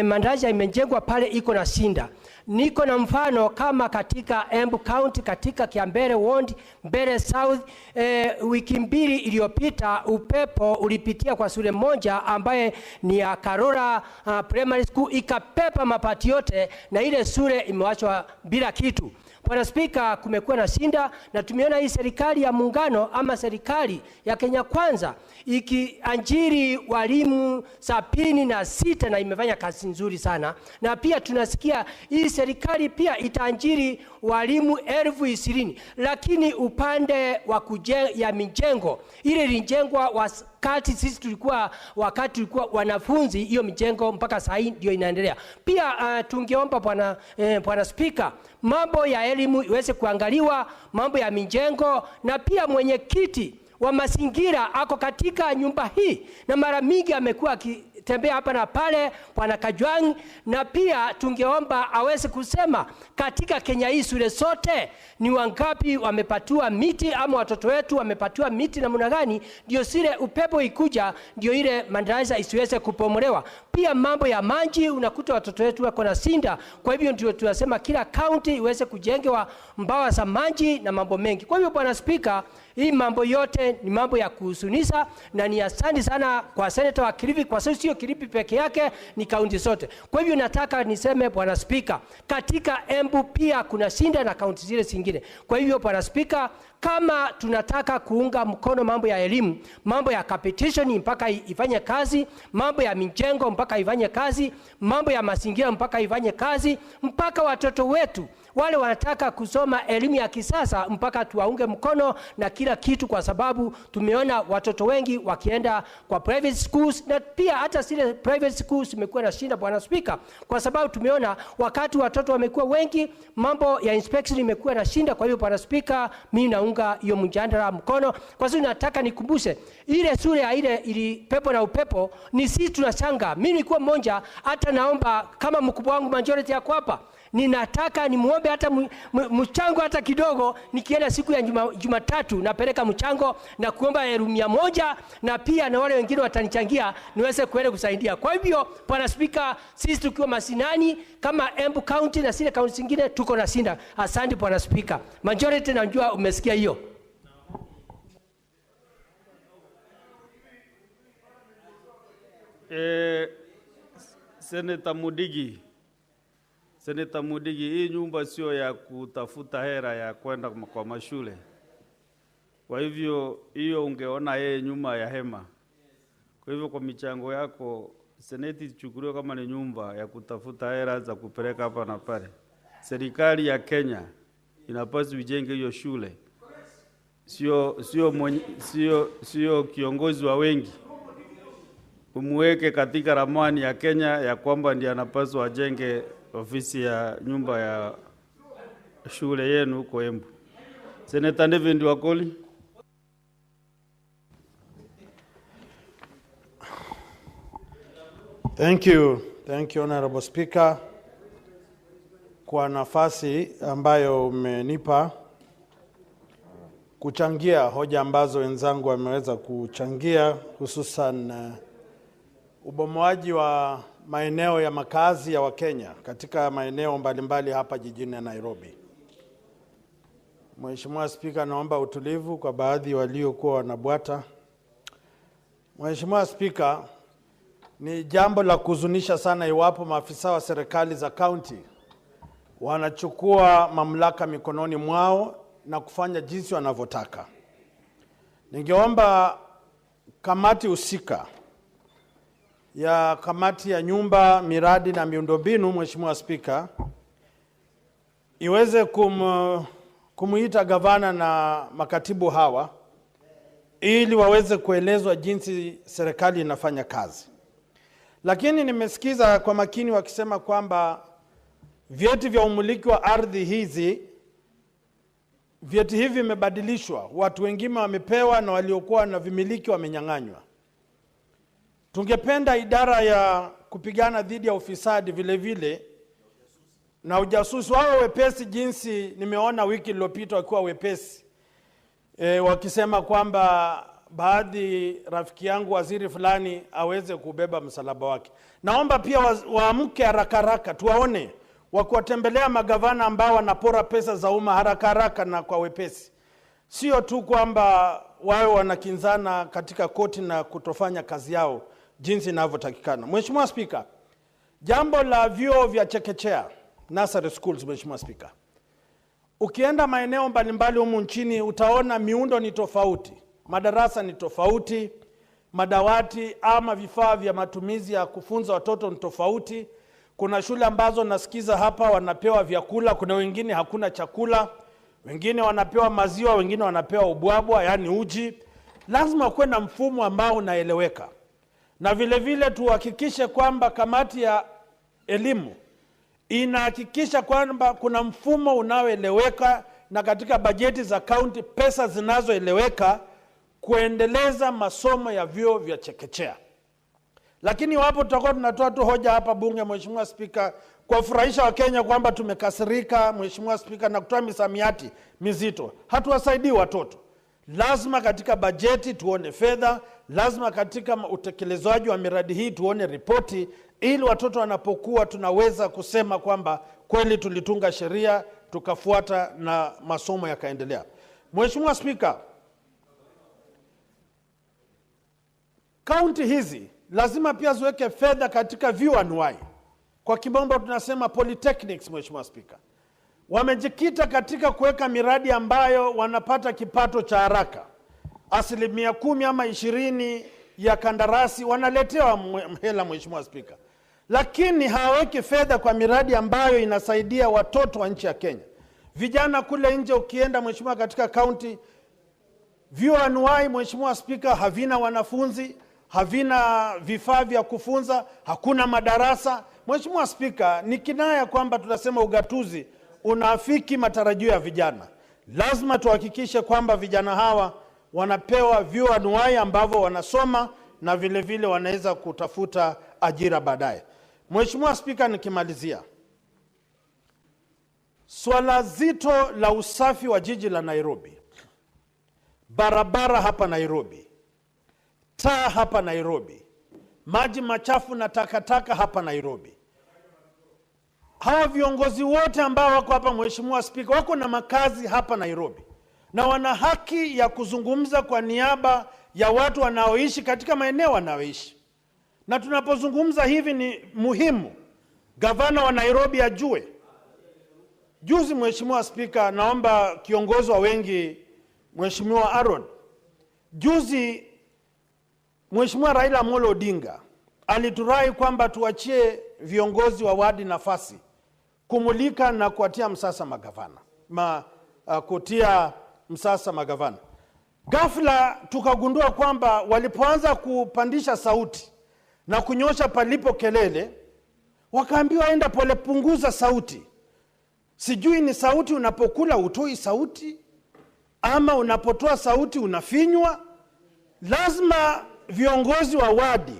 madarasa imejengwa pale iko na shinda. Niko na mfano kama katika Embu County, katika Kiambere Ward, Mbere South, wiki mbili iliyopita upepo ulipitia kwa shule moja ambaye ni ya Karora Primary School, ikapepa mapati yote na ile shule imewachwa bila kitu. Bwana Speaker, kumekuwa na shinda, na tumeona hii serikali ya muungano ama serikali ya Kenya Kwanza ikiajiri walimu 76 na imefanya kazi nzuri sana. Na pia tunasikia hii serikali pia itaajiri walimu 20,000, lakini upande wa ya mijengo ile ilijengwa wakati sisi tulikuwa wanafunzi, hiyo mijengo mpaka sasa ndio inaendelea. Pia tungeomba Bwana Speaker, mambo ya elimu iweze kuangaliwa, mambo ya mijengo, na pia mwenyekiti wa mazingira ako katika nyumba hii na mara mingi amekuwa tembea hapa na pale, Bwana Kajwang', na pia tungeomba aweze kusema katika Kenya hii shule zote ni wangapi wamepatiwa miti, ama watoto wetu wamepatiwa miti namna gani, ndio sile upepo ikuja ndio ile madarasa isiweze kupomolewa. Pia mambo ya maji, unakuta watoto wetu wako na sinda, kwa hivyo ndio tunasema kila county iweze kujengewa mbawa za maji na mambo mengi. Kwa hivyo Bwana Spika, hii mambo yote ni mambo ya kuhusunisha, na ni asante sana kwa Senator wa Kilifi, kwa sababu sio Kilifi peke yake, ni kaunti zote. Kwa hivyo nataka niseme Bwana Spika, katika Embu pia kuna shinda na kaunti zile zingine. Kwa hivyo Bwana Spika, kama tunataka kuunga mkono mambo ya elimu, mambo ya competition mpaka ifanye kazi, mambo ya mijengo mpaka ifanye kazi, mambo ya mazingira mpaka ifanye kazi, mpaka watoto wetu wale wanataka kusoma elimu ya kisasa mpaka tuwaunge mkono na kila kitu, kwa sababu tumeona watoto wengi wakienda kwa private schools, na pia hata zile private schools zimekuwa na shinda Bwana Spika, kwa sababu tumeona wakati watoto wamekuwa wengi, mambo ya inspection imekuwa na shinda. Kwa hiyo Bwana Spika, mimi naunga hiyo mjadala mkono, kwa sababu nataka nikumbushe ile shule ya ile ili pepo na upepo ni sisi tunachanga. Mimi nilikuwa mmoja, hata naomba kama mkubwa wangu majority yako hapa, ninataka nimuombe hata mchango hata kidogo, nikienda siku ya Jumatatu napeleka mchango na kuomba 100, na pia na wale wengine watanichangia niweze kwenda kusaidia. Kwa hivyo Bwana Spika, sisi tukiwa masinani kama Embu County na zile county zingine tuko na sinda. Asante Bwana Spika. Majority najua umesikia hiyo. Seneta Mudigi, hii nyumba sio ya kutafuta hera ya kwenda kwa mashule. Kwa hivyo hiyo ungeona yeye nyuma ya hema. Kwa hivyo kwa michango yako seneti ichukuliwe kama ni nyumba ya kutafuta hera za kupeleka hapa na pale. Serikali ya Kenya inapaswa ijenge hiyo shule. Sio kiongozi wa wengi. Umweke katika ramani ya Kenya ya kwamba ndiye anapaswa ajenge ofisi ya nyumba ya shule yenu huko Embu. Senator David Wakoli. Thank you Honorable Speaker kwa nafasi ambayo umenipa kuchangia hoja ambazo wenzangu wameweza kuchangia, hususan ubomoaji wa maeneo ya makazi ya Wakenya katika maeneo mbalimbali hapa jijini Nairobi. Mheshimiwa Spika, naomba utulivu kwa baadhi waliokuwa wanabwata. Mheshimiwa Spika, ni jambo la kuhuzunisha sana iwapo maafisa wa serikali za kaunti wanachukua mamlaka mikononi mwao na kufanya jinsi wanavyotaka. Ningeomba kamati husika ya kamati ya nyumba, miradi na miundombinu, Mheshimiwa Spika, iweze kumuita gavana na makatibu hawa ili waweze kuelezwa jinsi serikali inafanya kazi. Lakini nimesikiza kwa makini wakisema kwamba vyeti vya umiliki wa ardhi hizi, vyeti hivi vimebadilishwa, watu wengine wamepewa na waliokuwa na vimiliki wamenyang'anywa. Tungependa idara ya kupigana dhidi ya ufisadi vile vile na ujasusi wao wepesi, jinsi nimeona wiki iliyopita wakiwa wepesi wakisema kwamba baadhi rafiki yangu waziri fulani aweze kubeba msalaba wake. Naomba pia waamke haraka haraka, tuwaone wakiwatembelea magavana ambao wanapora pesa za umma haraka haraka na kwa wepesi. Sio tu kwamba wao wanakinzana katika koti na kutofanya kazi yao jinsi inavyotakikana. Mheshimiwa Spika, jambo la vyuo vya chekechea, nursery schools, Mheshimiwa Spika, ukienda maeneo mbalimbali humu nchini utaona miundo ni tofauti, madarasa ni tofauti, madawati ama vifaa vya matumizi ya kufunza watoto ni tofauti. Kuna shule ambazo nasikiza hapa wanapewa vyakula, kuna wengine hakuna chakula, wengine wanapewa maziwa, wengine wanapewa ubwabwa, yani uji. Lazima kuwe na mfumo ambao unaeleweka. Na vile vile tuhakikishe kwamba kamati ya elimu inahakikisha kwamba kuna mfumo unaoeleweka, na katika bajeti za kaunti pesa zinazoeleweka kuendeleza masomo ya vyuo vya chekechea. Lakini wapo tutakuwa tunatoa tu hoja hapa bunge, Mheshimiwa Spika, kuwafurahisha Wakenya kwamba tumekasirika, Mheshimiwa Spika, na kutoa misamiati mizito. Hatuwasaidii watoto. Lazima katika bajeti tuone fedha, lazima katika utekelezaji wa miradi hii tuone ripoti, ili watoto wanapokuwa tunaweza kusema kwamba kweli tulitunga sheria, tukafuata na masomo yakaendelea. Mheshimiwa Spika, kaunti hizi lazima pia ziweke fedha katika vyuo anuwai. Kwa kimombo tunasema polytechnics, Mheshimiwa Spika. Wamejikita katika kuweka miradi ambayo wanapata kipato cha haraka. 10% ama 20% ya kandarasi wanaletewa hela, Mheshimiwa Spika. Lakini hawaweki fedha kwa miradi ambayo inasaidia watoto wa nchi ya Kenya. Vijana kule nje ukienda, Mheshimiwa, katika kaunti, vyuo anuwai, Mheshimiwa Spika, havina wanafunzi, havina vifaa vya kufunza, hakuna madarasa. Mheshimiwa Spika, ni kinaya kwamba tunasema ugatuzi unaafiki matarajio ya vijana. Lazima tuhakikishe kwamba vijana hawa wanapewa vyuo anuwai ambavyo wanasoma na vile vile wanaweza kutafuta ajira baadaye. Mheshimiwa Spika, nikimalizia, swala zito la usafi wa jiji la Nairobi, barabara hapa Nairobi, taa hapa Nairobi, maji machafu na takataka hapa Nairobi. Hawa viongozi wote ambao wako hapa, Mheshimiwa Spika, wako na makazi hapa Nairobi na wana haki ya kuzungumza kwa niaba ya watu wanaoishi katika maeneo wanaoishi. Na tunapozungumza hivi ni muhimu gavana wa Nairobi ajue. Juzi, Mheshimiwa Spika, naomba kiongozi wa wengi, Mheshimiwa Aaron, juzi Mheshimiwa Raila Amolo Odinga aliturai kwamba tuachie viongozi wa wadi nafasi kumulika na kuatia msasa magavana, kutia msasa magavana. Ghafla tukagundua kwamba walipoanza kupandisha sauti na kunyosha palipo kelele, wakaambiwa enda pole, punguza sauti. Sijui ni sauti unapokula utoi sauti, ama unapotoa sauti unafinywa. Lazima viongozi wa wadi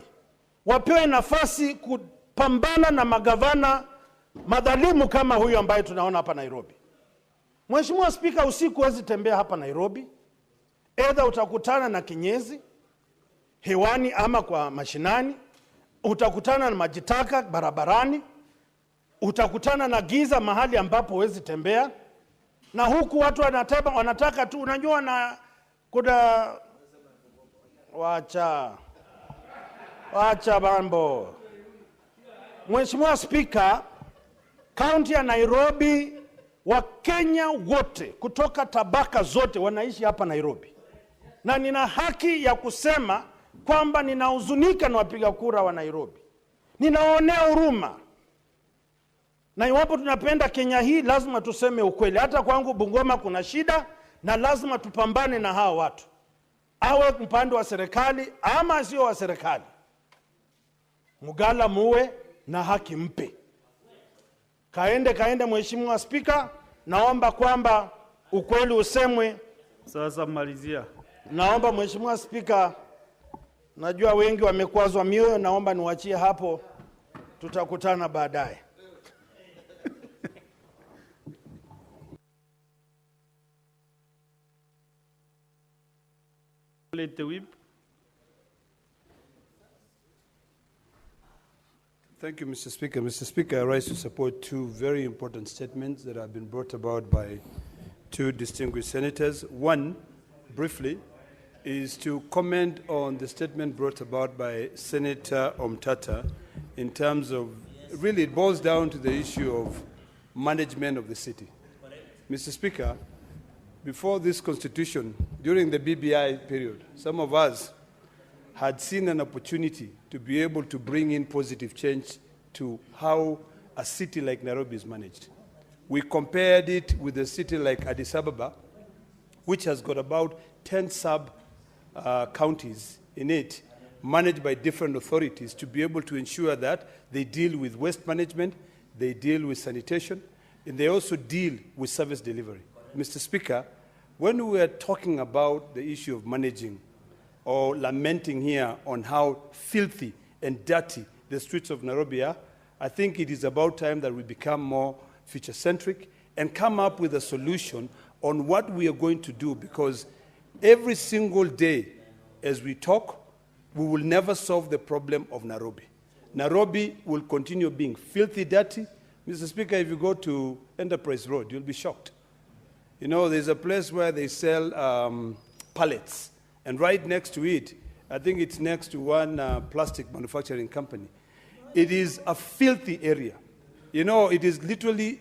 wapewe nafasi kupambana na magavana madhalimu kama huyu ambaye tunaona hapa Nairobi. Mheshimiwa Spika, usiku huwezi tembea hapa Nairobi. Either utakutana na kinyezi hewani ama kwa mashinani, utakutana na majitaka barabarani, utakutana na giza mahali ambapo huwezi tembea, na huku watu wanataka tu, unajua, na kuna wacha mambo. Mheshimiwa Spika, kaunti ya Nairobi, Wakenya wote kutoka tabaka zote wanaishi hapa Nairobi, na nina haki ya kusema kwamba ninahuzunika na wapiga kura wa Nairobi. Ninaonea huruma, na iwapo tunapenda Kenya hii lazima tuseme ukweli. Hata kwangu Bungoma kuna shida, na lazima tupambane na hao watu, awe mpande wa serikali ama sio wa serikali. Mugala muwe na haki mpe. Kaende Mheshimiwa Spika, naomba kwamba ukweli usemwe. Sasa malizia. Naomba Mheshimiwa Spika, najua wengi wamekwazwa mioyo, naomba niwachie hapo, tutakutana baadaye. The whip. Thank you, Mr. Speaker. Mr. Speaker, I rise to support two very important statements that have been brought about by two distinguished senators. One, briefly, is to comment on the statement brought about by Senator Omtata in terms of, really it boils down to the issue of management of the city. Mr. Speaker, before this constitution, during the BBI period, some of us had seen an opportunity to be able to bring in positive change to how a city like Nairobi is managed. We compared it with a city like Addis Ababa, which has got about 10 sub-counties in it, managed by different authorities, to be able to ensure that they deal with waste management, they deal with sanitation, and they also deal with service delivery. Mr. Speaker, when we are talking about the issue of managing or lamenting here on how filthy and dirty the streets of Nairobi are, I think it is about time that we become more future-centric and come up with a solution on what we are going to do, because every single day as we talk, we will never solve the problem of Nairobi. Nairobi will continue being filthy dirty. Mr. Speaker, if you go to Enterprise Road, you'll be shocked. You know, there's a place where they sell pallets, and right next to it, I think it's next to one plastic manufacturing company. It is a filthy area. You know, it is literally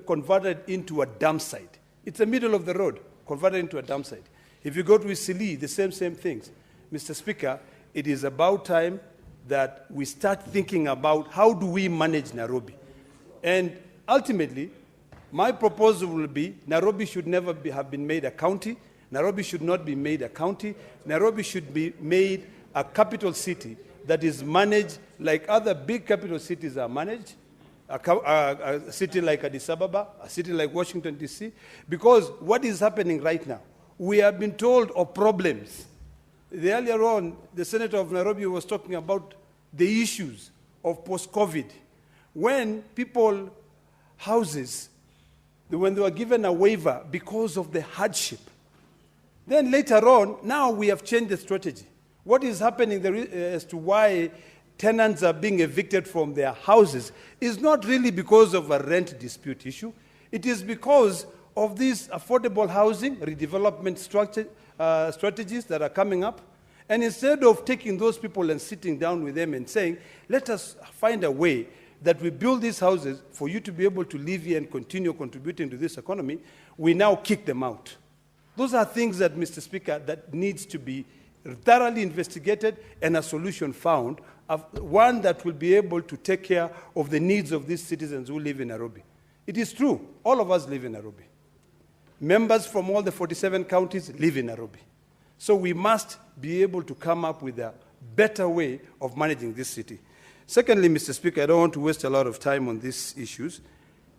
converted into a dump site. It's the middle of the road, converted into a dump site. If you go to Isili, the same things. Mr. Speaker, it is about time that we start thinking about how do we manage Nairobi. And ultimately, my proposal will be Nairobi should never have been made a county. Nairobi should not be made a county. Nairobi should be made a capital city that is managed like other big capital cities are managed, a city like Addis Ababa, a city like Washington, D.C., because what is happening right now, we have been told of problems. Earlier on, the Senator of Nairobi was talking about the issues of post-COVID, when people, houses, when they were given a waiver because of the hardship. Then later on, now we have changed the strategy. What is happening there as to why tenants are being evicted from their houses is not really because of a rent dispute issue. It is because of these affordable housing redevelopment strategies that are coming up. And instead of taking those people and sitting down with them and saying, let us find a way that we build these houses for you to be able to live here and continue contributing to this economy, we now kick them out. Those are things that, Mr. Speaker, that needs to be thoroughly investigated and a solution found, one that will be able to take care of the needs of these citizens who live in Nairobi. It is true, all of us live in Nairobi. Members from all the 47 counties live in Nairobi. So we must be able to come up with a better way of managing this city. Secondly, Mr. Speaker, I don't want to waste a lot of time on these issues,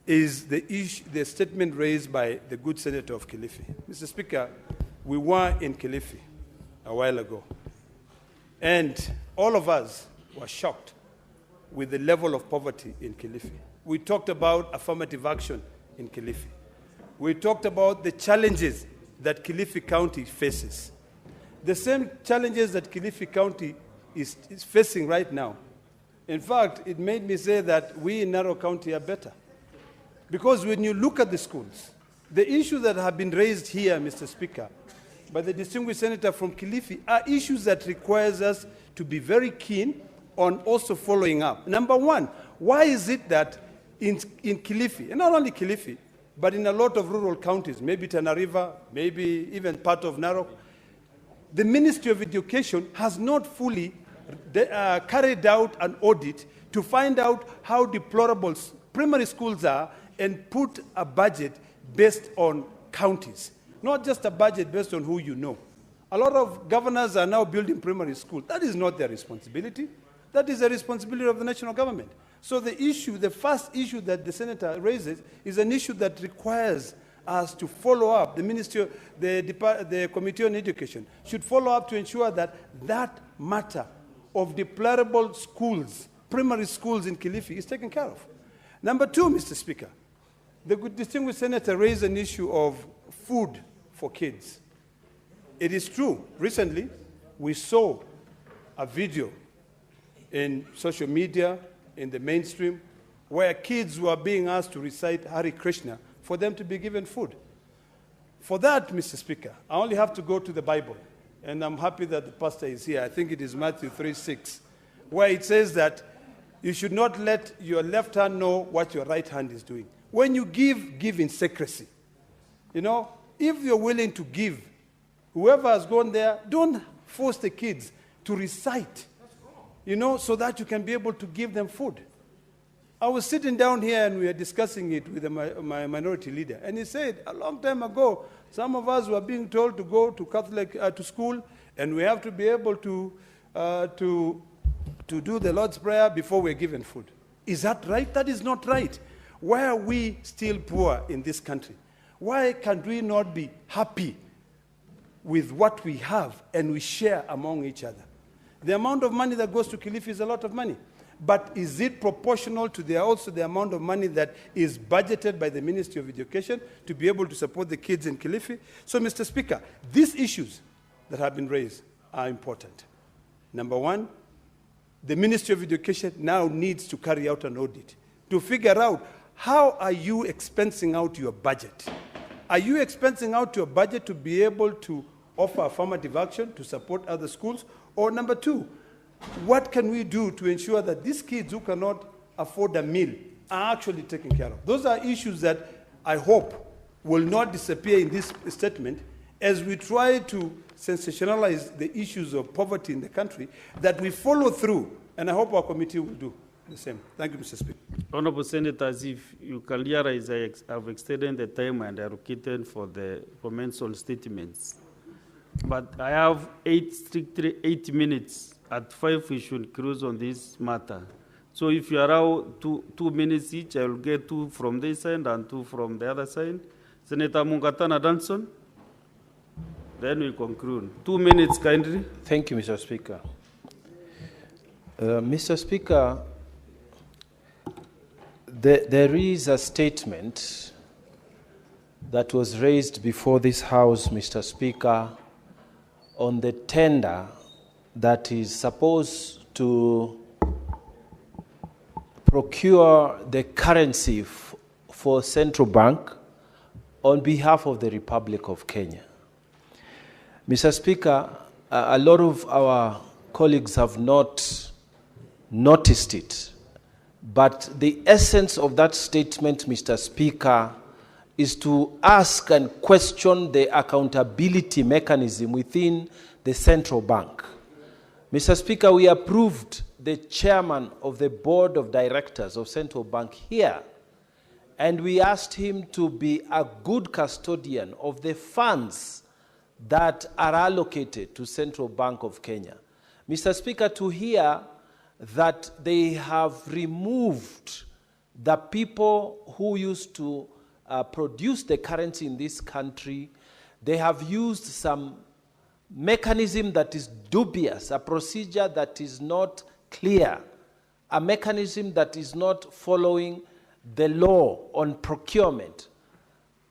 is the statement raised by the good Senator of Kilifi. Mr. Speaker, we were in Kilifi a while ago, and all of us were shocked with the level of poverty in Kilifi. We talked about affirmative action in Kilifi. We talked about the challenges that Kilifi County faces. The same challenges that Kilifi County is facing right now. In fact, it made me say that we in Narok County are better. Because when you look at the schools, the issues that have been raised here, Mr. Speaker, by the distinguished senator from Kilifi are issues that requires us to be very keen on also following up. Number one, why is it that in Kilifi, and not only Kilifi, but in a lot of rural counties, maybe Tana River, maybe even part of Narok, the Ministry of Education has not fully carried out an audit to find out how deplorable primary schools are and put a budget based on counties, not just a budget based on who you know. A lot of governors are now building primary schools. That is not their responsibility. That is the responsibility of the national government. So the issue, the first issue that the senator raises is an issue that requires us to follow up. The ministry, the Committee on Education should follow up to ensure that that matter of deplorable schools, primary schools in Kilifi, is taken care of. Number two, Mr. Speaker, the distinguished senator raised an issue of food for kids. It is true, recently we saw a video in social media, in the mainstream, where kids were being asked to recite Hare Krishna for them to be given food. For that, Mr. Speaker, I only have to go to the Bible, and I'm happy that the pastor is here. I think it is Matthew 3:6, where it says that you should not let your left hand know what your right hand is doing. When you give, give in secrecy. You know, if you're willing to give, whoever has gone there, don't force the kids to recite, you know, so that you can be able to give them food. I was sitting down here and we were discussing it with my minority leader, and he said a long time ago, some of us were being told to go to to school, and we have to be able to do the Lord's Prayer before we're given food. Is that right? That is not right. Why are we still poor in this country? Why can we not be happy with what we have and we share among each other? The amount of money that goes to Kilifi is a lot of money. But is it proportional to the amount of money that is budgeted by the Ministry of Education to be able to support the kids in Kilifi? So, Mr. Speaker, these issues that have been raised are important. Number one, the Ministry of Education now needs to carry out an audit to figure out how are you expensing out your budget. Are you expensing out your budget to be able to offer affirmative action to support other schools? Or number two, what can we do to ensure that these kids who cannot afford a meal are actually taken care of? Those are issues that I hope will not disappear in this statement as we try to sensationalize the issues of poverty in the country, that we follow through, and I hope our committee will do the same. Thank you, Mr. Speaker. Honorable Senators, if you can realize I have extended the time and allocated for the commensal statements. But I have strictly 8 minutes. At 5, we should close on this matter. So if you allow two minutes each, I will get 2 from this side and 2 from the other side. Senator Mungatana Danson. Then we conclude. 2 minutes, kindly. Thank you, Mr. Speaker. Mr. Speaker, there is a statement that was raised before this House, Mr. Speaker, on the tender that is supposed to procure the currency for central bank on behalf of the Republic of Kenya. Mr. Speaker, a lot of our colleagues have not noticed it, but the essence of that statement, Mr. Speaker, is to ask and question the accountability mechanism within the central bank. Mr. Speaker, we approved the chairman of the board of directors of central bank here, and we asked him to be a good custodian of the funds that are allocated to Central Bank of Kenya. Mr. Speaker, to hear that they have removed the people who used to produce the currency in this country, they have used some mechanism that is dubious, a procedure that is not clear, a mechanism that is not following the law on procurement.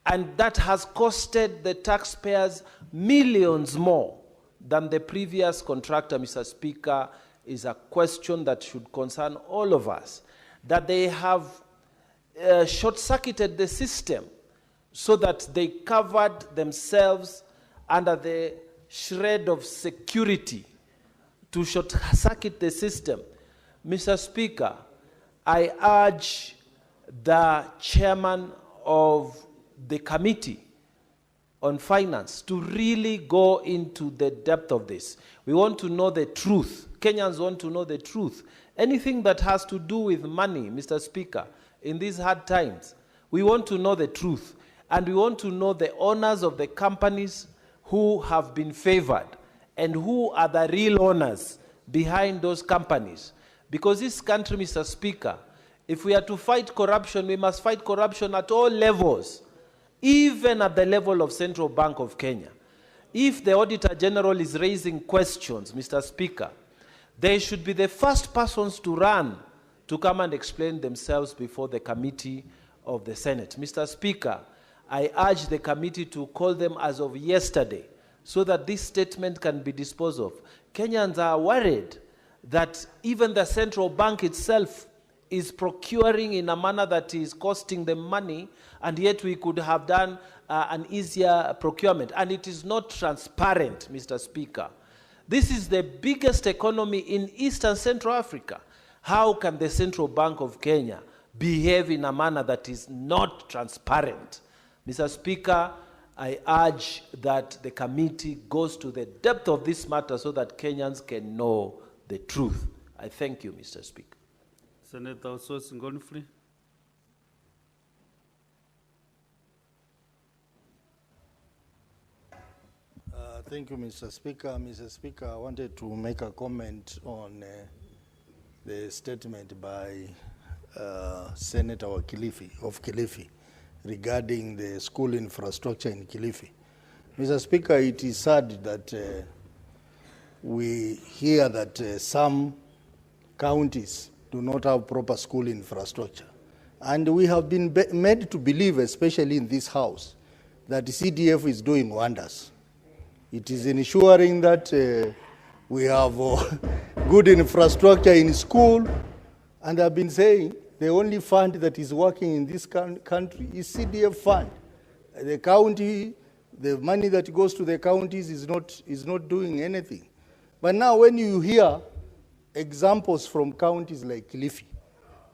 And that has costed the taxpayers millions more than the previous contractor, Mr. Speaker, is a question that should concern all of us. That they have short-circuited the system so that they covered themselves under the shred of security to short-circuit the system. Mr. Speaker, I urge the chairman of the Committee on Finance to really go into the depth of this. We want to know the truth. Kenyans want to know the truth. Anything that has to do with money, Mr. Speaker, in these hard times, we want to know the truth. And we want to know the owners of the companies who have been favored and who are the real owners behind those companies. Because this country, Mr. Speaker, if we are to fight corruption, we must fight corruption at all levels, even at the level of Central Bank of Kenya. If the Auditor General is raising questions, Mr. Speaker, they should be the first persons to run to come and explain themselves before the committee of the Senate. Mr. Speaker, I urge the committee to call them as of yesterday so that this statement can be disposed of. Kenyans are worried that even the central bank itself is procuring in a manner that is costing them money, and yet we could have done an easier procurement. And it is not transparent, Mr. Speaker. This is the biggest economy in East and Central Africa. How can the Central Bank of Kenya behave in a manner that is not transparent? Mr. Speaker, I urge that the committee goes to the depth of this matter so that Kenyans can know the truth. I thank you, Mr. Speaker. Senator Osos Ngonfrey. Thank you, Mr. Speaker. Mr. Speaker, I wanted to make a comment on the statement by Senator of Kilifi regarding the school infrastructure in Kilifi. Mr. Speaker, it is sad that we hear that some counties do not have proper school infrastructure. And we have been made to believe, especially in this house, that the CDF is doing wonders. It is ensuring that we have good infrastructure in school. And I've been saying the only fund that is working in this country is CDF fund. The county, the money that goes to the counties is not doing anything. But now when you hear examples from counties like Kilifi,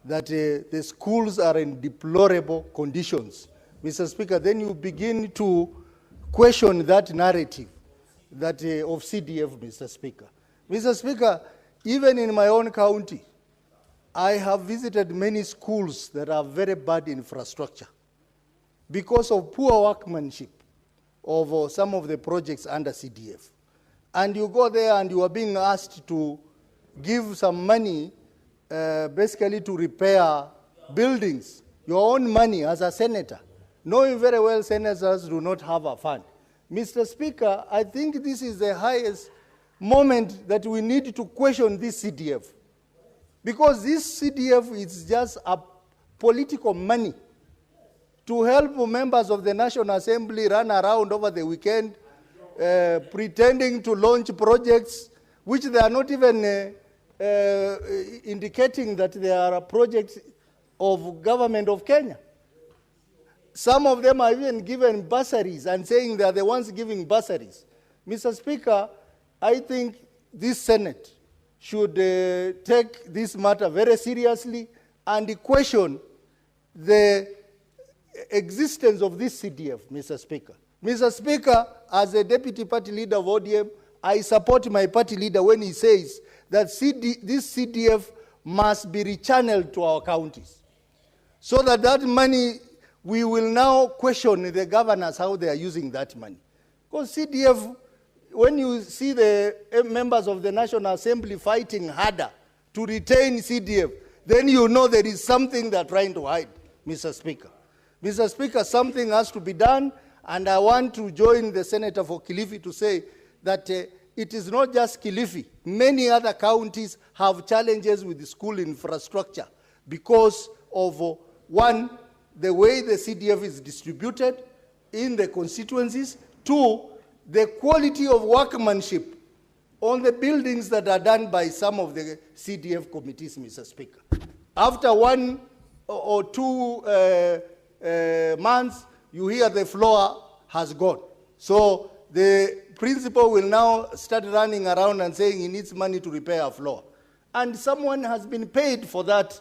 that the schools are in deplorable conditions, Mr. Speaker, then you begin to question that narrative that of CDF, Mr. Speaker. Mr. Speaker, even in my own county, I have visited many schools that have very bad infrastructure because of poor workmanship of some of the projects under CDF. And you go there and you are being asked to give some money basically to repair buildings, your own money as a senator, knowing very well senators do not have a fund. Mr. Speaker, I think this is the highest moment that we need to question this CDF. Because this CDF is just a political money to help members of the National Assembly run around over the weekend, pretending to launch projects which they are not even indicating that they are a project of government of Kenya. Some of them are even given bursaries and saying they are the ones giving bursaries. Mr. Speaker, I think this Senate should take this matter very seriously and question the existence of this CDF, Mr. Speaker. Mr. Speaker, as a deputy party leader of ODM, I support my party leader when he says that this CDF must be rechanneled to our counties. So that money, we will now question the governors how they are using that money. Because CDF, when you see the members of the National Assembly fighting harder to retain CDF, then you know there is something they're trying to hide, Mr. Speaker. Mr. Speaker, something has to be done, and I want to join the Senator for Kilifi to say that it is not just Kilifi. Many other counties have challenges with the school infrastructure because of, one, the way the CDF is distributed in the constituencies, two, the quality of workmanship on the buildings that are done by some of the CDF committees, Mr. Speaker. After 1 or 2 months, you hear the floor has gone. So the principal will now start running around and saying he needs money to repair a floor. And someone has been paid for that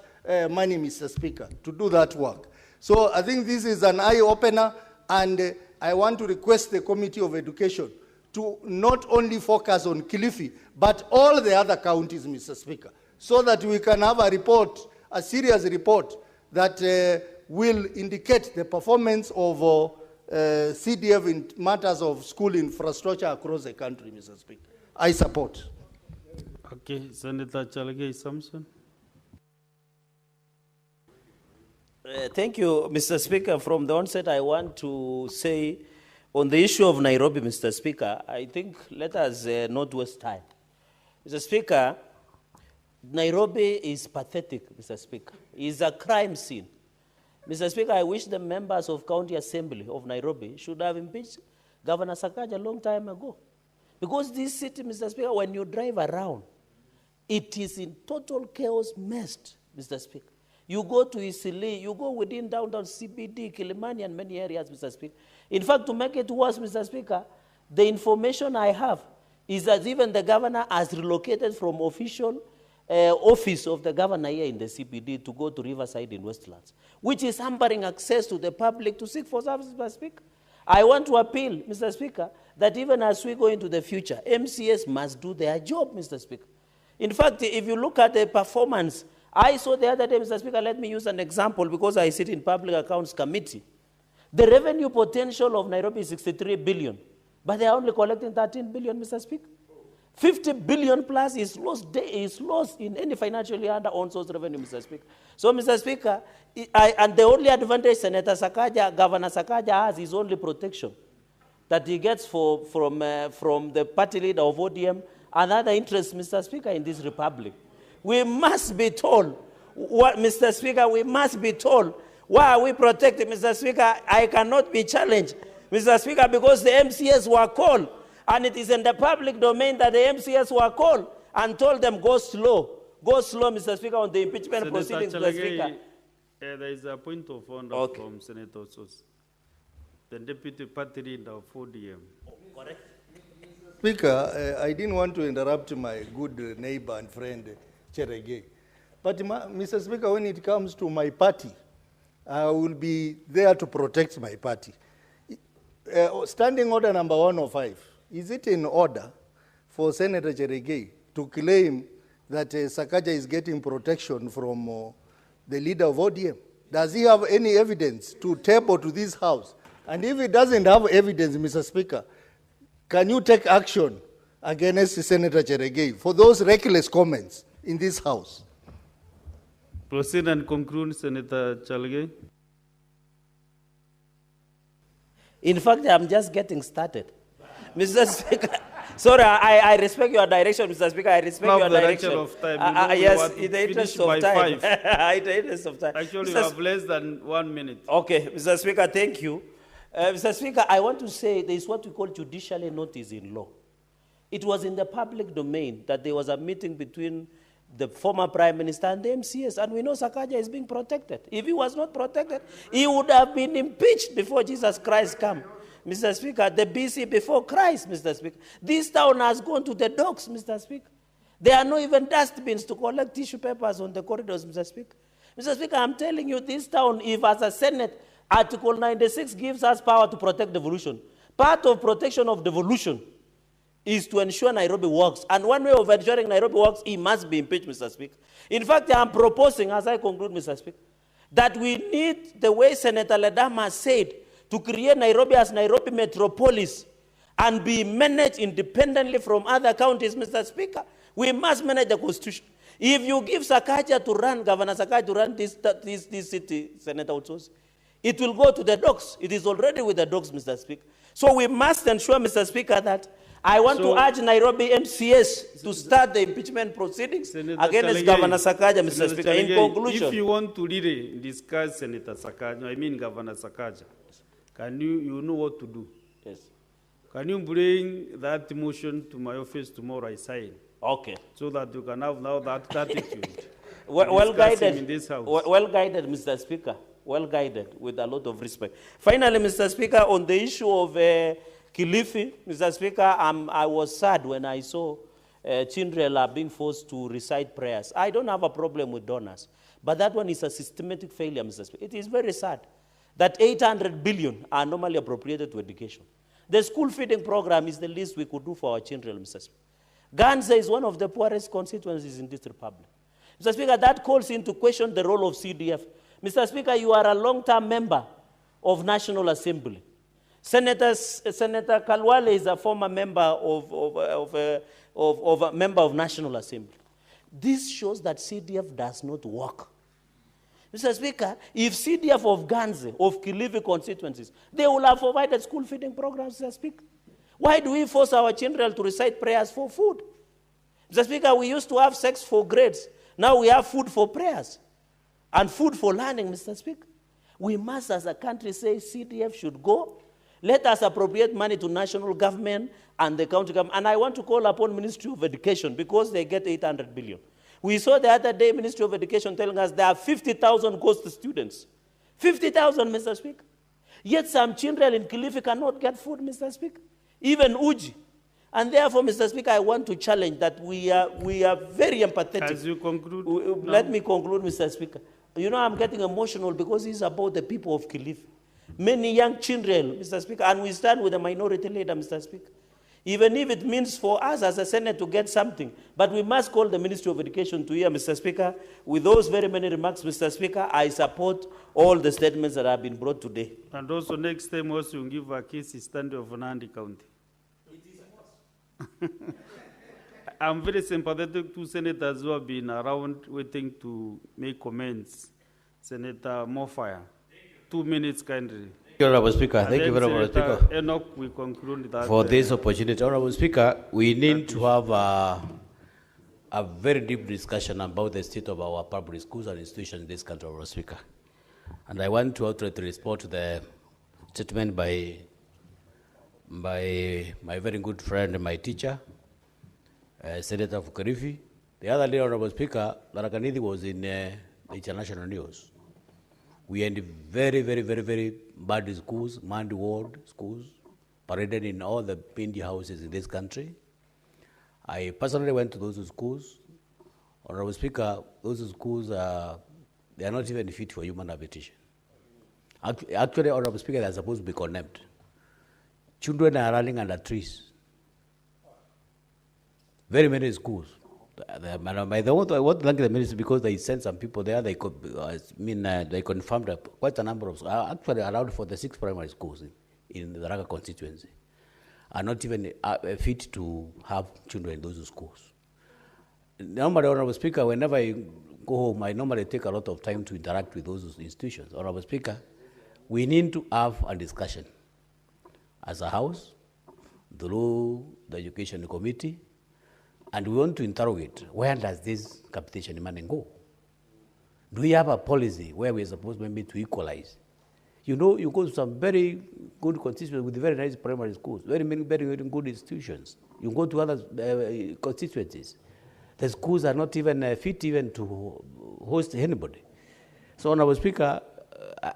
money, Mr. Speaker, to do that work. So I think this is an eye-opener, and I want to request the Committee of Education to not only focus on Kilifi, but all the other counties, Mr. Speaker, so that we can have a report, a serious report, that will indicate the performance of CDF in matters of school infrastructure across the country, Mr. Speaker. I support. Okay, Senator Chalagay Samson. Thank you, Mr. Speaker. From the onset, I want to say on the issue of Nairobi, Mr. Speaker, I think let us not waste time. Mr. Speaker, Nairobi is pathetic, Mr. Speaker. It's a crime scene. Mr. Speaker, I wish the members of County Assembly of Nairobi should have impeached Governor Sakaja a long time ago. Because this city, Mr. Speaker, when you drive around, it is in total chaos messed, Mr. Speaker. You go to Isili, you go within downtown CBD, Kilimani, and many areas, Mr. Speaker. In fact, to make it worse, Mr. Speaker, the information I have is that even the governor has relocated from official office of the governor here in the CBD to go to Riverside in Westlands, which is hampering access to the public to seek for services, Mr. Speaker. I want to appeal, Mr. Speaker, that even as we go into the future, MCS must do their job, Mr. Speaker. In fact, if you look at the performance, I saw the other day, Mr. Speaker, let me use an example because I sit in Public Accounts Committee. The revenue potential of Nairobi is 63 billion, but they are only collecting 13 billion, Mr. Speaker. 50 billion plus is lost in any financial year under on-source revenue, Mr. Speaker. So, Mr. Speaker, and the only advantage Senator Sakaja, Governor Sakaja has is only protection that he gets from the party leader of ODM and other interests, Mr. Speaker, in this republic. We must be told, Mr. Speaker, we must be told, why are we protected, Mr. Speaker? I cannot be challenged, Mr. Speaker, because the MCS were called, and it is in the public domain that the MCS were called and told them, go slow, Mr. Speaker, on the impeachment Senator proceedings, Mr. Speaker. There is a point of order from Senator Sos, the deputy party leader of ODM. Correct. Speaker, I didn't want to interrupt my good neighbor and friend, Cherege. But, Mr. Speaker, when it comes to my party, I will be there to protect my party. Standing order number 105, is it in order for Senator Cherege to claim that Sakaja is getting protection from the leader of ODM? Does he have any evidence to table to this House? And if he doesn't have evidence, Mr. Speaker, can you take action against Senator Cherege for those reckless comments in this House? Proceed and conclude, Senator Chalge. In fact, I'm just getting started. Mr. Speaker, sorry, I respect your direction, Mr. Speaker. I respect your direction. Of time. Yes, in the interest of time. In the interest of time. Actually, you have less than 1 minute. Okay, Mr. Speaker, thank you. Mr. Speaker, I want to say there is what we call judicially notice in law. It was in the public domain that there was a meeting between the former Prime Minister and the MCS, and we know Sakaja is being protected. If he was not protected, he would have been impeached before Jesus Christ came. Mr. Speaker, the BC before Christ, Mr. Speaker. This town has gone to the dogs, Mr. Speaker. There are no even dustbins to collect tissue papers on the corridors, Mr. Speaker. Mr. Speaker, I'm telling you, this town, if as a Senate, Article 96 gives us power to protect devolution. Part of protection of devolution is to ensure Nairobi works. And one way of ensuring Nairobi works, he must be impeached, Mr. Speaker. In fact, I'm proposing, as I conclude, Mr. Speaker, that we need, the way Senator Ledama said, to create Nairobi as Nairobi metropolis and be managed independently from other counties, Mr. Speaker. We must manage the Constitution. If you give Sakaja to run, Governor Sakaja to run this city, Senator Utsos, it will go to the dogs. It is already with the dogs, Mr. Speaker. So we must ensure, Mr. Speaker, that I want to urge Nairobi MCS to start the impeachment proceedings against Governor Sakaja, Mr. Speaker. In conclusion, if you want to really discuss Senator Sakaja, I mean Governor Sakaja, can you know what to do? Yes. Can you bring that motion to my office tomorrow? I sign. Okay. So that you can have now that attitude. well guided. In this house. Well guided, Mr. Speaker. Well guided, with a lot of respect. Finally, Mr. Speaker, on the issue of Kilifi, Mr. Speaker, I was sad when I saw children are being forced to recite prayers. I don't have a problem with donors, but that one is a systematic failure, Mr. Speaker. It is very sad that 800 billion are normally appropriated to education. The school feeding program is the least we could do for our children, Mr. Speaker. Ganze is one of the poorest constituencies in this republic. Mr. Speaker, that calls into question the role of CDF. Mr. Speaker, you are a long-term member of National Assembly. Senator Kalwale is a former member of a member of National Assembly. This shows that CDF does not work. Mr. Speaker, if CDF of Ganze, of Kilifi constituencies, they will have provided school feeding programs, Mr. Speaker. Why do we force our children to recite prayers for food? Mr. Speaker, we used to have sex for grades. Now we have food for prayers and food for learning, Mr. Speaker. We must, as a country, say CDF should go. Let us appropriate money to national government and the county government. And I want to call upon Ministry of Education because they get 800 billion. We saw the other day Ministry of Education telling us there are 50,000 ghost students. 50,000, Mr. Speaker. Yet some children in Kilifi cannot get food, Mr. Speaker. Even Uji. And therefore, Mr. Speaker, I want to challenge that we are very empathetic. As you conclude. Let me conclude, Mr. Speaker. You know, I'm getting emotional because it's about the people of Kilifi. Many young children, Mr. Speaker, and we stand with the minority leader, Mr. Speaker. Even if it means for us as a Senate to get something, but we must call the Ministry of Education to hear, Mr. Speaker. With those very many remarks, Mr. Speaker, I support all the statements that have been brought today. And also next time also you give a case stand of Nandi County. I'm very sympathetic to senators who have been around waiting to make comments. Senator Mofire, 2 minutes kindly. Honorable Speaker, And thank you then very much, Senator Speaker, Enoch, we conclude that. for this opportunity. Honorable Speaker, we need to have a very deep discussion about the state of our public schools and institutions in this country, Honorable Speaker. And I want to outright respond to the statement by my very good friend and my teacher, Senator Fukarifi. The other day, Honorable Speaker, Tharaka-Nithi was in the international news. We had very, very, very, very bad schools, manned ward schools, paraded in all the Pindi houses in this country. I personally went to those schools. Honorable Speaker, those schools, they are not even fit for human habitation. Actually, Honorable Speaker, they are supposed to be condemned. Children are running under trees. Very many schools. By the way, I want to thank the ministry because they sent some people there. They confirmed quite a number of, actually around 46 primary schools in the Raka constituency are not even fit to have children in those schools. Normally, Honorable Speaker, whenever I go home, I normally take a lot of time to interact with those institutions. Honorable Speaker, we need to have a discussion as a House, through the Education Committee, and we want to interrogate, where does this capitation money go? Do we have a policy where we're supposed maybe to equalize? You know, you go to some very good constituencies with very nice primary schools, very good institutions. You go to other constituencies. The schools are not even fit even to host anybody. So, Honorable Speaker,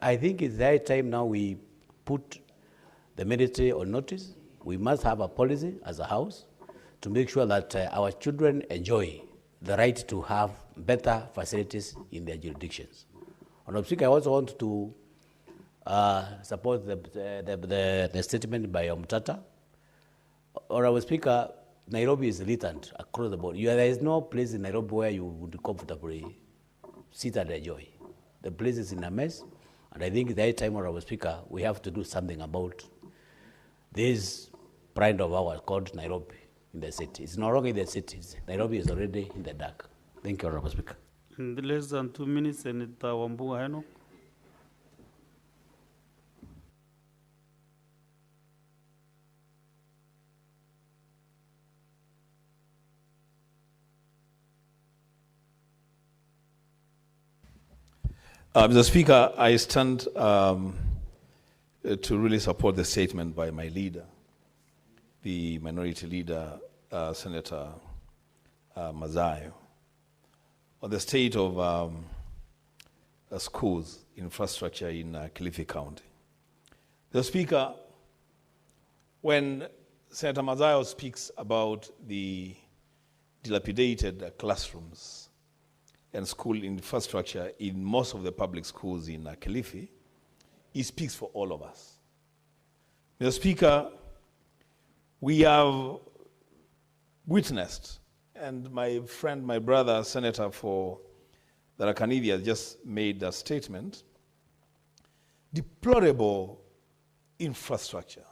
I think it's the time now we put the ministry on notice. We must have a policy as a House to make sure that our children enjoy the right to have better facilities in their jurisdictions. Honorable Speaker, I also want to support the statement by Omtata. Honorable Speaker, Nairobi is militant across the board. There is no place in Nairobi where you would comfortably sit and enjoy. The place is in a mess, and I think at that time, Honorable Speaker, we have to do something about this pride of ours called Nairobi in the city. It's no longer in the cities. Nairobi is already in the dark. Thank you, Honorable Speaker. In less than 2 minutes, Senator Wambua Enoch. Mr. Speaker, I stand to really support the statement by my leader, the minority leader, Senator Mazayo, on the state of schools infrastructure in Kilifi County. Mr. Speaker, when Senator Mazayo speaks about the dilapidated classrooms and school infrastructure in most of the public schools in Kilifi, he speaks for all of us. Mr. Speaker, we have witnessed, and my friend, my brother, Senator for Tharaka-Nithi has just made a statement, deplorable infrastructure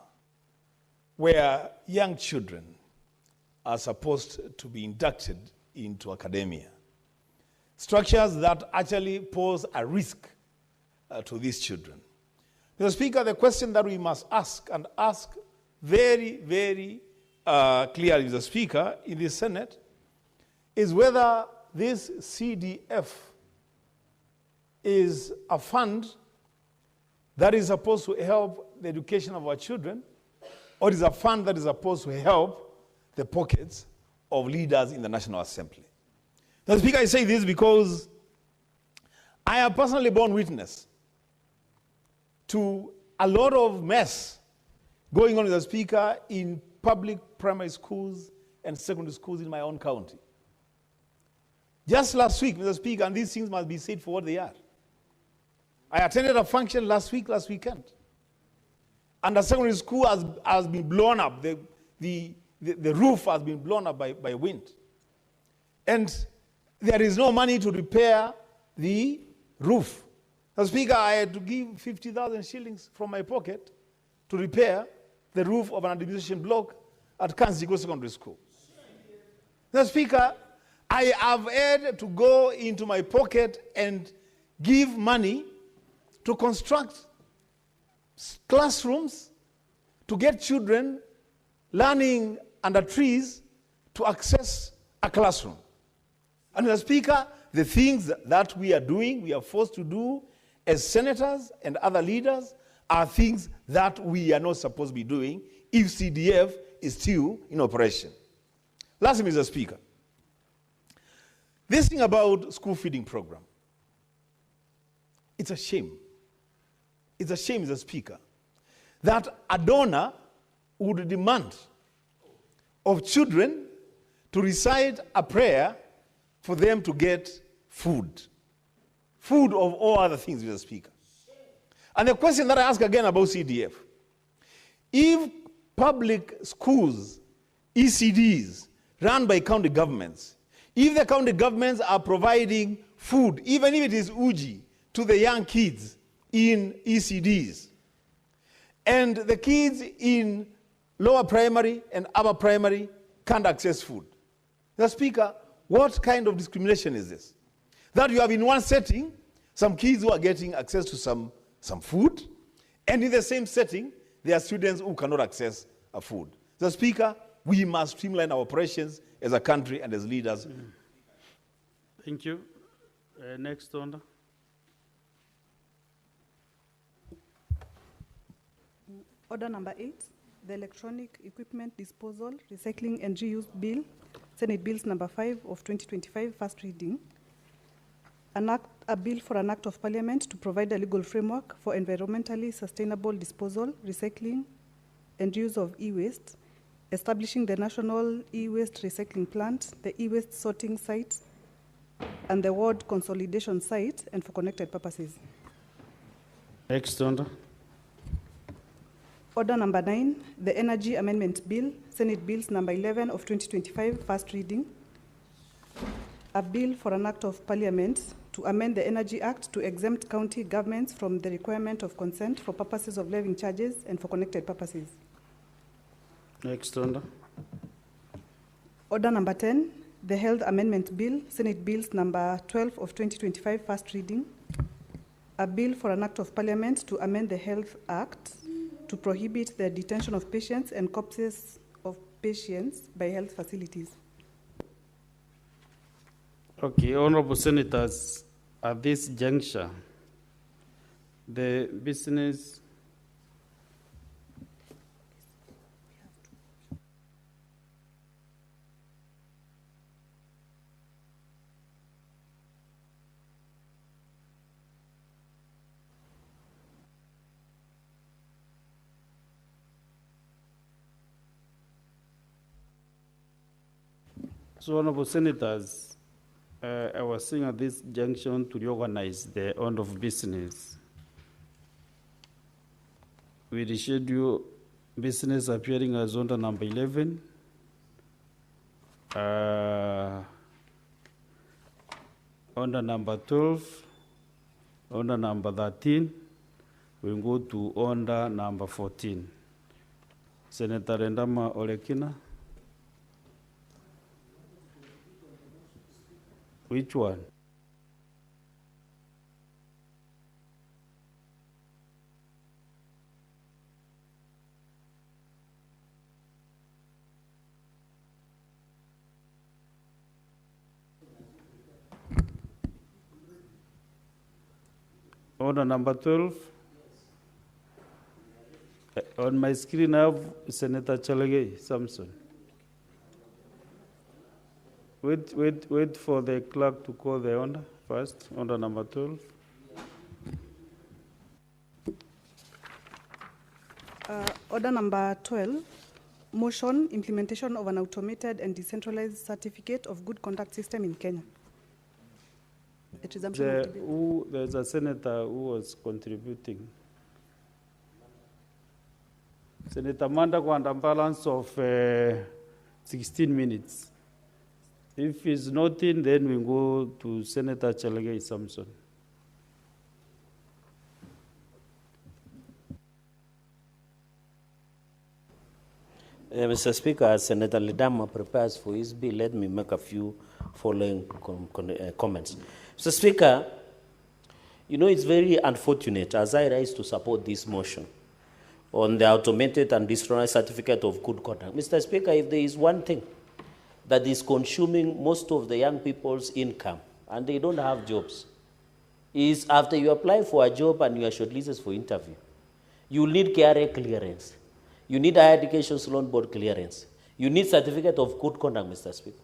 where young children are supposed to be inducted into academia. Structures that actually pose a risk to these children. Mr. Speaker, the question that we must ask, and ask very, very clearly, Mr. Speaker, in the Senate, is whether this CDF is a fund that is supposed to help the education of our children, or is a fund that is supposed to help the pockets of leaders in the National Assembly. Mr. Speaker, I say this because I have personally borne witness to a lot of mess going on, Mr. Speaker, in public primary schools and secondary schools in my own county. Just last week, Mr. Speaker, and these things must be said for what they are. I attended a function last weekend. And the secondary school has been blown up. The roof has been blown up by wind. And there is no money to repair the roof. Mr. Speaker, I had to give 50,000 shillings from my pocket to repair the roof of an administration block at Kanzigo Secondary School. Mr. Speaker, I have had to go into my pocket and give money to construct classrooms to get children learning under trees to access a classroom. And Mr. Speaker, the things that we are doing, we are forced to do as senators and other leaders are things that we are not supposed to be doing if CDF is still in operation. Lastly, Mr. Speaker, this thing about school feeding program, it's a shame. It's a shame, Mr. Speaker, that a donor would demand of children to recite a prayer for them to get food. Food of all other things, Mr. Speaker. And the question that I ask again about CDF, if public schools, ECDs, run by county governments, if the county governments are providing food, even if it is uji, to the young kids in ECDs, and the kids in lower primary and upper primary can't access food. The Speaker, what kind of discrimination is this? That you have in one setting some kids who are getting access to some food, and in the same setting, there are students who cannot access a food. The Speaker, we must streamline our operations as a country and as leaders. Thank you. Next order. Order number 8, the electronic equipment disposal, recycling and reuse bill, Senate Bills number 5 of 2025, first reading. A bill for an act of parliament to provide a legal framework for environmentally sustainable disposal, recycling and reuse of e-waste, establishing the national e-waste recycling plant, the e-waste sorting site, and the ward consolidation site, and for connected purposes. Next order. Order number 9, the Energy Amendment Bill, Senate Bills number 11 of 2025, first reading. A bill for an act of parliament to amend the Energy Act to exempt county governments from the requirement of consent for purposes of levying charges and for connected purposes. Next order. Order number 10, the Health Amendment Bill, Senate Bills number 12 of 2025, first reading. A bill for an act of parliament to amend the Health Act to prohibit the detention of patients and corpses of patients by health facilities. Okay, honorable senators, at this juncture, the business So, honorable senators, I was saying at this junction to reorganize the order of business. We reschedule business appearing as order number 11. Order number 12, order number 13, we go to order number 14. Senator Rendama Olekina. Which one? Order number 12. On my screen, I have Senator Chalage Samson. Wait for the clerk to call the order first. Order number 12. Order number 12, motion implementation of an automated and decentralized certificate of good conduct system in Kenya. There's a senator who was contributing. Senator Manda Kwanda, balance of 16 minutes. If he's not in, then we go to Senator Chalage Samson. Mr. Speaker, as Senator Lidama prepares for his bill, let me make a few following comments. Mr. Speaker, you know, it's very unfortunate as I rise to support this motion on the automated and distributed certificate of good conduct. Mr. Speaker, if there is one thing that is consuming most of the young people's income, and they don't have jobs, is after you apply for a job and you are shortlisted for interview, you need KRA clearance. You need Higher Education Loan Board clearance. You need certificate of good conduct, Mr. Speaker.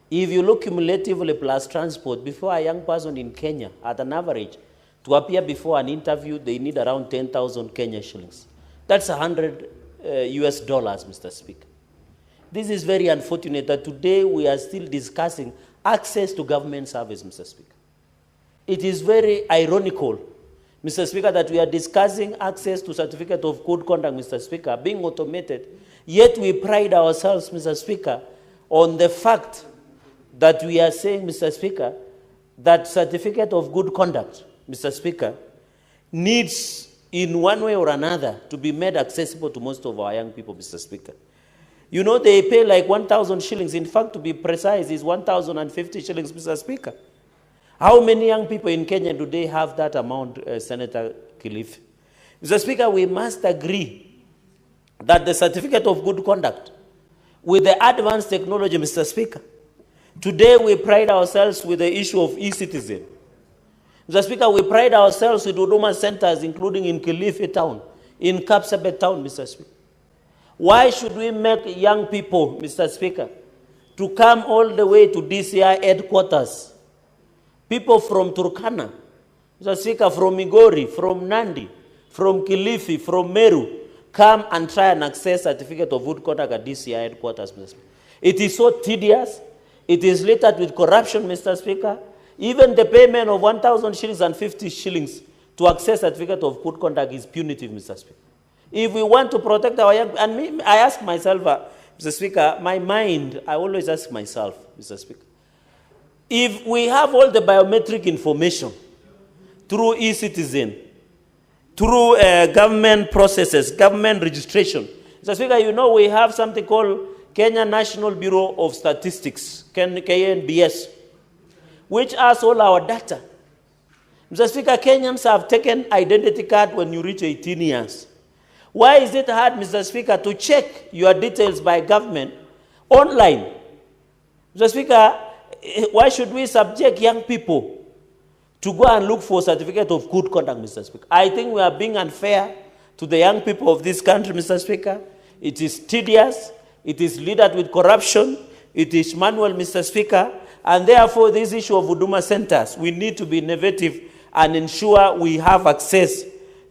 If you look cumulatively plus transport, before a young person in Kenya, at an average, to appear before an interview, they need around 10,000 Kenya shillings. That's 100 US dollars, Mr. Speaker. This is very unfortunate that today we are still discussing access to government service, Mr. Speaker. It is very ironical, Mr. Speaker, that we are discussing access to certificate of good conduct, Mr. Speaker, being automated, yet we pride ourselves, Mr. Speaker, on the fact that we are saying, Mr. Speaker, that certificate of good conduct, Mr. Speaker, needs in one way or another to be made accessible to most of our young people, Mr. Speaker. You know, they pay like 1,000 shillings. In fact, to be precise, is 1,050 shillings, Mr. Speaker. How many young people in Kenya do they have that amount, Senator Kilifi? Mr. Speaker, we must agree that the certificate of good conduct, with the advanced technology, Mr. Speaker, today we pride ourselves with the issue of e-citizen. Mr. Speaker, we pride ourselves with Huduma centers, including in Kilifi town, in Kapsabet town, Mr. Speaker. Why should we make young people, Mr. Speaker, to come all the way to DCI headquarters? People from Turkana, Mr. Speaker, from Migori, from Nandi, from Kilifi, from Meru, come and try and access certificate of good conduct at DCI headquarters, Mr. Speaker. It is so tedious. It is littered with corruption, Mr. Speaker. Even the payment of 1,000 shillings and 50 shillings to access certificate of good conduct is punitive, Mr. Speaker. If we want to protect our young, and me, I ask myself, Mr. Speaker, my mind, I always ask myself, Mr. Speaker, if we have all the biometric information through e-citizen, through government processes, government registration, Mr. Speaker, you know we have something called Kenya National Bureau of Statistics, KNBS, which has all our data. Mr. Speaker, Kenyans have taken identity card when you reach 18 years. Why is it hard, Mr. Speaker, to check your details by government online? Mr. Speaker, why should we subject young people to go and look for certificate of good conduct, Mr. Speaker? I think we are being unfair to the young people of this country, Mr. Speaker. It is tedious. It is littered with corruption. It is manual, Mr. Speaker. And therefore, this issue of Huduma centers, we need to be innovative and ensure we have access,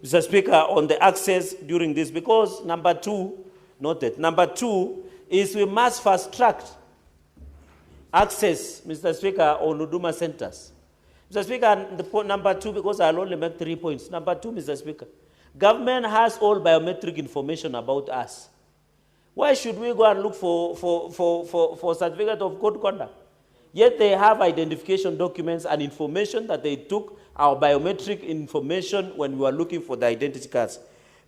Mr. Speaker, on the access during this. Because number two is we must fast track access, Mr. Speaker, on Huduma centers. Mr. Speaker, the point number two, because I'll only make 3 points. Number two, Mr. Speaker, government has all biometric information about us. Why should we go and look for certificate of good conduct? Yet they have identification documents and information that they took our biometric information when we were looking for the identity cards.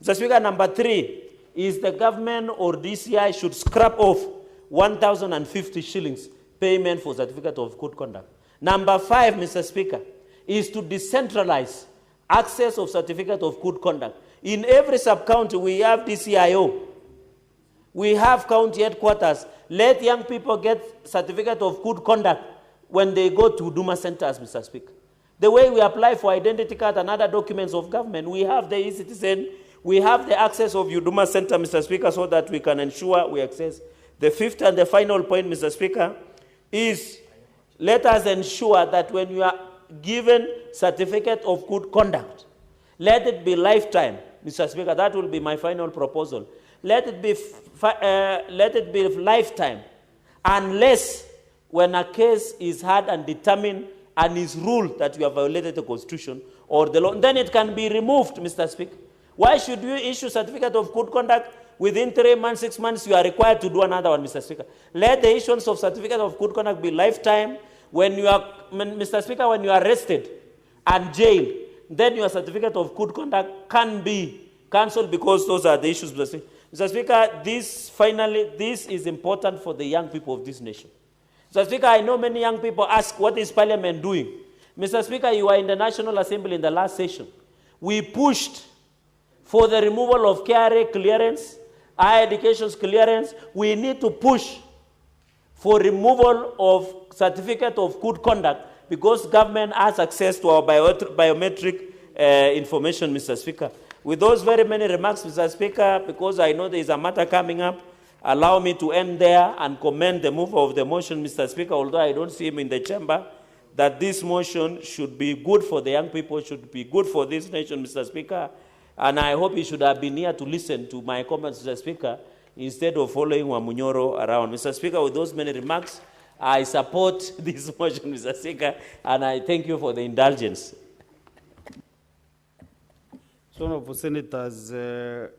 Mr. Speaker, number three is the government or DCI should scrap off 1,050 shillings payment for certificate of good conduct. Number five, Mr. Speaker, is to decentralize access of certificate of good conduct. In every sub-county, we have DCIO. We have county headquarters. Let young people get certificate of good conduct when they go to Huduma centers, Mr. Speaker. The way we apply for identity card and other documents of government, we have the e-citizen, we have the access of Huduma center, Mr. Speaker, so that we can ensure we access. The fifth and the final point, Mr. Speaker, is let us ensure that when you are given certificate of good conduct, let it be lifetime, Mr. Speaker. That will be my final proposal. Let it be lifetime, unless when a case is heard and determined and is ruled that you have violated the Constitution or the law, then it can be removed, Mr. Speaker. Why should you issue certificate of good conduct within 3 months, 6 months, you are required to do another one, Mr. Speaker? Let the issuance of certificate of good conduct be lifetime. When you are, Mr. Speaker, when you are arrested and jailed, then your certificate of good conduct can be cancelled because those are the issues, Mr. Speaker. Mr. Speaker, this is important for the young people of this nation. Mr. Speaker, I know many young people ask, what is Parliament doing? Mr. Speaker, you were in the National Assembly in the last session. We pushed for the removal of KRA clearance, higher education's clearance. We need to push for removal of certificate of good conduct because government has access to our biometric information, Mr. Speaker. With those very many remarks, Mr. Speaker, because I know there is a matter coming up, allow me to end there and commend the mover of the motion, Mr. Speaker, although I don't see him in the chamber, that this motion should be good for the young people, should be good for this nation, Mr. Speaker. And I hope he should have been here to listen to my comments, Mr. Speaker, instead of following Wamunyoro around. Mr. Speaker, with those many remarks, I support this motion, Mr. Speaker, and I thank you for the indulgence. So, Honourable Senators, the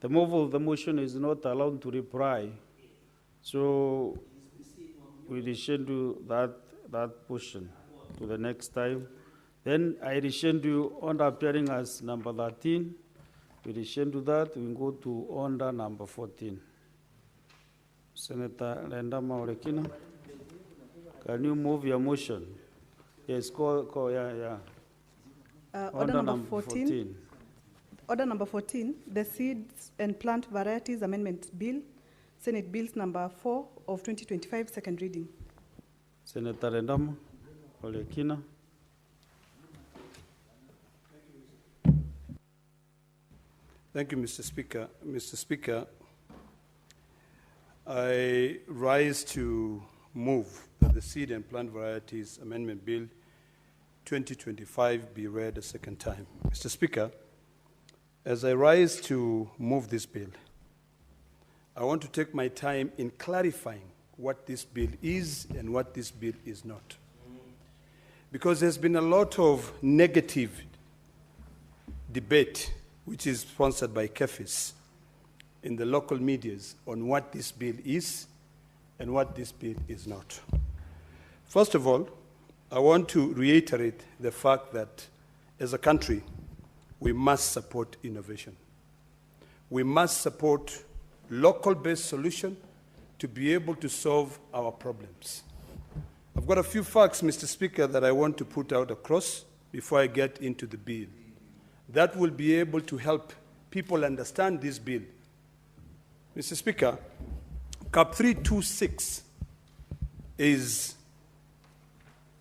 mover of the motion is not allowed to reply. So, we reschedule that portion to the next time. Then I reschedule order appearing as number 13. We reschedule that. We go to order number 14. Senator Rendama Orekina, can you move your motion? Yes, yeah. Order number 14. Order number 14, the Seeds and Plant Varieties Amendment Bill, Senate Bills number 4 of 2025, second reading. Senator Rendama Orekina. Thank you, Mr. Speaker. Mr. Speaker, I rise to move that the Seed and Plant Varieties Amendment Bill 2025 be read a second time. Mr. Speaker, as I rise to move this bill, I want to take my time in clarifying what this bill is and what this bill is not. Because there's been a lot of negative debate, which is sponsored by KEFIS, in the local medias on what this bill is and what this bill is not. First of all, I want to reiterate the fact that as a country, we must support innovation. We must support local-based solutions to be able to solve our problems. I've got a few facts, Mr. Speaker, that I want to put out across before I get into the bill. That will be able to help people understand this bill. Mr. Speaker, CAP 326 is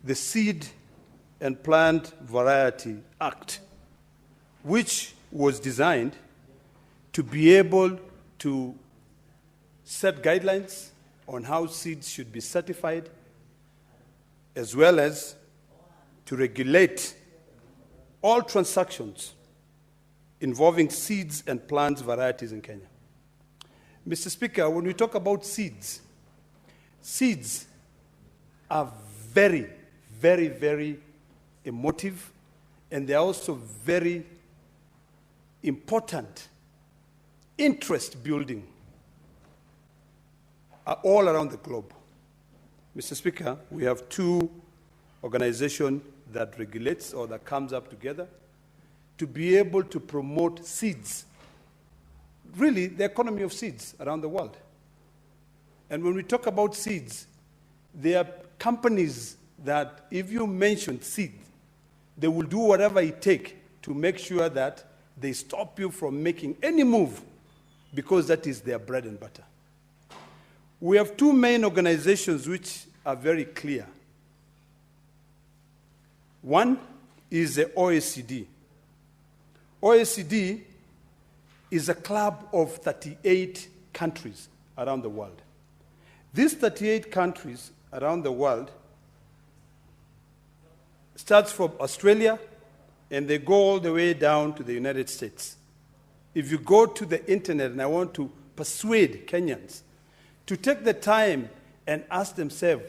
the Seed and Plant Variety Act, which was designed to be able to set guidelines on how seeds should be certified, as well as to regulate all transactions involving seeds and plant varieties in Kenya. Mr. Speaker, when we talk about seeds, seeds are very, very, very emotive, and they're also very important, interest-building all around the globe. Mr. Speaker, we have two organizations that regulates or that comes up together to be able to promote seeds, really the economy of seeds around the world. And when we talk about seeds, there are companies that if you mention seed, they will do whatever it takes to make sure that they stop you from making any move because that is their bread and butter. We have two main organizations which are very clear. One is the OECD. OECD is a club of 38 countries around the world. These 38 countries around the world starts from Australia and they go all the way down to the United States. If you go to the internet, and I want to persuade Kenyans to take the time and ask themselves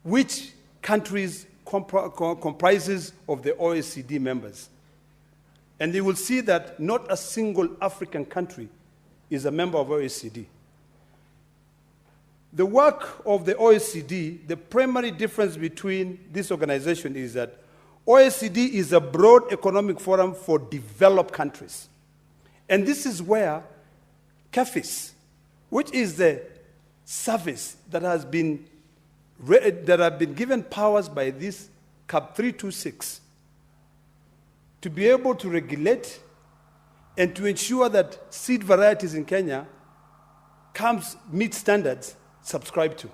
which countries comprises of the OECD members. And they will see that not a single African country is a member of OECD. The work of the OECD, the primary difference between this organization is that OECD is a broad economic forum for developed countries. And this is where KEFIS, which is the service that has been given powers by this CAP 326 to be able to regulate and to ensure that seed varieties in Kenya meet standards, subscribe to.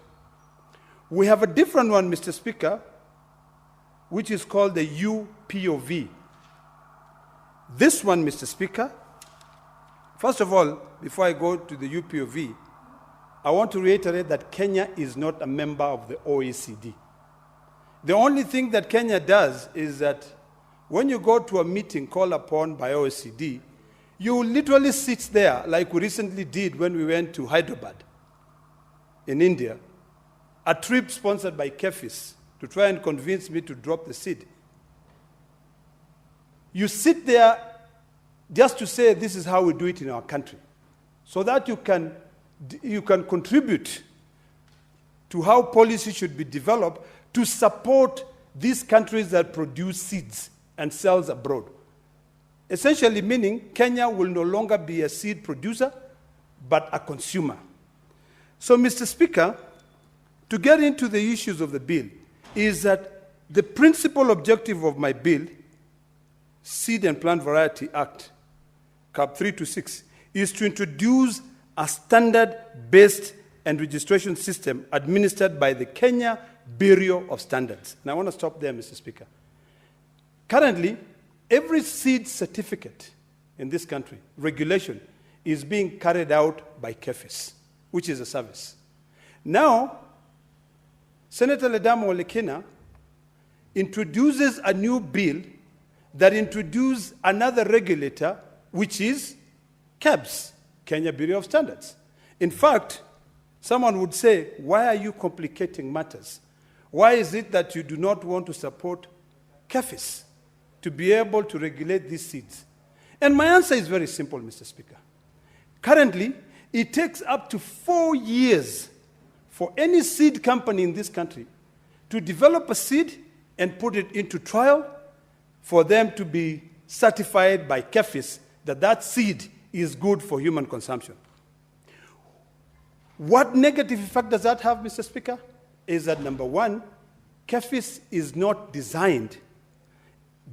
We have a different one, Mr. Speaker, which is called the UPOV. This one, Mr. Speaker, first of all, before I go to the UPOV, I want to reiterate that Kenya is not a member of the OECD. The only thing that Kenya does is that when you go to a meeting called upon by OECD, you literally sit there, like we recently did when we went to Hyderabad in India, a trip sponsored by KEFIS to try and convince me to drop the seed. You sit there just to say this is how we do it in our country, so that you can contribute to how policy should be developed to support these countries that produce seeds and sells abroad. Essentially meaning Kenya will no longer be a seed producer, but a consumer. So, Mr. Speaker, to get into the issues of the bill, is that the principal objective of my bill, Seed and Plant Variety Act, Cap 326, is to introduce a standard-based and registration system administered by the Kenya Bureau of Standards. And I want to stop there, Mr. Speaker. Currently, every seed certificate in this country, regulation, is being carried out by KEFIS, which is a service. Now, Senator Ledamo Olekina introduces a new bill that introduces another regulator, which is KEBS, Kenya Bureau of Standards. In fact, someone would say, why are you complicating matters? Why is it that you do not want to support KEFIS to be able to regulate these seeds? And my answer is very simple, Mr. Speaker. Currently, it takes up to 4 years for any seed company in this country to develop a seed and put it into trial for them to be certified by KEFIS that that seed is good for human consumption. What negative effect does that have, Mr. Speaker? Is that, number one, KEFIS is not designed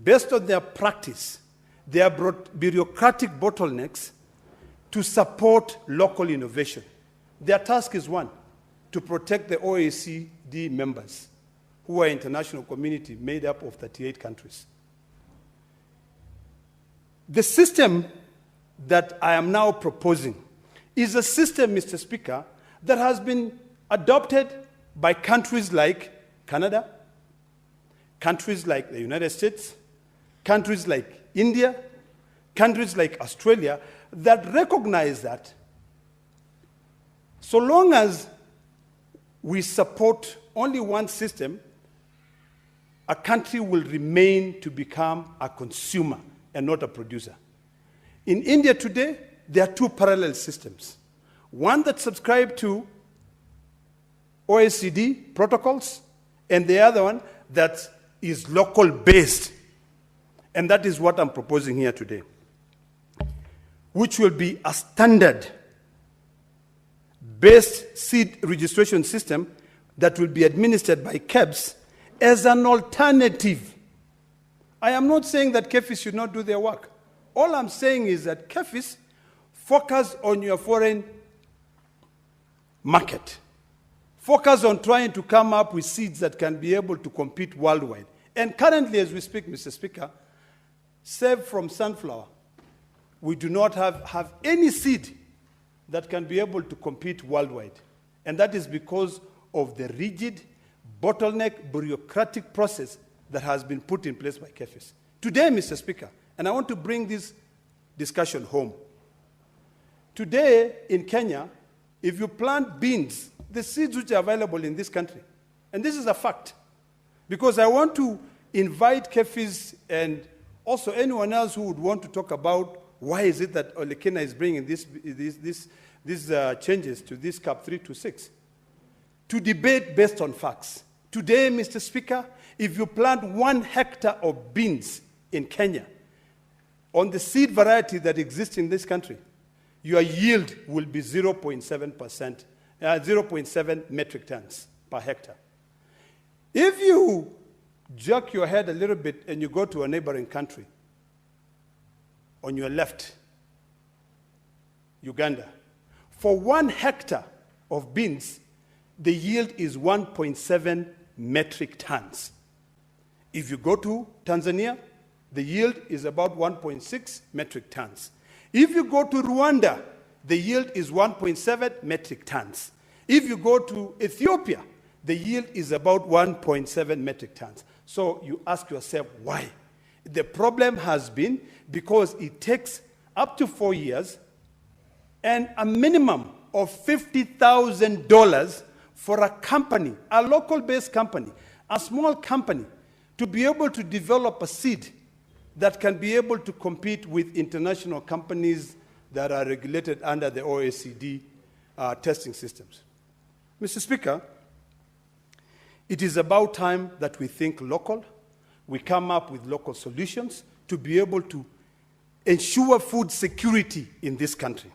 based on their practice, their bureaucratic bottlenecks, to support local innovation. Their task is one, to protect the OECD members, who are an international community made up of 38 countries. The system that I am now proposing is a system, Mr. Speaker, that has been adopted by countries like Canada, countries like the United States, countries like India, countries like Australia, that recognize that so long as we support only one system, a country will remain to become a consumer and not a producer. In India today, there are two parallel systems. One that subscribes to OECD protocols, and the other one that is local-based. And that is what I'm proposing here today, which will be a standard-based seed registration system that will be administered by KEBS as an alternative. I am not saying that KEFIS should not do their work. All I'm saying is that KEFIS focus on your foreign market. Focus on trying to come up with seeds that can be able to compete worldwide. And currently, as we speak, Mr. Speaker, save from sunflower, we do not have any seed that can be able to compete worldwide. And that is because of the rigid, bottleneck, bureaucratic process that has been put in place by KEFIS. Today, Mr. Speaker, and I want to bring this discussion home. Today, in Kenya, if you plant beans, the seeds which are available in this country, and this is a fact, because I want to invite KEFIS and also anyone else who would want to talk about why is it that Olekina is bringing these changes to this CAP 326, to debate based on facts. Today, Mr. Speaker, if you plant 1 hectare of beans in Kenya on the seed variety that exists in this country, your yield will be 0.7%, 0.7 metric tons per hectare. If you jerk your head a little bit and you go to a neighboring country, on your left, Uganda. For 1 hectare of beans, the yield is 1.7 metric tons. If you go to Tanzania, the yield is about 1.6 metric tons. If you go to Rwanda, the yield is 1.7 metric tons. If you go to Ethiopia, the yield is about 1.7 metric tons. So you ask yourself, why? The problem has been because it takes up to 4 years and a minimum of $50,000 for a company, a local-based company, a small company, to be able to develop a seed that can be able to compete with international companies that are regulated under the OECD testing systems. Mr. Speaker, it is about time that we think local, we come up with local solutions to be able to ensure food security in this country.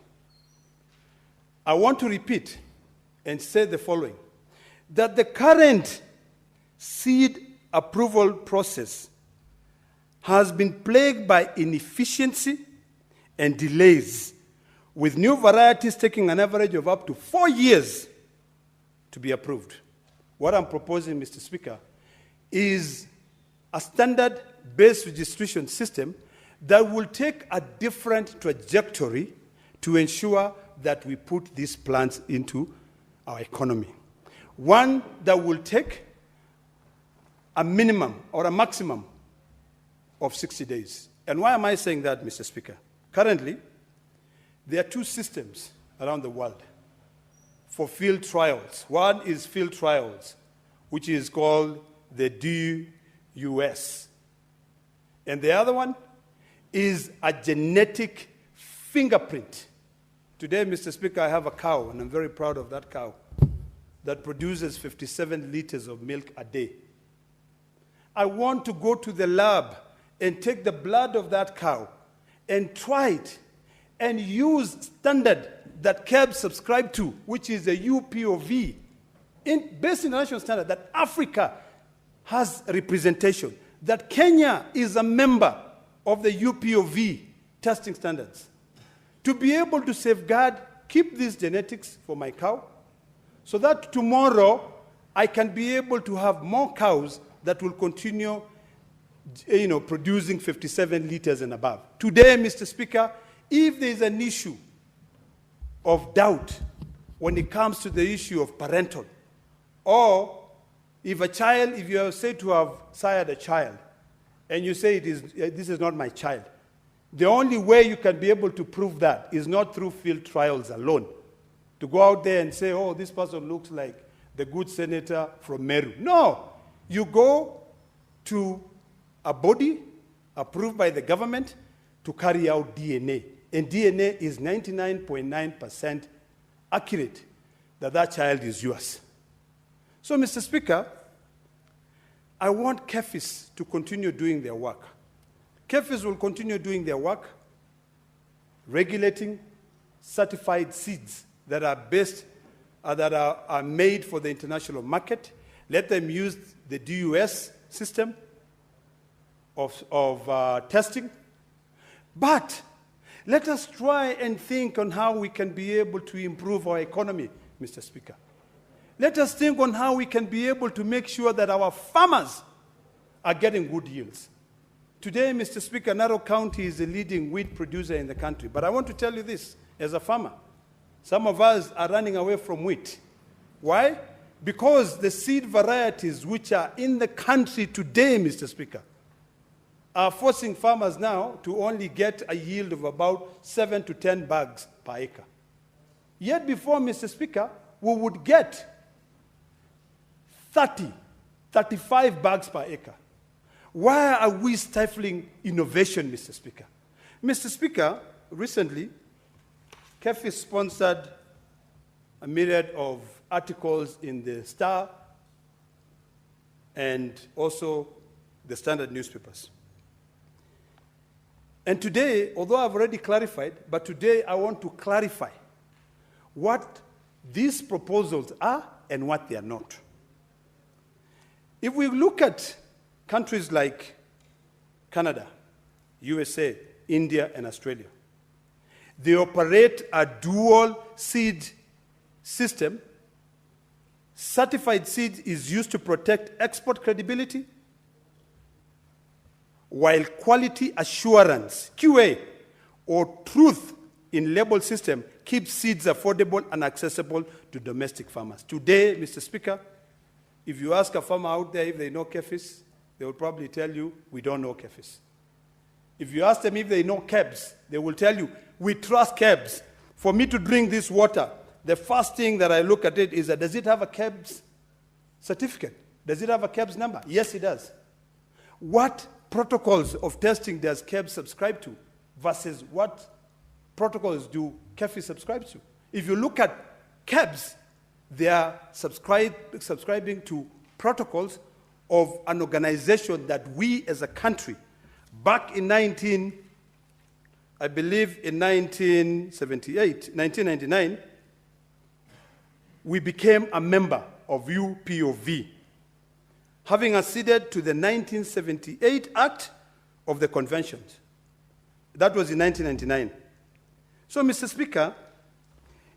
I want to repeat and say the following, that the current seed approval process has been plagued by inefficiency and delays, with new varieties taking an average of up to 4 years to be approved. What I'm proposing, Mr. Speaker, is a standard-based registration system that will take a different trajectory to ensure that we put these plants into our economy. One that will take a minimum or a maximum of 60 days. And why am I saying that, Mr. Speaker? Currently, there are 2 systems around the world for field trials. One is field trials, which is called the DUS. And the other one is a genetic fingerprint. Today, Mr. Speaker, I have a cow, and I'm very proud of that cow, that produces 57 liters of milk a day. I want to go to the lab and take the blood of that cow and try it and use standard that KEB subscribed to, which is a UPOV, based international standard, that Africa has representation, that Kenya is a member of the UPOV testing standards, to be able to safeguard, keep these genetics for my cow, so that tomorrow I can be able to have more cows that will continue producing 57 liters and above. Today, Mr. Speaker, if there is an issue of doubt when it comes to the issue of parental, or if you are said to have sired a child, and you say this is not my child, the only way you can be able to prove that is not through field trials alone. To go out there and say, oh, this person looks like the good senator from Meru. No, you go to a body approved by the government to carry out DNA. And DNA is 99.9% accurate that that child is yours. So, Mr. Speaker, I want KEFIS to continue doing their work. KEFIS will continue doing their work, regulating certified seeds that are are made for the international market. Let them use the DUS system of testing. But let us try and think on how we can be able to improve our economy, Mr. Speaker. Let us think on how we can be able to make sure that our farmers are getting good yields. Today, Mr. Speaker, Narok County is the leading wheat producer in the country. But I want to tell you this, as a farmer, some of us are running away from wheat. Why? Because the seed varieties which are in the country today, Mr. Speaker, are forcing farmers now to only get a yield of about 7 to 10 bags per acre. Yet before, Mr. Speaker, we would get 35 bags per acre. Why are we stifling innovation, Mr. Speaker? Mr. Speaker, recently, KEFIS sponsored a myriad of articles in the Star and also the Standard newspapers. And today, although I've already clarified, but today I want to clarify what these proposals are and what they are not. If we look at countries like Canada, USA, India, and Australia, They operate a dual seed system. Certified seed is used to protect export credibility, while quality assurance, QA, or truth in label system keeps seeds affordable and accessible to domestic farmers. Today, Mr. Speaker, if you ask a farmer out there if they know KEFIS, they will probably tell you, we don't know KEFIS. If you ask them if they know KEBS, they will tell you, we trust KEBS. For me to drink this water, the first thing that I look at it is that, does it have a KEBS certificate? Does it have a KEBS number? Yes, it does. What protocols of testing does KEBS subscribe to versus what protocols do KEFIS subscribe to? If you look at KEBS, they are subscribing to protocols of an organization that we as a country, back in 1999, we became a member of UPOV, having acceded to the 1978 Act of the Conventions. That was in 1999. So, Mr. Speaker,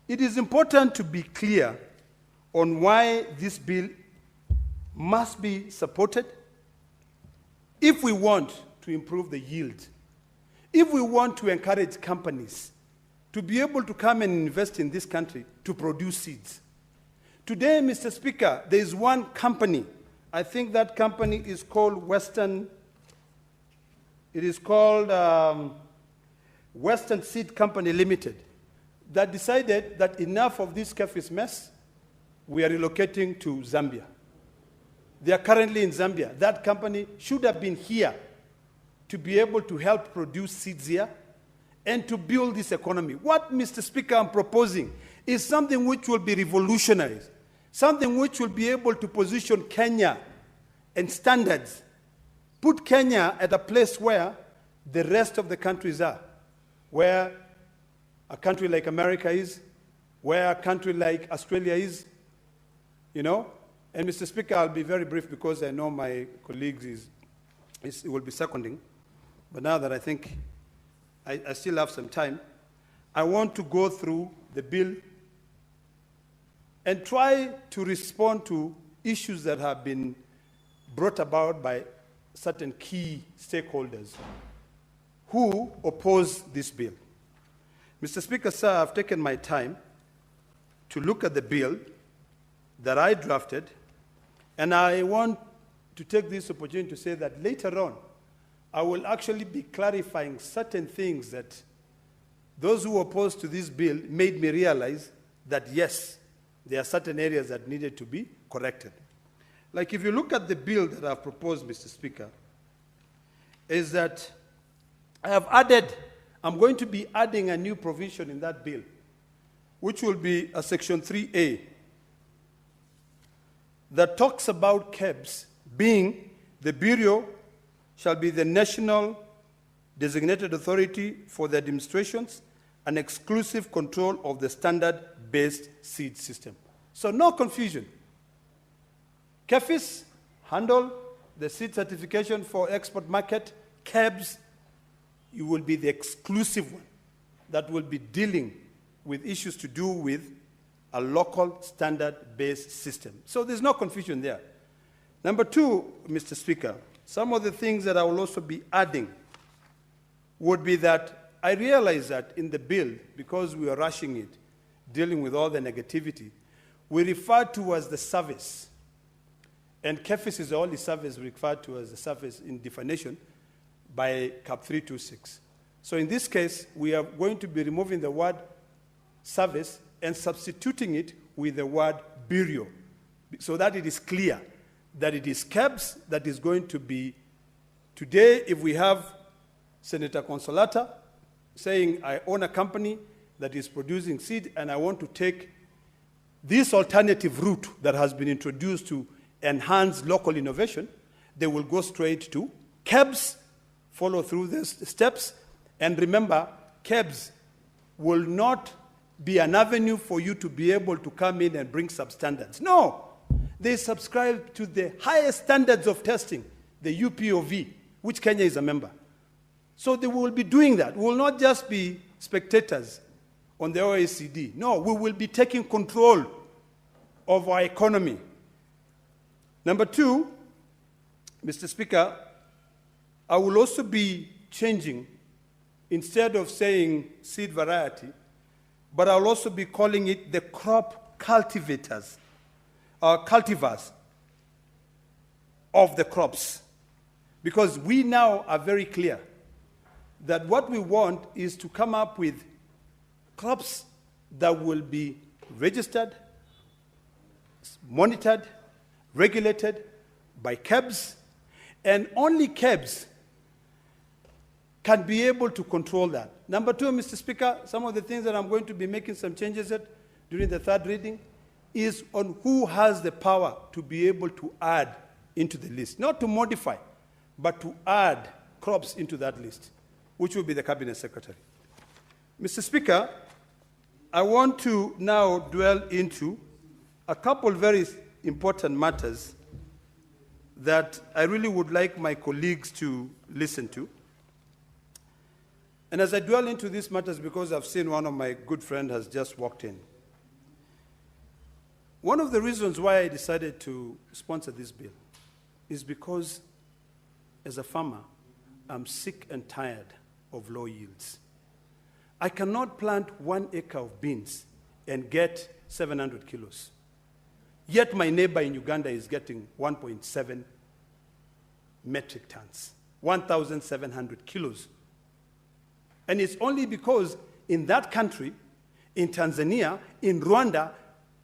it is important to be clear on why this bill must be supported if we want to improve the yield, if we want to encourage companies to be able to come and invest in this country to produce seeds. Today, Mr. Speaker, there is one company, I think that company is called Western Seed Company Limited, that decided that enough of this KEFIS mess, we are relocating to Zambia. They are currently in Zambia. That company should have been here to be able to help produce seeds here and to build this economy. What, Mr. Speaker, I'm proposing is something which will be revolutionary, something which will be able to position Kenya and standards, put Kenya at a place where the rest of the countries are, where a country like America is, where a country like Australia is, you know. And Mr. Speaker, I'll be very brief because I know my colleagues will be seconding. But now that I think I still have some time, I want to go through the bill and try to respond to issues that have been brought about by certain key stakeholders who oppose this bill. Mr. Speaker, sir, I've taken my time to look at the bill that I drafted, and I want to take this opportunity to say that later on, I will actually be clarifying certain things that those who oppose to this bill made me realize that, yes, there are certain areas that needed to be corrected. Like if you look at the bill that I've proposed, Mr. Speaker, is that I'm going to be adding a new provision in that bill, which will be a Section 3A, that talks about KEBS being the Bureau shall be the national designated authority for the administrations and exclusive control of the standard-based seed system. So no confusion. KEFIS handle the seed certification for export market. KEBS, you will be the exclusive one that will be dealing with issues to do with a local standard-based system. So there's no confusion there. Number two, Mr. Speaker, some of the things that I will also be adding would be that I realize that in the bill, because we are rushing it, dealing with all the negativity, we refer to as the service. And KEFIS is the only service referred to as the service in definition by CAP 326. So in this case, we are going to be removing the word service and substituting it with the word bureau, so that it is clear that it is KEBS that is going to be. Today, if we have Senator Consolata saying, I own a company that is producing seed and I want to take this alternative route that has been introduced to enhance local innovation, they will go straight to KEBS, follow through these steps, and remember, KEBS will not be an avenue for you to be able to come in and bring substandards. No, they subscribe to the highest standards of testing, the UPOV, which Kenya is a member. So they will be doing that. We will not just be spectators on the OECD. No, we will be taking control of our economy. Number two, Mr. Speaker, I will also be changing, instead of saying seed variety, but I'll also be calling it the crop cultivars of the crops. Because we now are very clear that what we want is to come up with crops that will be registered, monitored, regulated by KEBS, and only KEBS can be able to control that. Number two, Mr. Speaker, some of the things that I'm going to be making some changes at during the third reading is on who has the power to be able to add into the list. Not to modify, but to add crops into that list, which will be the Cabinet Secretary. Mr. Speaker, I want to now dwell into a couple very important matters that I really would like my colleagues to listen to. And as I dwell into these matters, because I've seen one of my good friends has just walked in, one of the reasons why I decided to sponsor this bill is because, as a farmer, I'm sick and tired of low yields. I cannot plant 1 acre of beans and get 700 kilos. Yet my neighbor in Uganda is getting 1.7 metric tons, 1,700 kilos. And it's only because in that country, in Tanzania, in Rwanda,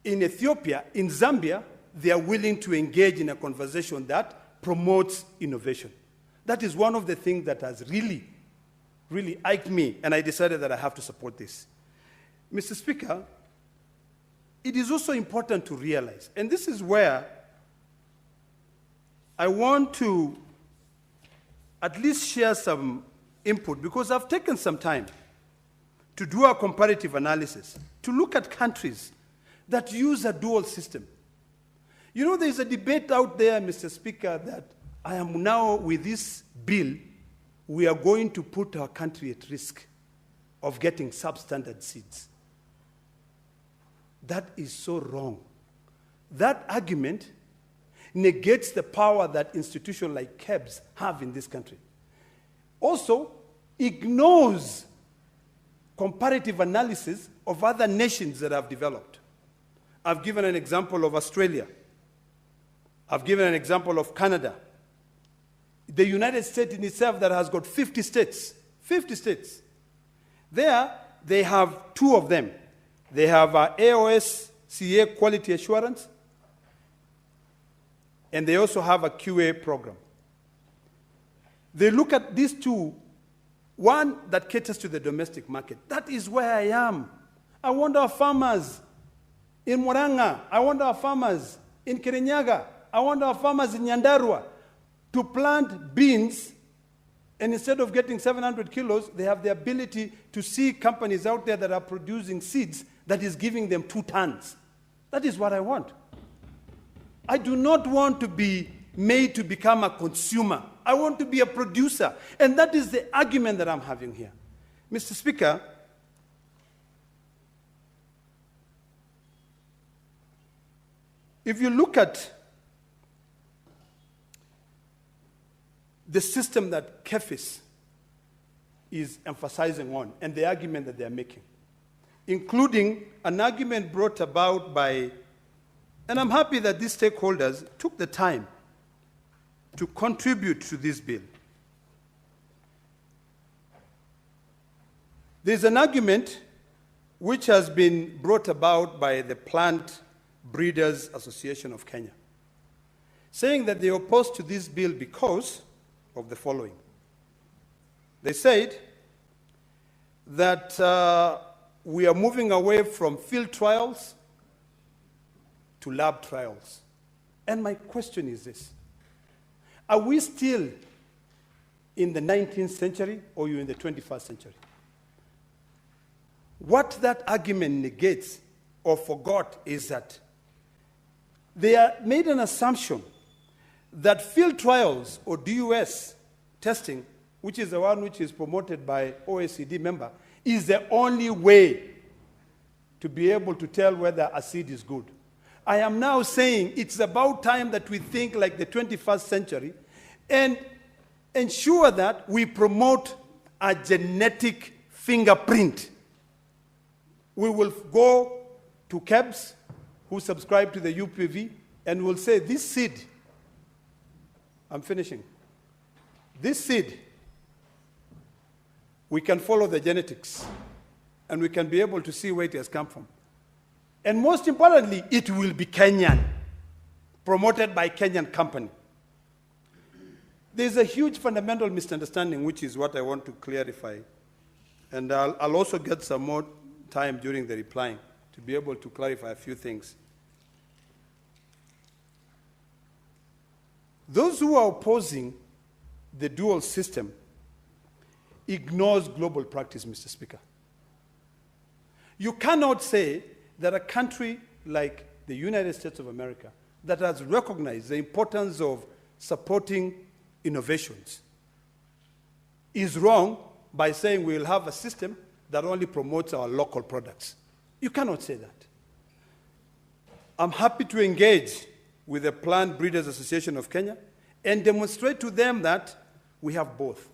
in Ethiopia, in Zambia, they are willing to engage in a conversation that promotes innovation. That is one of the things that has really iked me, and I decided that I have to support this. Mr. Speaker, it is also important to realize, and this is where I want to at least share some input, because I've taken some time to do a comparative analysis, to look at countries that use a dual system. You know, there's a debate out there, Mr. Speaker, that I am now, with this bill, we are going to put our country at risk of getting substandard seeds. That is so wrong. That argument negates the power that institutions like KEBS have in this country. Also, ignores comparative analysis of other nations that have developed. I've given an example of Australia. I've given an example of Canada. The United States in itself that has got 50 states. 50 states. There, they have two of them. They have AOS CA quality assurance, and they also have a QA program. They look at these two, one that caters to the domestic market. That is where I am. I want our farmers in Muranga. I want our farmers in Kirinyaga. I want our farmers in Nyandarua to plant beans, and instead of getting 700 kilos, they have the ability to see companies out there that are producing seeds that is giving them 2 tons. That is what I want. I do not want to be made to become a consumer. I want to be a producer. And that is the argument that I'm having here. Mr. Speaker, if you look at the system that KEFIS is emphasizing on and the argument that they're making, including an argument brought about by, and I'm happy that these stakeholders took the time to contribute to this bill. There's an argument which has been brought about by the Plant Breeders Association of Kenya, saying that they are opposed to this bill because of the following. They said that we are moving away from field trials to lab trials. And my question is this: are we still in the 19th century or are you in the 21st century? What that argument negates or forgot is that they made an assumption that field trials or DUS testing, which is the one which is promoted by OECD member, is the only way to be able to tell whether a seed is good. I am now saying it's about time that we think like the 21st century and ensure that we promote a genetic fingerprint. We will go to KEBS who subscribe to the UPV and will say, this seed, I'm finishing, this seed, we can follow the genetics and we can be able to see where it has come from. And most importantly, it will be Kenyan, promoted by Kenyan company. There's a huge fundamental misunderstanding, which is what I want to clarify. And I'll also get some more time during the replying to be able to clarify a few things. Those who are opposing the dual system ignores global practice, Mr. Speaker. You cannot say that a country like the United States of America that has recognized the importance of supporting innovations is wrong by saying we will have a system that only promotes our local products. You cannot say that. I'm happy to engage with the Plant Breeders Association of Kenya and demonstrate to them that we have both.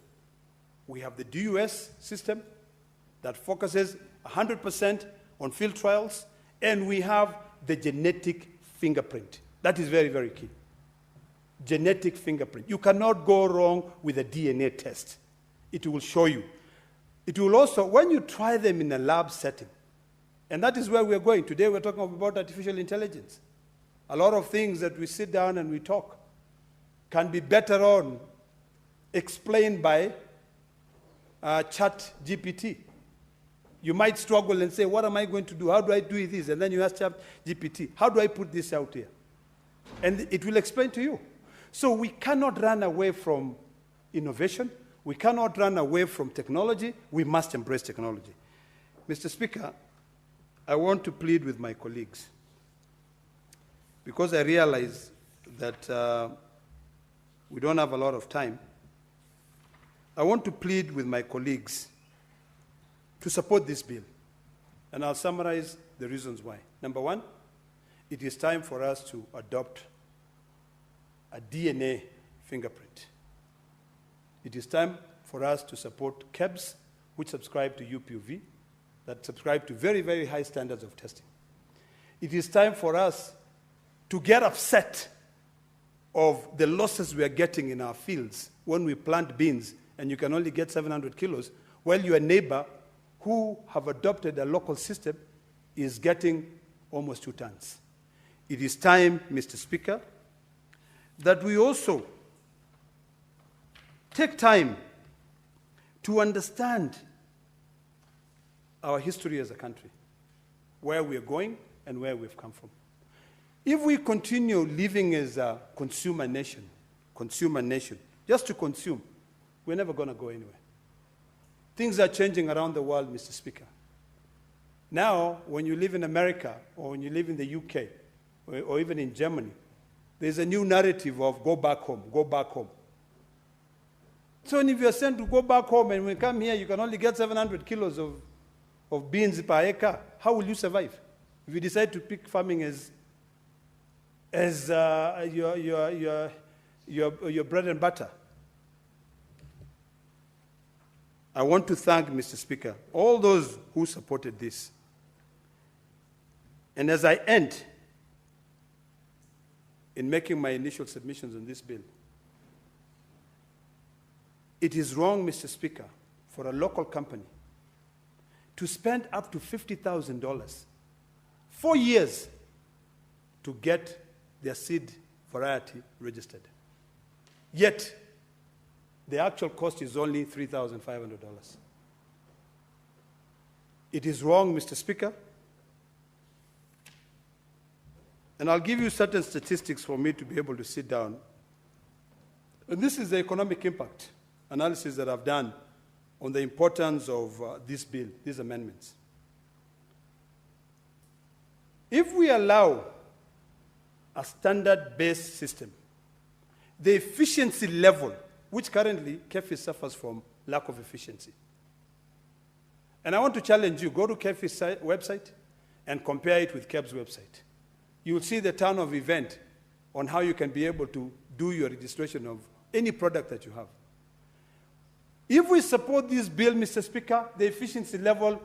We have the DUS system that focuses 100% on field trials, and we have the genetic fingerprint. That is very, very key. Genetic fingerprint. You cannot go wrong with a DNA test. It will show you. It will also, when you try them in a lab setting, and that is where we're going. Today we're talking about artificial intelligence. A lot of things that we sit down and we talk can be better on explained by Chat GPT. You might struggle and say, what am I going to do? How do I do this? And then you ask Chat GPT, how do I put this out here? And it will explain to you. So we cannot run away from innovation. We cannot run away from technology. We must embrace technology. Mr. Speaker, I want to plead with my colleagues because I realize that we don't have a lot of time. I want to plead with my colleagues to support this bill. And I'll summarize the reasons why. Number one, it is time for us to adopt a DNA fingerprint. It is time for us to support KEBS, which subscribe to UPV, that subscribe to very, very high standards of testing. It is time for us to get upset of the losses we are getting in our fields when we plant beans and you can only get 700 kilos, while your neighbor who have adopted a local system is getting almost 2 tons. It is time, Mr. Speaker, that we also take time to understand our history as a country, where we are going and where we've come from. If we continue living as a consumer nation, just to consume, we're never going to go anywhere. Things are changing around the world, Mr. Speaker. Now, when you live in America or when you live in the UK or even in Germany, there's a new narrative of go back home, go back home. So if you're sent to go back home and when you come here, you can only get 700 kilos of beans per acre, how will you survive? If you decide to pick farming as your bread and butter. I want to thank, Mr. Speaker, all those who supported this. And as I end in making my initial submissions on this bill, it is wrong, Mr. Speaker, for a local company to spend up to $50,000 4 years to get their seed variety registered. Yet, the actual cost is only $3,500. It is wrong, Mr. Speaker. And I'll give you certain statistics for me to be able to sit down. And this is the economic impact analysis that I've done on the importance of this bill, these amendments. If we allow a standard-based system, the efficiency level, which currently KEFI suffers from lack of efficiency, And I want to challenge you, go to KEFI's website and compare it with KEB's website. You will see the turn of event on how you can be able to do your registration of any product that you have. If we support this bill, Mr. Speaker, the efficiency level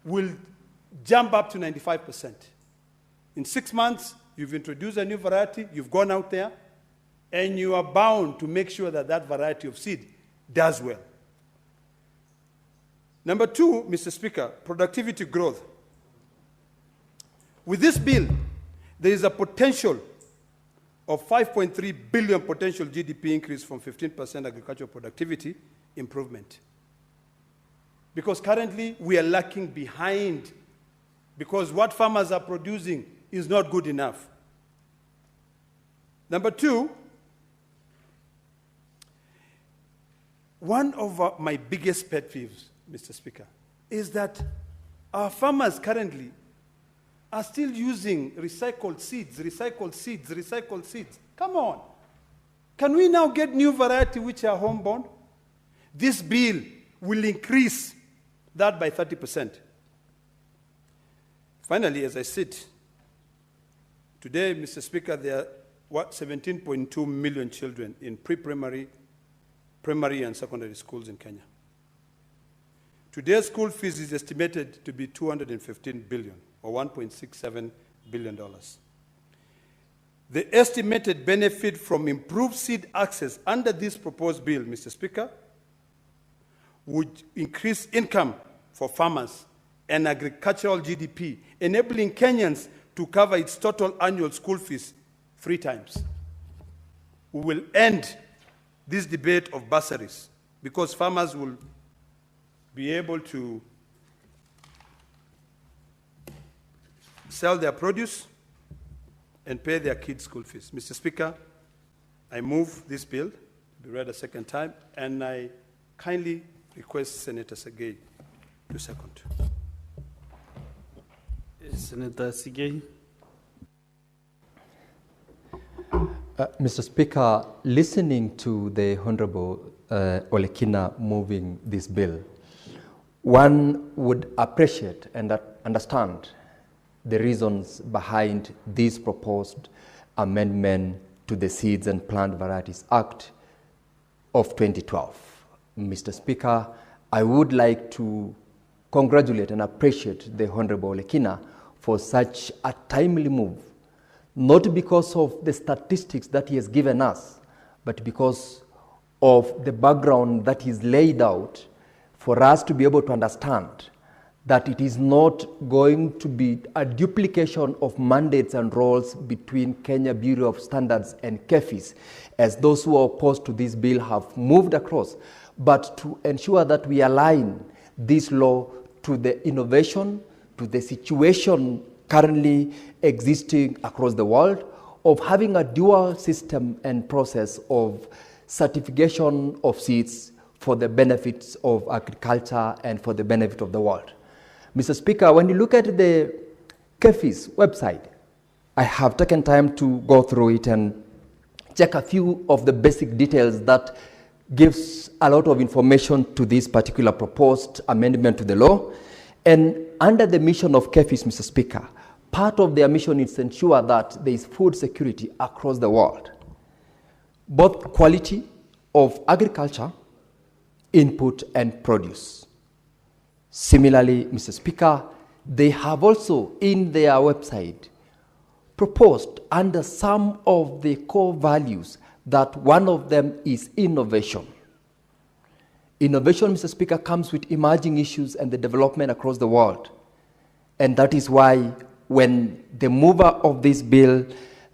will jump up to 95%. In 6 months, you've introduced a new variety, you've gone out there, and you are bound to make sure that that variety of seed does well. Number two, Mr. Speaker, productivity growth. With this bill, there is a potential of 5.3 billion potential GDP increase from 15% agricultural productivity improvement. Because currently we are lacking behind, because what farmers are producing is not good enough. Number two, one of my biggest pet peeves, Mr. Speaker, is that our farmers currently are still using recycled seeds, recycled seeds, recycled seeds. Come on. Can we now get new variety which are homeborn? This bill will increase that by 30%. Finally, as I sit, today, Mr. Speaker, there are 17.2 million children in pre-primary, primary and secondary schools in Kenya. Today's school fees is estimated to be 215 billion, or $1.67 billion. The estimated benefit from improved seed access under this proposed bill, Mr. Speaker, would increase income for farmers and agricultural GDP, enabling Kenyans to cover its total annual school fees 3 times. We will end this debate of bursaries because farmers will be able to sell their produce and pay their kids' school fees. Mr. Speaker, I move this bill to be read a second time, and I kindly request Senator Segei to second. Senator Segei. Mr. Speaker, listening to the Honorable Olekina moving this bill, one would appreciate and understand the reasons behind this proposed amendment to the Seeds and Plant Varieties Act of 2012. Mr. Speaker, I would like to congratulate and appreciate the Honorable Olekina for such a timely move, not because of the statistics that he has given us, but because of the background that is laid out for us to be able to understand that it is not going to be a duplication of mandates and roles between Kenya Bureau of Standards and KEFIS, as those who are opposed to this bill have moved across, but to ensure that we align this law to the innovation, to the situation currently existing across the world, of having a dual system and process of certification of seeds for the benefits of agriculture and for the benefit of the world. Mr. Speaker, when you look at the KEFI's website, I have taken time to go through it and check a few of the basic details that gives a lot of information to this particular proposed amendment to the law. And under the mission of KEFIS, Mr. Speaker, part of their mission is to ensure that there is food security across the world, both quality of agriculture, input, and produce. Similarly, Mr. Speaker, they have also in their website proposed under some of the core values that one of them is innovation. Innovation, Mr. Speaker, comes with emerging issues and the development across the world. And that is why when the mover of this bill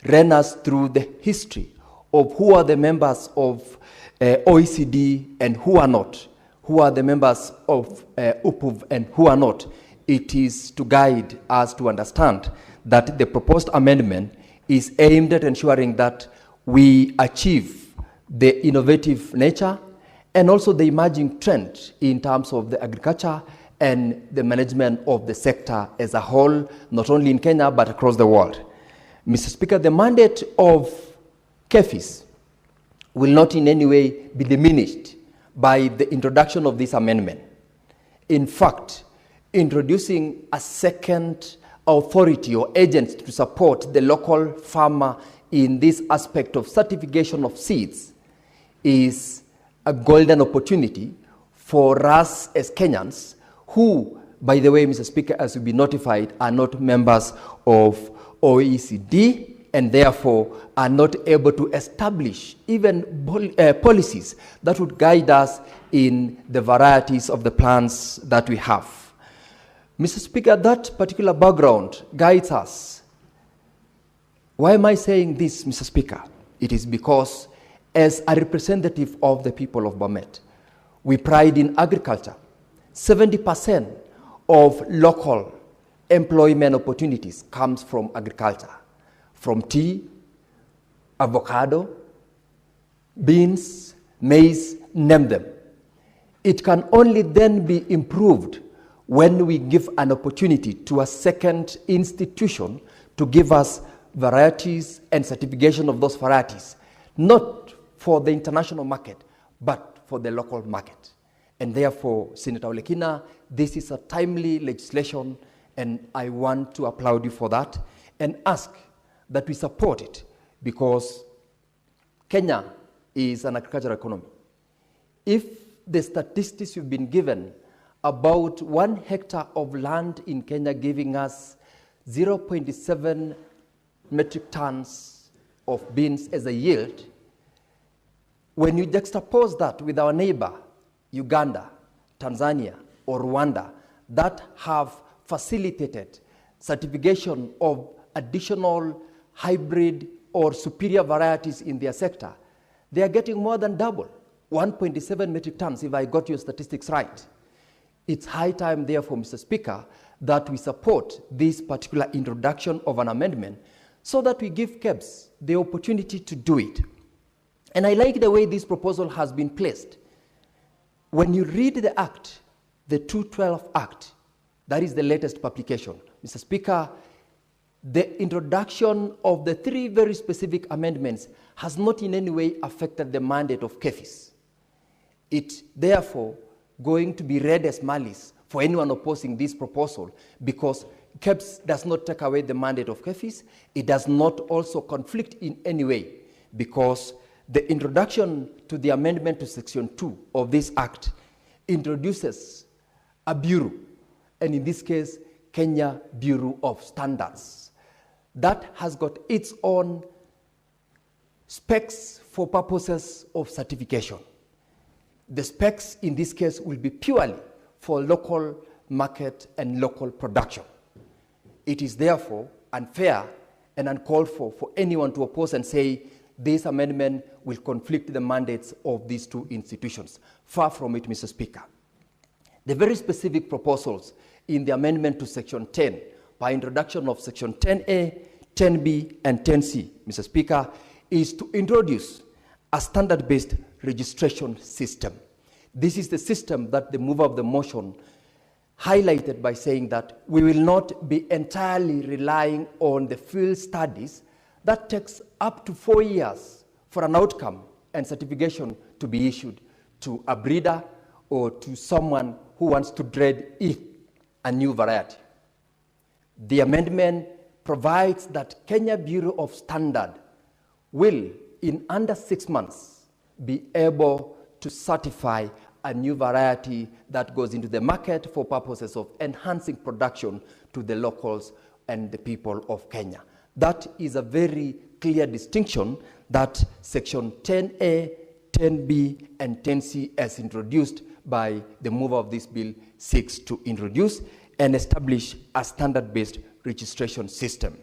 ran us through the history of who are the members of OECD and who are not, who are the members of UPUV and who are not, it is to guide us to understand that the proposed amendment is aimed at ensuring that we achieve the innovative nature and also the emerging trend in terms of the agriculture and the management of the sector as a whole, not only in Kenya, but across the world. Mr. Speaker, the mandate of KEFIS will not in any way be diminished by the introduction of this amendment. in fact, introducing a second authority or agent to support the local farmer in this aspect of certification of seeds is a golden opportunity for us as Kenyans who, by the way, Mr. Speaker, as will be notified, are not members of OECD and therefore are not able to establish even policies that would guide us in the varieties of the plants that we have. Mr. Speaker, that particular background guides us. Why am I saying this, Mr. Speaker? It is because as a representative of the people of Bomet, we pride in agriculture. 70% of local employment opportunities comes from agriculture, from tea, avocado, beans, maize, name them. It can only then be improved when we give an opportunity to a second institution to give us varieties and certification of those varieties, not for the international market, but for the local market. And therefore, Senator Olekina, this is a timely legislation, and I want to applaud you for that and ask that we support it, because Kenya is an agricultural economy. If the statistics you've been given about 1 hectare of land in Kenya giving us 0.7 metric tons of beans as a yield, when you juxtapose that with our neighbor, Uganda, Tanzania, or Rwanda, that have facilitated certification of additional hybrid or superior varieties in their sector, they are getting more than double, 1.7 metric tons, if I got your statistics right. It's high time, therefore, Mr. Speaker, that we support this particular introduction of an amendment so that we give KEBS the opportunity to do it. And I like the way this proposal has been placed. When you read the Act, the 212 Act, that is the latest publication, Mr. Speaker, the introduction of the 3 very specific amendments has not in any way affected the mandate of KEFIS. It, therefore, going to be read as malice for anyone opposing this proposal, because KEBS does not take away the mandate of KEFIS. It does not also conflict in any way, because the introduction to the amendment to Section 2 of this Act introduces a bureau, and in this case, Kenya Bureau of Standards, that has got its own specs for purposes of certification. The specs in this case will be purely for local market and local production. It is therefore unfair and uncalled for anyone to oppose and say this amendment will conflict the mandates of these 2 institutions. Far from it, Mr. Speaker. The very specific proposals in the amendment to Section 10 by introduction of Section 10A, 10B, and 10C, Mr. Speaker, is to introduce a standard-based registration system. This is the system that the mover of the motion highlighted by saying that we will not be entirely relying on the field studies that takes up to 4 years for an outcome and certification to be issued to a breeder or to someone who wants to trade a new variety. The amendment provides that Kenya Bureau of Standard will, in under 6 months, be able to certify a new variety that goes into the market for purposes of enhancing production to the locals and the people of Kenya. That is a very clear distinction that Section 10A, 10B, and 10C, as introduced by the mover of this bill, seeks to introduce and establish a standard-based registration system.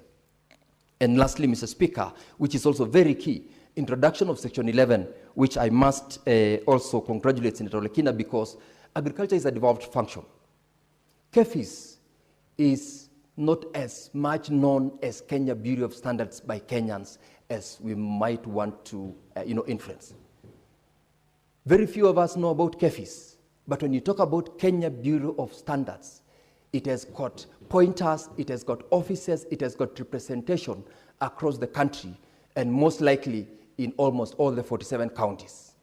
And lastly, Mr. Speaker, which is also very key, introduction of Section 11, which I must also congratulate Senator Olekina, because agriculture is a devolved function. KEFIS is not as much known as Kenya Bureau of Standards by Kenyans as we might want to influence. Very few of us know about KEFIS, but when you talk about Kenya Bureau of Standards, it has got pointers, it has got offices, it has got representation across the country, and most likely in almost all the 47 counties.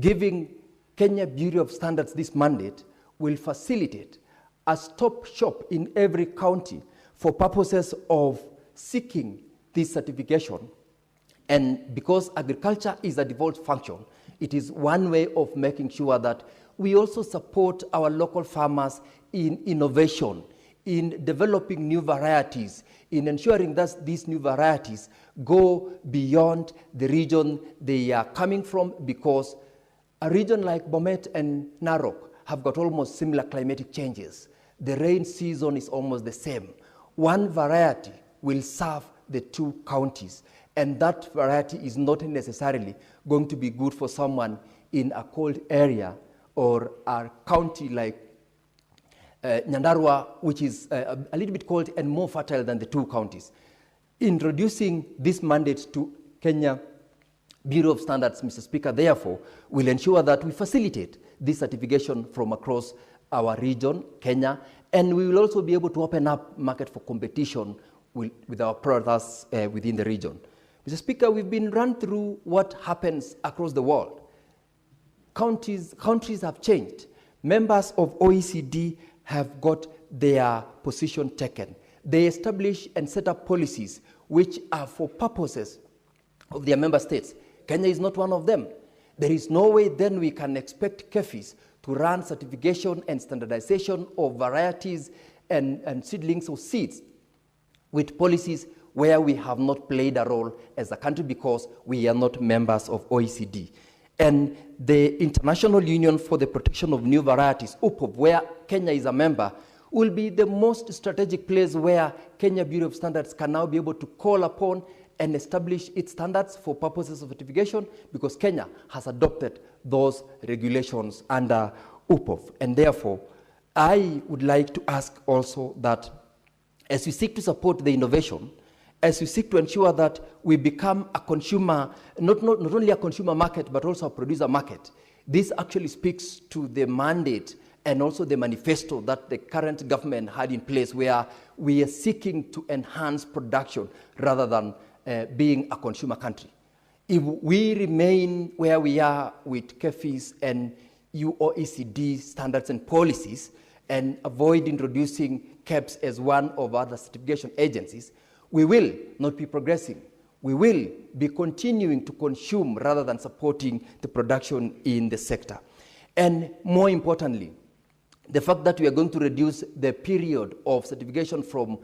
Giving Kenya Bureau of Standards this mandate will facilitate a stop shop in every county for purposes of seeking this certification. And because agriculture is a default function, it is one way of making sure that we also support our local farmers in innovation, in developing new varieties, in ensuring that these new varieties go beyond the region they are coming from, because a region like Bomet and Narok have got almost similar climatic changes. The rain season is almost the same. One variety will serve the two counties, and that variety is not necessarily going to be good for someone in a cold area or a county like Nyandarua, which is a little bit cold and more fertile than the two counties. Introducing this mandate to Kenya Bureau of Standards, Mr. Speaker, therefore, will ensure that we facilitate this certification from across our region, Kenya, and we will also be able to open up market for competition with our products within the region. Mr. Speaker, we've been run through what happens across the world. Countries have changed. Members of OECD have got their position taken. They establish and set up policies which are for purposes of their member states. Kenya is not one of them. There is no way then we can expect KEFIs to run certification and standardization of varieties and seedlings or seeds with policies where we have not played a role as a country because we are not members of OECD. And the International Union for the Protection of New Varieties, UPOV, where Kenya is a member, will be the most strategic place where Kenya Bureau of Standards can now be able to call upon and establish its standards for purposes of certification, because Kenya has adopted those regulations under UPOV. And therefore, I would like to ask also that as we seek to support the innovation, as we seek to ensure that we become a consumer, not only a consumer market, but also a producer market, this actually speaks to the mandate and also the manifesto that the current government had in place, where we are seeking to enhance production rather than being a consumer country. If we remain where we are with KEFIs and OECD standards and policies and avoid introducing KEBS as one of other certification agencies, we will not be progressing. We will be continuing to consume rather than supporting the production in the sector. And more importantly, the fact that we are going to reduce the period of certification from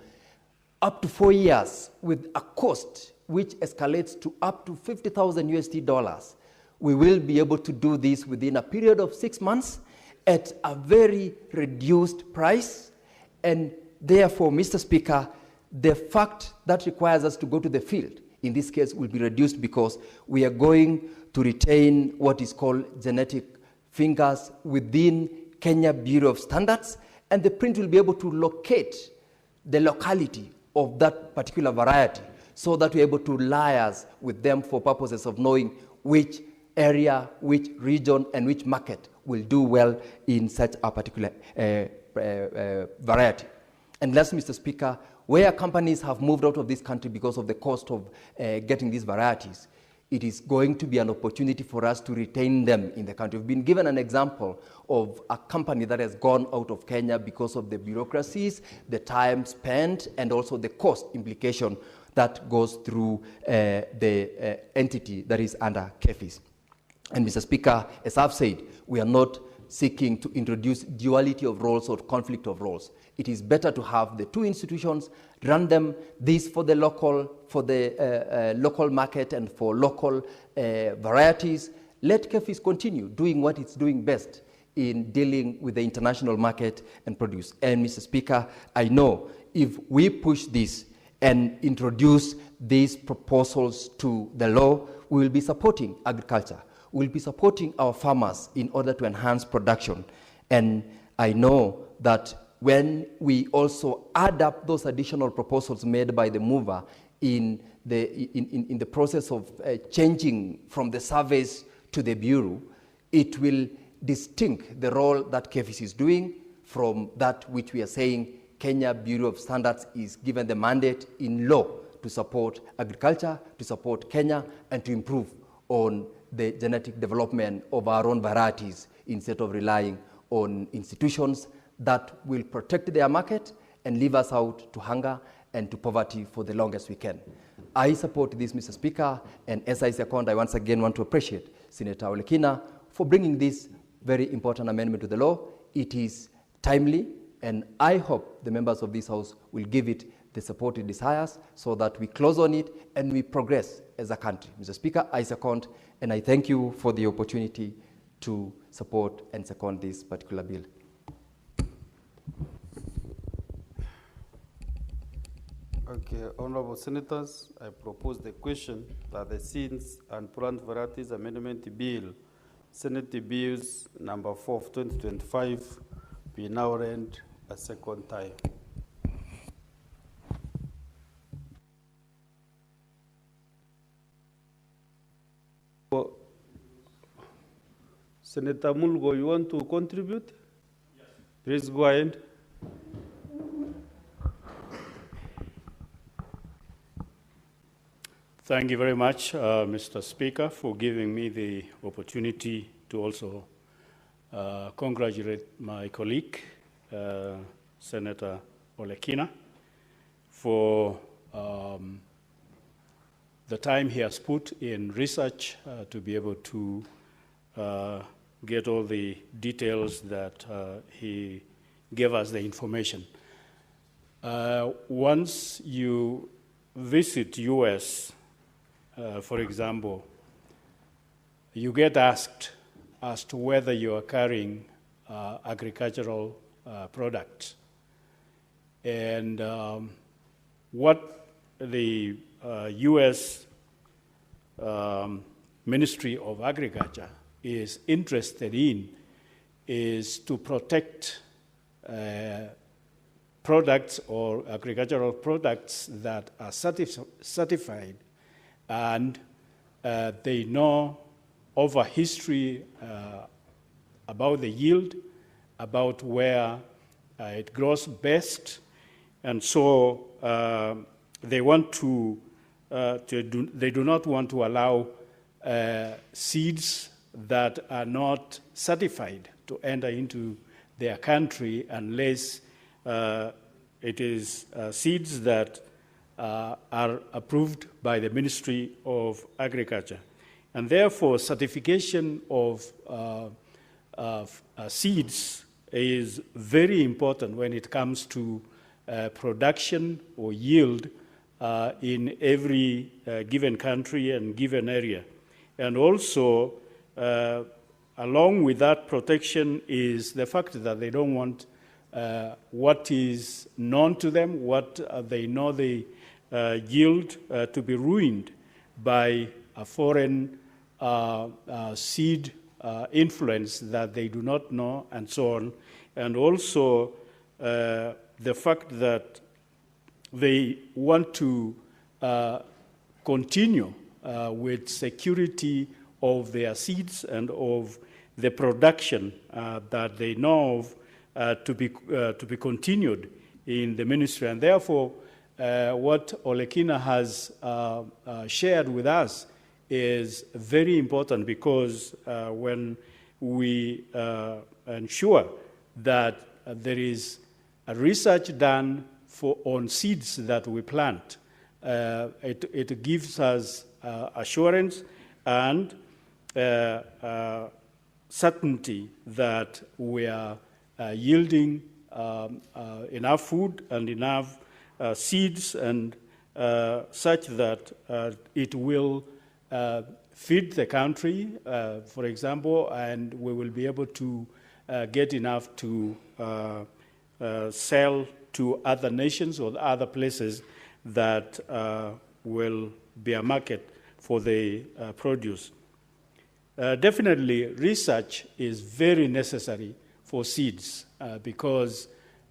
up to 4 years with a cost which escalates to up to $50,000, we will be able to do this within a period of 6 months at a very reduced price. And therefore, Mr. Speaker, the fact that requires us to go to the field, in this case, will be reduced because we are going to retain what is called genetic fingers within Kenya Bureau of Standards, and the print will be able to locate the locality of that particular variety so that we're able to liaise with them for purposes of knowing which area, which region, and which market will do well in such a particular variety. And last, Mr. Speaker, where companies have moved out of this country because of the cost of getting these varieties, it is going to be an opportunity for us to retain them in the country. We've been given an example of a company that has gone out of Kenya because of the bureaucracies, the time spent, and also the cost implication that goes through the entity that is under KEFIs. And Mr. Speaker, as I've said, we are not seeking to introduce duality of roles or conflict of roles. It is better to have the two institutions, run them, this for the local market and for local varieties. Let KEFIs continue doing what it's doing best in dealing with the international market and produce. And Mr. Speaker, I know if we push this and introduce these proposals to the law, we will be supporting agriculture. We will be supporting our farmers in order to enhance production. And I know that when we also add up those additional proposals made by the mover in the process of changing from the service to the Bureau, it will distinct the role that KEFIS is doing from that which we are saying Kenya Bureau of Standards is given the mandate in law to support agriculture, to support Kenya, and to improve on the genetic development of our own varieties instead of relying on institutions that will protect their market and leave us out to hunger and to poverty for the longest we can. I support this, Mr. Speaker, and as I second, I once again want to appreciate Senator Olekina for bringing this very important amendment to the law. It is timely, and I hope the members of this House will give it the support it desires so that we close on it and we progress as a country. Mr. Speaker, I second, and I thank you for the opportunity to support and second this particular bill. Okay, honorable senators, I propose the question that the Seeds and Plant Varieties Amendment Bill, Senate Bills number 4 of 2025, be now read a second time. Senator Mulgo, you want to contribute? Yes. Please go ahead. Thank you very much, Mr. Speaker, for giving me the opportunity to also congratulate my colleague, Senator Olekina, for the time he has put in research to be able to get all the details that he gave us the information. Once you visit US, for example, you get asked as to whether you are carrying agricultural products. And what the US Ministry of Agriculture is interested in is to protect products or agricultural products that are certified, and they know over history about the yield, about where it grows best, and so they want to they do not want to allow seeds that are not certified to enter into their country unless it is seeds that are approved by the Ministry of Agriculture. And therefore, certification of seeds is very important when it comes to production or yield in every given country and given area. And also, along with that protection is the fact that they don't want what is known to them, what they know the yield to be ruined by a foreign seed influence that they do not know, and so on. And also the fact that they want to continue with security of their seeds and of the production that they know of to be continued in the ministry. And therefore, what Olekina has shared with us is very important, because when we ensure that there is a research done on seeds that we plant, it gives us assurance and certainty that we are yielding enough food and enough seeds, and such that it will feed the country, for example, and we will be able to get enough to sell to other nations or other places that will be a market for the produce. Definitely, research is very necessary for seeds because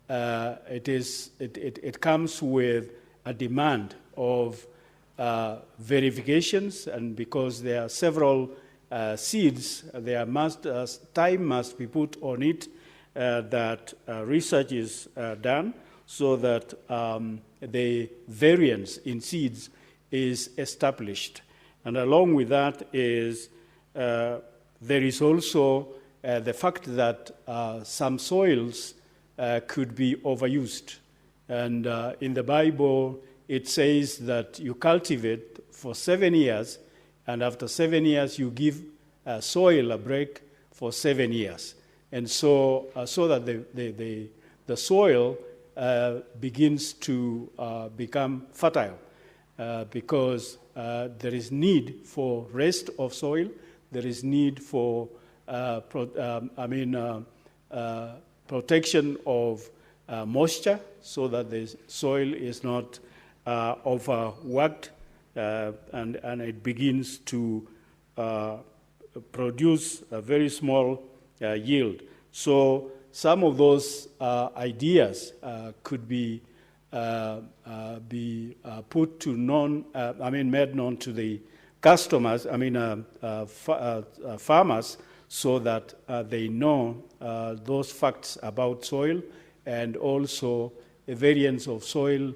it comes with a demand of verifications, and because there are several seeds, time must be put on it that research is done, so that the variance in seeds is established. And along with that is there is also the fact that some soils could be overused. And in the Bible, it says that you cultivate for 7 years, and after 7 years, you give soil a break for 7 years. And so that the soil begins to become fertile because there is need for rest of soil, there is need for protection of moisture so that the soil is not overworked and it begins to produce a very small yield. So some of those ideas could be put to made known to the customers, farmers, so that they know those facts about soil and also a variance of soil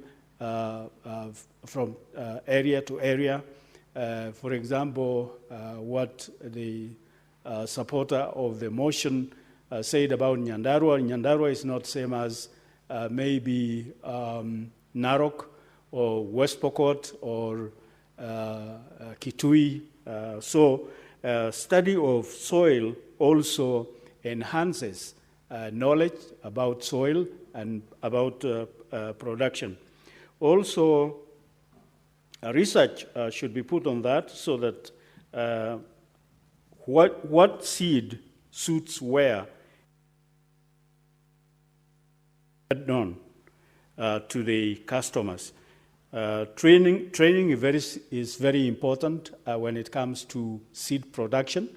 from area to area. For example, what the supporter of the motion said about Nyandarua. Nyandarua is not same as maybe Narok or West Pokot or Kitui. So study of soil also enhances knowledge about soil and about production. Also, research should be put on that so that what seed suits where known to the customers. Training is very important when it comes to seed production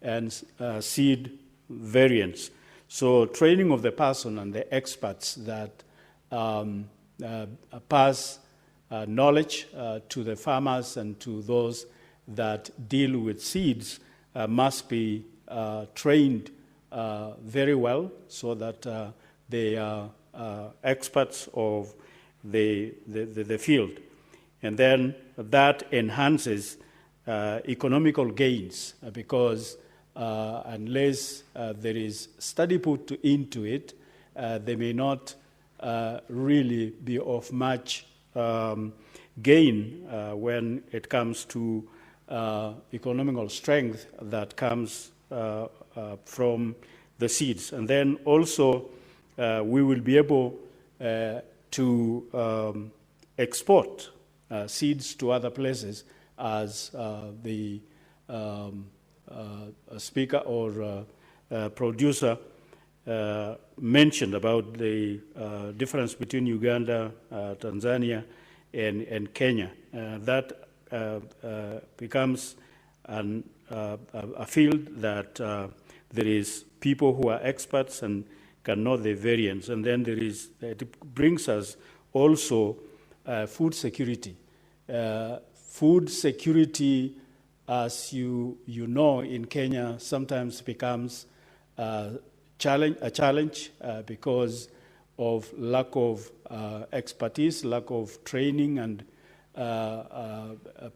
and seed variants. So training of the person and the experts that pass knowledge to the farmers and to those that deal with seeds must be trained very well so that they are experts of the field. And then that enhances economical gains because unless there is study put into it, they may not really be of much gain when it comes to economical strength that comes from the seeds. And then also we will be able to export seeds to other places as the speaker or producer mentioned about the difference between Uganda, Tanzania, and Kenya. That becomes a field that there is people who are experts and can know the variants. And then it brings us also food security. Food security, as you know, in Kenya sometimes becomes a challenge because of lack of expertise, lack of training, and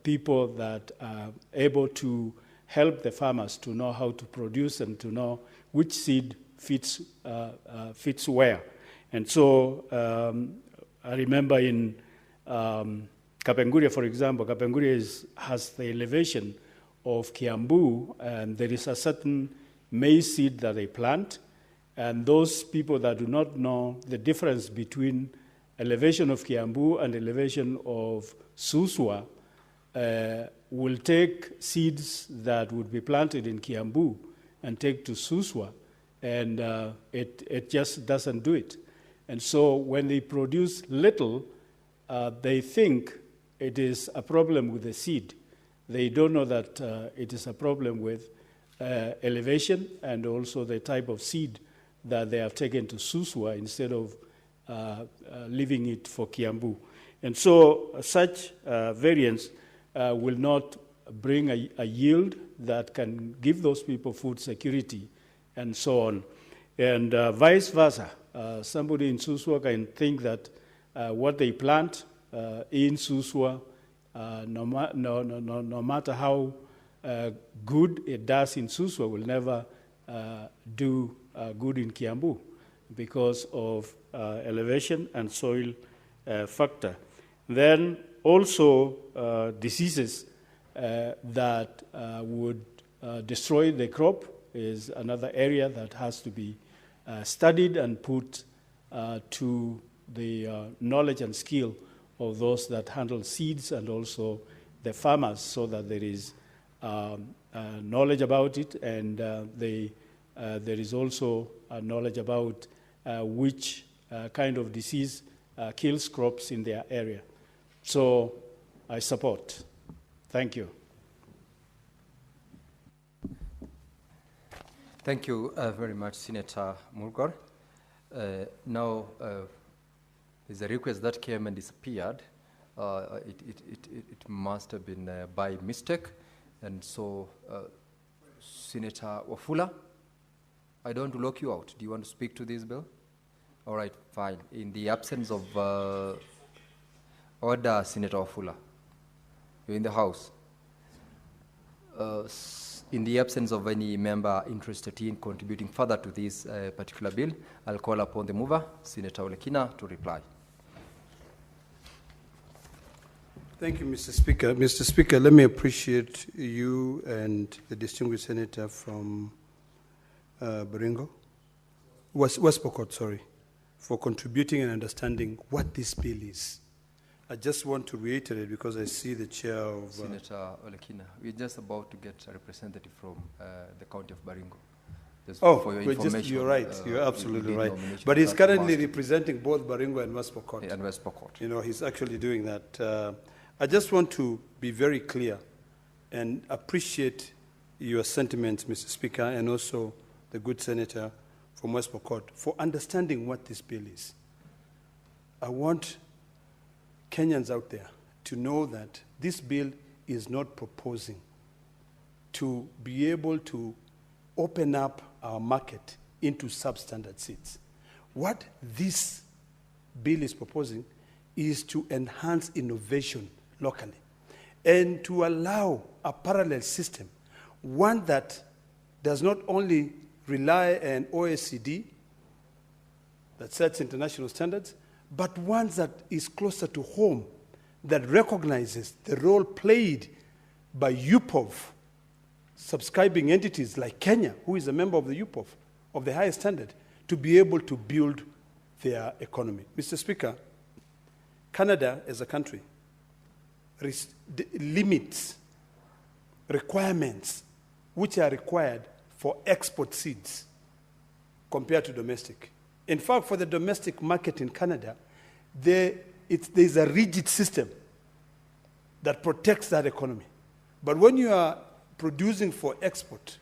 people that are able to help the farmers to know how to produce and to know which seed fits where. And so I remember in Kapenguria, for example, Kapenguria has the elevation of Kiambu, and there is a certain maize seed that they plant, and those people that do not know the difference between elevation of Kiambu and elevation of Suswa will take seeds that would be planted in Kiambu and take to Suswa, and it just doesn't do it. And so when they produce little, they think it is a problem with the seed. They don't know that it is a problem with elevation and also the type of seed that they have taken to Suswa instead of leaving it for Kiambu. And so such variants will not bring a yield that can give those people food security and so on. And vice versa. Somebody in Suswa can think that what they plant in Suswa, no matter how good it does in Suswa, will never do good in Kiambu because of elevation and soil factor. Then also diseases that would destroy the crop is another area that has to be studied and put to the knowledge and skill of those that handle seeds and also the farmers, so that there is knowledge about it, and there is also knowledge about which kind of disease kills crops in their area. So I support. Thank you. Thank you very much, Senator Mulgor. Now, there's a request that came and disappeared. It must have been by mistake. And so, Senator Wafula, I don't want to lock you out. Do you want to speak to this bill? All right, fine. In the absence of order, Senator Wafula, you're in the House. In the absence of any member interested in contributing further to this particular bill, I'll call upon the mover, Senator Olekina, to reply. Thank you, Mr. Speaker. Mr. Speaker, let me appreciate you and the distinguished senator from Baringo, West Pokot, sorry, for contributing and understanding what this bill is. I just want to reiterate, because I see the chair of... Senator Olekina, we're just about to get a representative from the county of Baringo. Just Oh, for your we're just, information, you're right. You're absolutely right. nomination But he's that currently was- representing both Baringo and West Pokot. And West Pokot. You know, he's actually doing that. I just want to be very clear and appreciate your sentiments, Mr. Speaker, and also the good senator from West Pokot for understanding what this bill is. I want Kenyans out there to know that this bill is not proposing to be able to open up our market into substandard seeds. What this bill is proposing is to enhance innovation locally and to allow a parallel system, one that does not only rely on OECD that sets international standards, but one that is closer to home, that recognizes the role played by UPOV, subscribing entities like Kenya, who is a member of the UPOV, of the highest standard, to be able to build their economy. Mr. Speaker, Canada as a country limits requirements which are required for export seeds compared to domestic. In fact, for the domestic market in Canada, there's a rigid system that protects that economy. But when you are producing for export,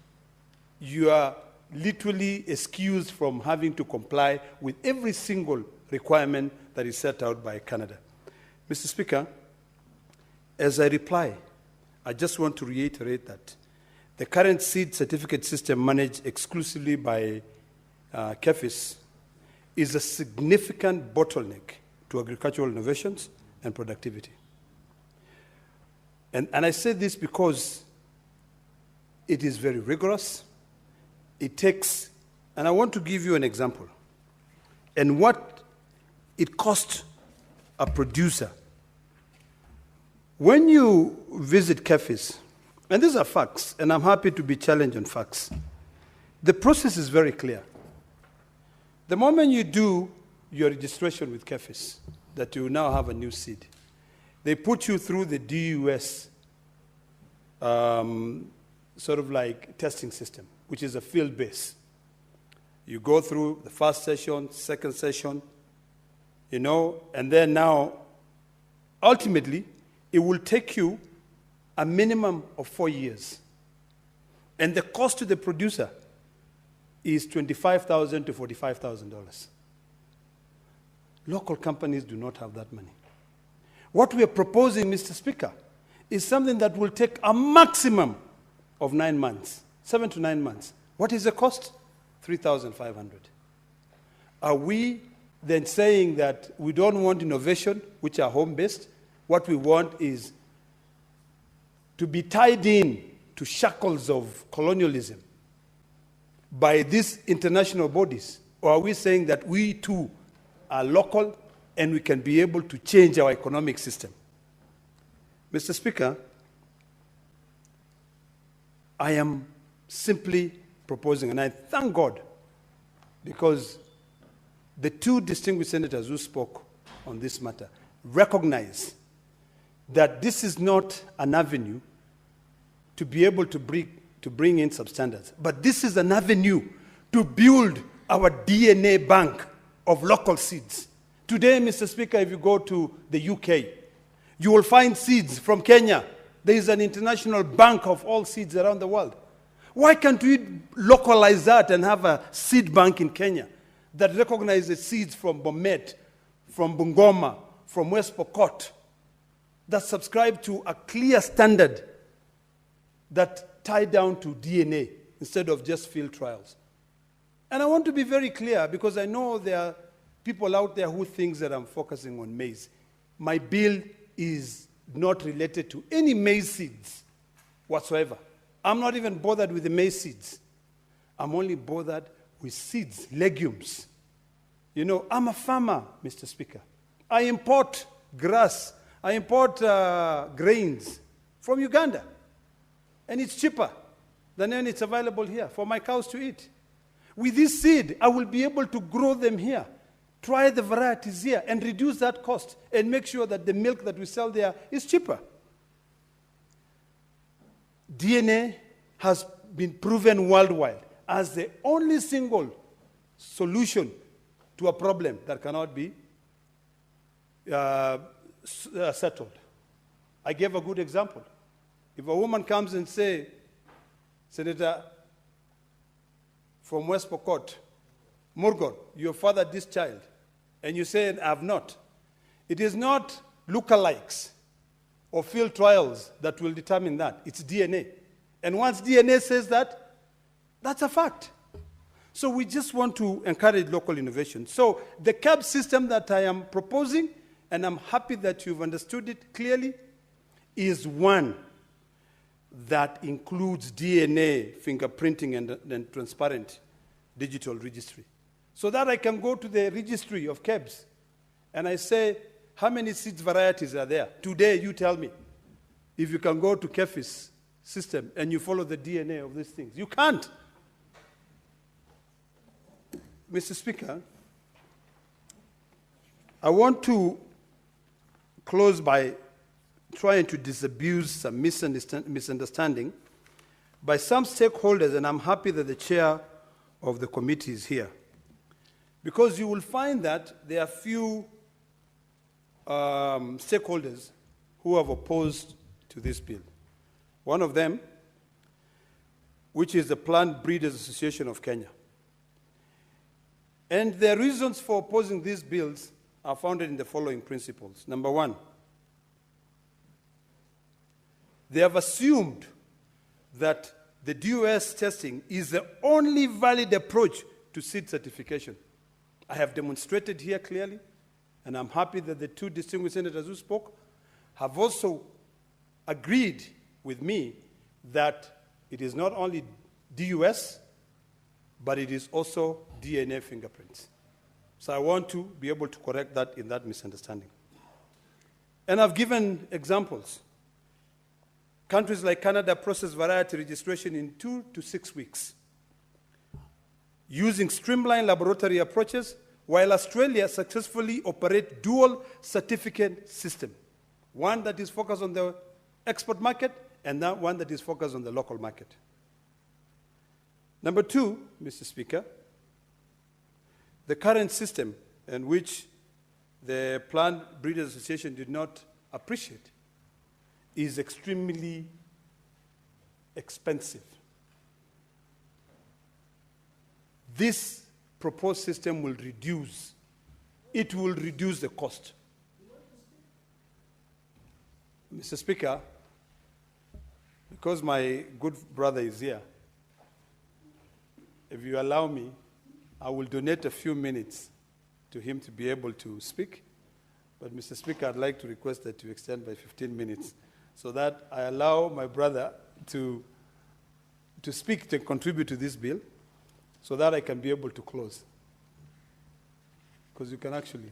you are literally excused from having to comply with every single requirement that is set out by Canada. Mr. Speaker, as I reply, I just want to reiterate that the current seed certificate system managed exclusively by KEFIS is a significant bottleneck to agricultural innovations and productivity. And I say this because it is very rigorous. It takes, and I want to give you an example, and what it costs a producer. When you visit KEFIS, and these are facts, and I'm happy to be challenged on facts, the process is very clear. The moment you do your registration with KEFIS, that you now have a new seed, they put you through the DUS sort of like testing system, which is a field base. You go through the first session, second session, you know, and then now, ultimately, it will take you a minimum of 4 years. And the cost to the producer is $25,000 to $45,000. Local companies do not have that money. What we are proposing, Mr. Speaker, is something that will take a maximum of 9 months, 7 to 9 months. What is the cost? $3,500. Are we then saying that we don't want innovation, which are home-based? What we want is to be tied in to shackles of colonialism by these international bodies? Or are we saying that we too are local and we can be able to change our economic system? Mr. Speaker, I am simply proposing, and I thank God because the two distinguished senators who spoke on this matter recognize that this is not an avenue to be able to bring in substandards, but this is an avenue to build our DNA bank of local seeds. Today, Mr. Speaker, if you go to the UK, you will find seeds from Kenya. There is an international bank of all seeds around the world. Why can't we localize that and have a seed bank in Kenya that recognizes seeds from Bomet, from Bungoma, from West Pokot, that subscribe to a clear standard that tie down to DNA instead of just field trials? And I want to be very clear because I know there are people out there who think that I'm focusing on maize. My bill is not related to any maize seeds whatsoever. I'm not even bothered with the maize seeds. I'm only bothered with seeds, legumes. You know, I'm a farmer, Mr. Speaker. I import grass. I import grains from Uganda. And it's cheaper than when it's available here for my cows to eat. With this seed, I will be able to grow them here, try the varieties here, and reduce that cost, and make sure that the milk that we sell there is cheaper. DNA has been proven worldwide as the only single solution to a problem that cannot be settled. I gave a good example. If a woman comes and says, Senator from West Pokot, Murgon, you fathered this child, and you say, I have not. It is not lookalikes or field trials that will determine that. It's DNA. And once DNA says that, that's a fact. So we just want to encourage local innovation. So the CAB system that I am proposing, and I'm happy that you've understood it clearly, is one that includes DNA, fingerprinting, and transparent digital registry. So that I can go to the registry of KEBS and I say, how many seeds varieties are there? Today, you tell me. If you can go to KEFI's system and you follow the DNA of these things. You can't. Mr. Speaker, I want to close by trying to disabuse some misunderstanding by some stakeholders, and I'm happy that the chair of the committee is here. Because you will find that there are few stakeholders who have opposed to this bill. One of them, which is the Plant Breeders Association of Kenya. And their reasons for opposing these bills are founded in the following principles. Number one, they have assumed that the DOS testing is the only valid approach to seed certification. I have demonstrated here clearly, and I'm happy that the two distinguished senators who spoke have also agreed with me that it is not only DUS, but it is also DNA fingerprints. So I want to be able to correct that in that misunderstanding. And I've given examples. Countries like Canada process variety registration in 2 to 6 weeks, using streamlined laboratory approaches, while Australia successfully operates dual certificate system, one that is focused on the export market and one that is focused on the local market. Number two, Mr. Speaker, the current system in which the Plant Breeders Association did not appreciate is extremely expensive. This proposed system will reduce the cost. Mr. Speaker, because my good brother is here, if you allow me, I will donate a few minutes to him to be able to speak. But Mr. Speaker, I'd like to request that you extend by 15 minutes so that I allow my brother to speak, to contribute to this bill. so that I can be able to close. Because you can actually.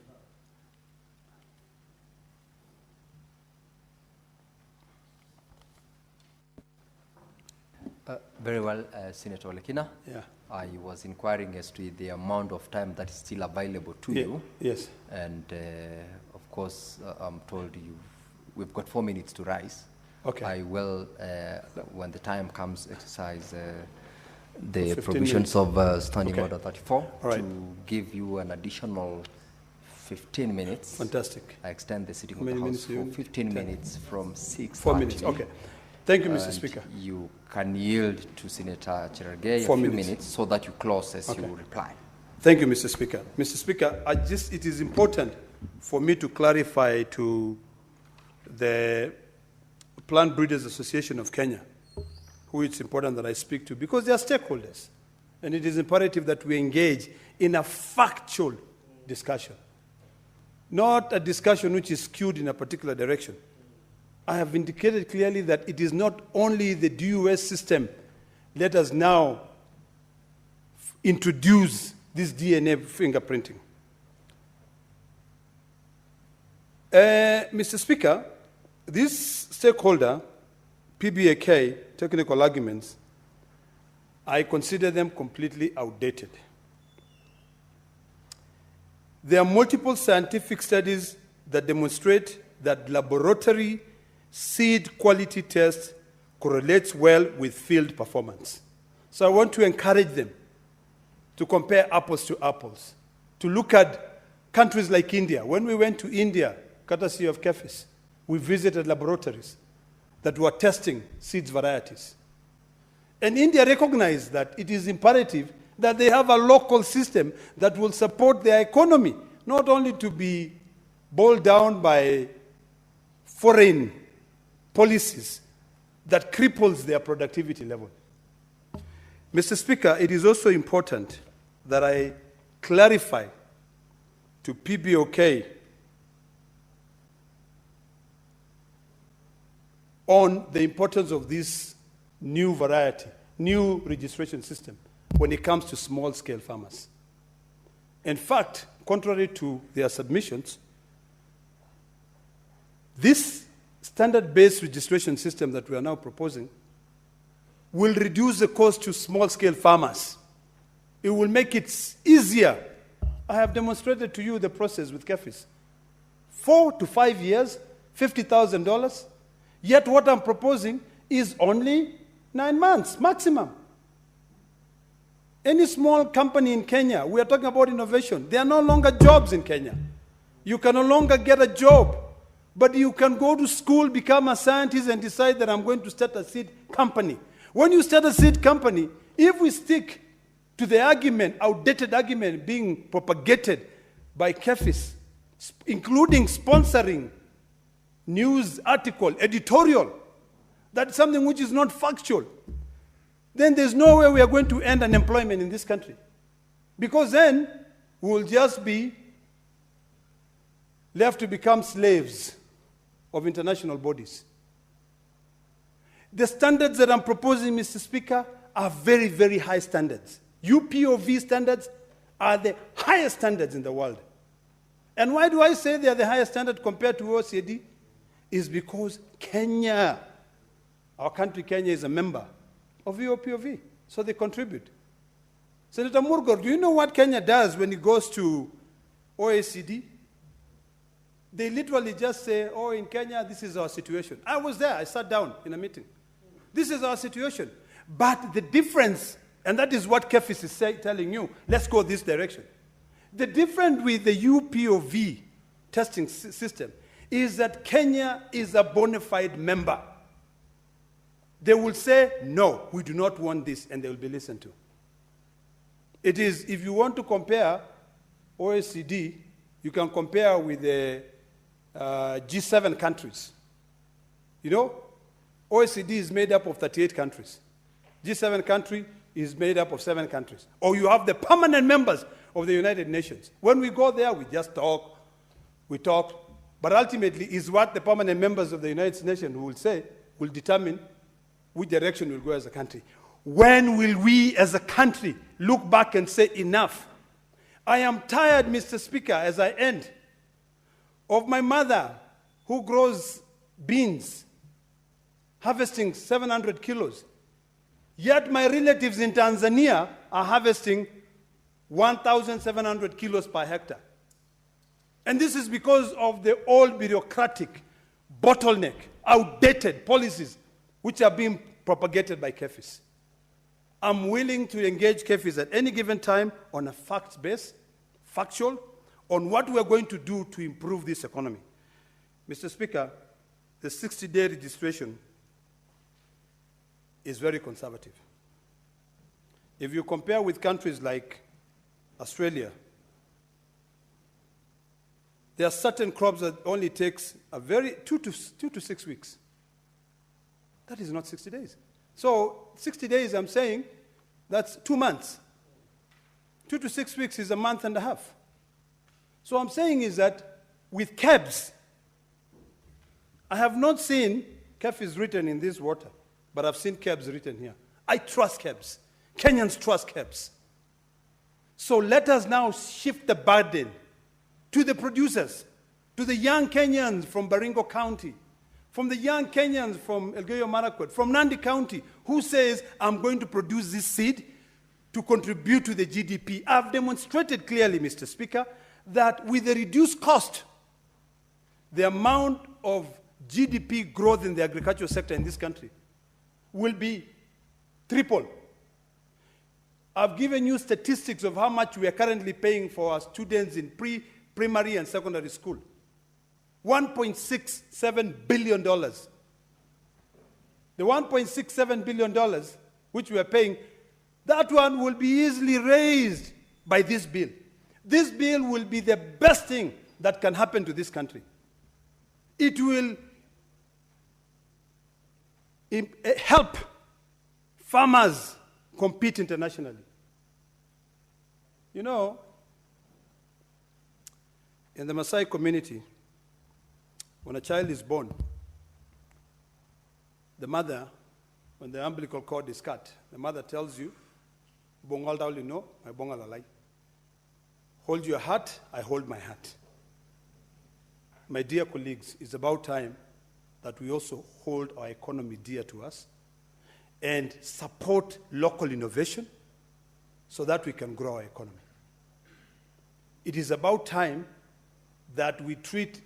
Very well, Senator Olekina. Yeah. I was inquiring as to the amount of time that is still available to you. Yes. And of course, I'm told we've got 4 minutes to rise. Okay. I will, when the time comes, exercise the 15 provisions minutes. of Standing Okay. Order 34 All right. to give you an additional 15 minutes. Fantastic. I extend the sitting How of the many House minutes for do you need? 15 10. minutes from 6:30. 4 minutes, okay. Thank you, Mr. And Speaker. you can yield to Senator Cherargei 4 a few minutes. minutes so that you close as Okay. you reply. Thank you, Mr. Speaker. Mr. Speaker, it is important for me to clarify to the Plant Breeders Association of Kenya, who it's important that I speak to, because they are stakeholders. And it is imperative that we engage in a factual discussion, not a discussion which is skewed in a particular direction. I have indicated clearly that it is not only the DUS system. Let us now introduce this DNA fingerprinting. Mr. Speaker, this stakeholder, PBAK, technical arguments, I consider them completely outdated. There are multiple scientific studies that demonstrate that laboratory seed quality test correlates well with field performance. So I want to encourage them to compare apples to apples, to look at countries like India. When we went to India, courtesy of KEFIS, we visited laboratories that were testing seeds varieties. And India recognized that it is imperative that they have a local system that will support their economy, not only to be boiled down by foreign policies that cripples their productivity level. Mr. Speaker, it is also important that I clarify to PBOK on the importance of this new variety, new registration system when it comes to small-scale farmers. In fact, contrary to their submissions, this standard-based registration system that we are now proposing will reduce the cost to small-scale farmers. It will make it easier. I have demonstrated to you the process with KEFIS. 4 to 5 years, $50,000. Yet what I'm proposing is only 9 months, maximum. Any small company in Kenya, we are talking about innovation. There are no longer jobs in Kenya. You can no longer get a job. But you can go to school, become a scientist, and decide that I'm going to start a seed company. When you start a seed company, if we stick to the argument, outdated argument being propagated by KEFIS, including sponsoring news article, editorial, that's something which is not factual, then there's no way we are going to end unemployment in this country. Because then we will just be left to become slaves of international bodies. The standards that I'm proposing, Mr. Speaker, are very, very high standards. UPOV standards are the highest standards in the world. And why do I say they are the highest standard compared to OECD? Is because Kenya, our country Kenya, is a member of UPOV, so they contribute. Senator Murgor, do you know what Kenya does when it goes to OECD? They literally just say, oh, in Kenya, this is our situation. I was there, I sat down in a meeting. This is our situation. But the difference, and that is what KEFIS is telling you, let's go this direction. The difference with the UPOV testing system is that Kenya is a bona fide member. They will say, no, we do not want this, and they will be listened to. It is, if you want to compare OECD, you can compare with the G7 countries. You know, OECD is made up of 38 countries. G7 country is made up of 7 countries. Or you have the permanent members of the United Nations. When we go there, we just talk, but ultimately is what the permanent members of the United Nations will say will determine which direction we'll go as a country. When will we as a country look back and say enough? I am tired, Mr. Speaker, as I end, of my mother who grows beans, harvesting 700 kilos. Yet my relatives in Tanzania are harvesting 1,700 kilos per hectare. And this is because of the old bureaucratic, bottleneck, outdated policies which are being propagated by KEFIS. I'm willing to engage KEFIS at any given time on a fact base, factual, on what we're going to do to improve this economy. Mr. Speaker, the 60-day registration is very conservative. If you compare with countries like Australia, there are certain crops that only takes a very 2 to 6 weeks. That is not 60 days. So 60 days, I'm saying, that's 2 months. 2 to 6 weeks is a month and a half. So I'm saying is that with KEBS, I have not seen KEBS written in this water, but I've seen KEBS written here. I trust KEBS. Kenyans trust KEBS. So let us now shift the burden to the producers, to the young Kenyans from Baringo County, from the young Kenyans from Elgeyo Marakwet, from Nandi County, who says, I'm going to produce this seed to contribute to the GDP. I've demonstrated clearly, Mr. Speaker, that with the reduced cost, the amount of GDP growth in the agricultural sector in this country will be triple. I've given you statistics of how much we are currently paying for our students in primary and secondary school. $1.67 billion. The $1.67 billion which we are paying, that one will be easily raised by this bill. This bill will be the best thing that can happen to this country. It will help farmers compete internationally. You know, in the Maasai community, when a child is born, the mother, when the umbilical cord is cut, the mother tells you, "Bongal dauli no, my bongal alai. Hold your heart, I hold my heart." My dear colleagues, it's about time that we also hold our economy dear to us and support local innovation so that we can grow our economy. It is about time that we treat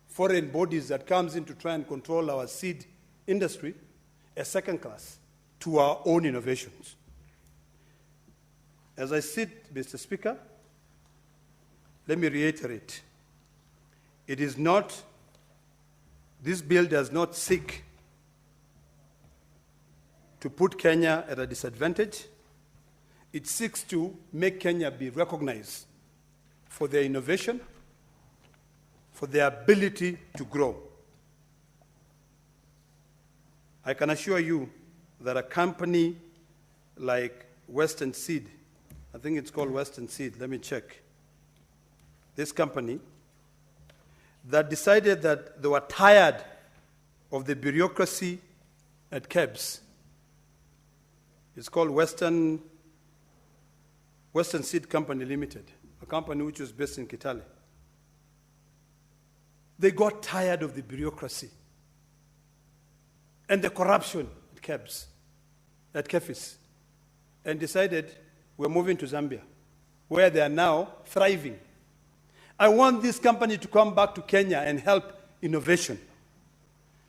foreign bodies that comes in to try and control our seed industry as second class to our own innovations. As I sit, Mr. Speaker, let me reiterate, it is not, this bill does not seek to put Kenya at a disadvantage. It seeks to make Kenya be recognized for their innovation, for their ability to grow. I can assure you that a company like Western Seed, I think it's called Western Seed, let me check. This company that decided that they were tired of the bureaucracy at KEBS. It's called Western Seed Company Limited, a company which was based in Kitale. They got tired of the bureaucracy and the corruption at KEBS, at KEFIS, and decided we're moving to Zambia, where they are now thriving. I want this company to come back to Kenya and help innovation.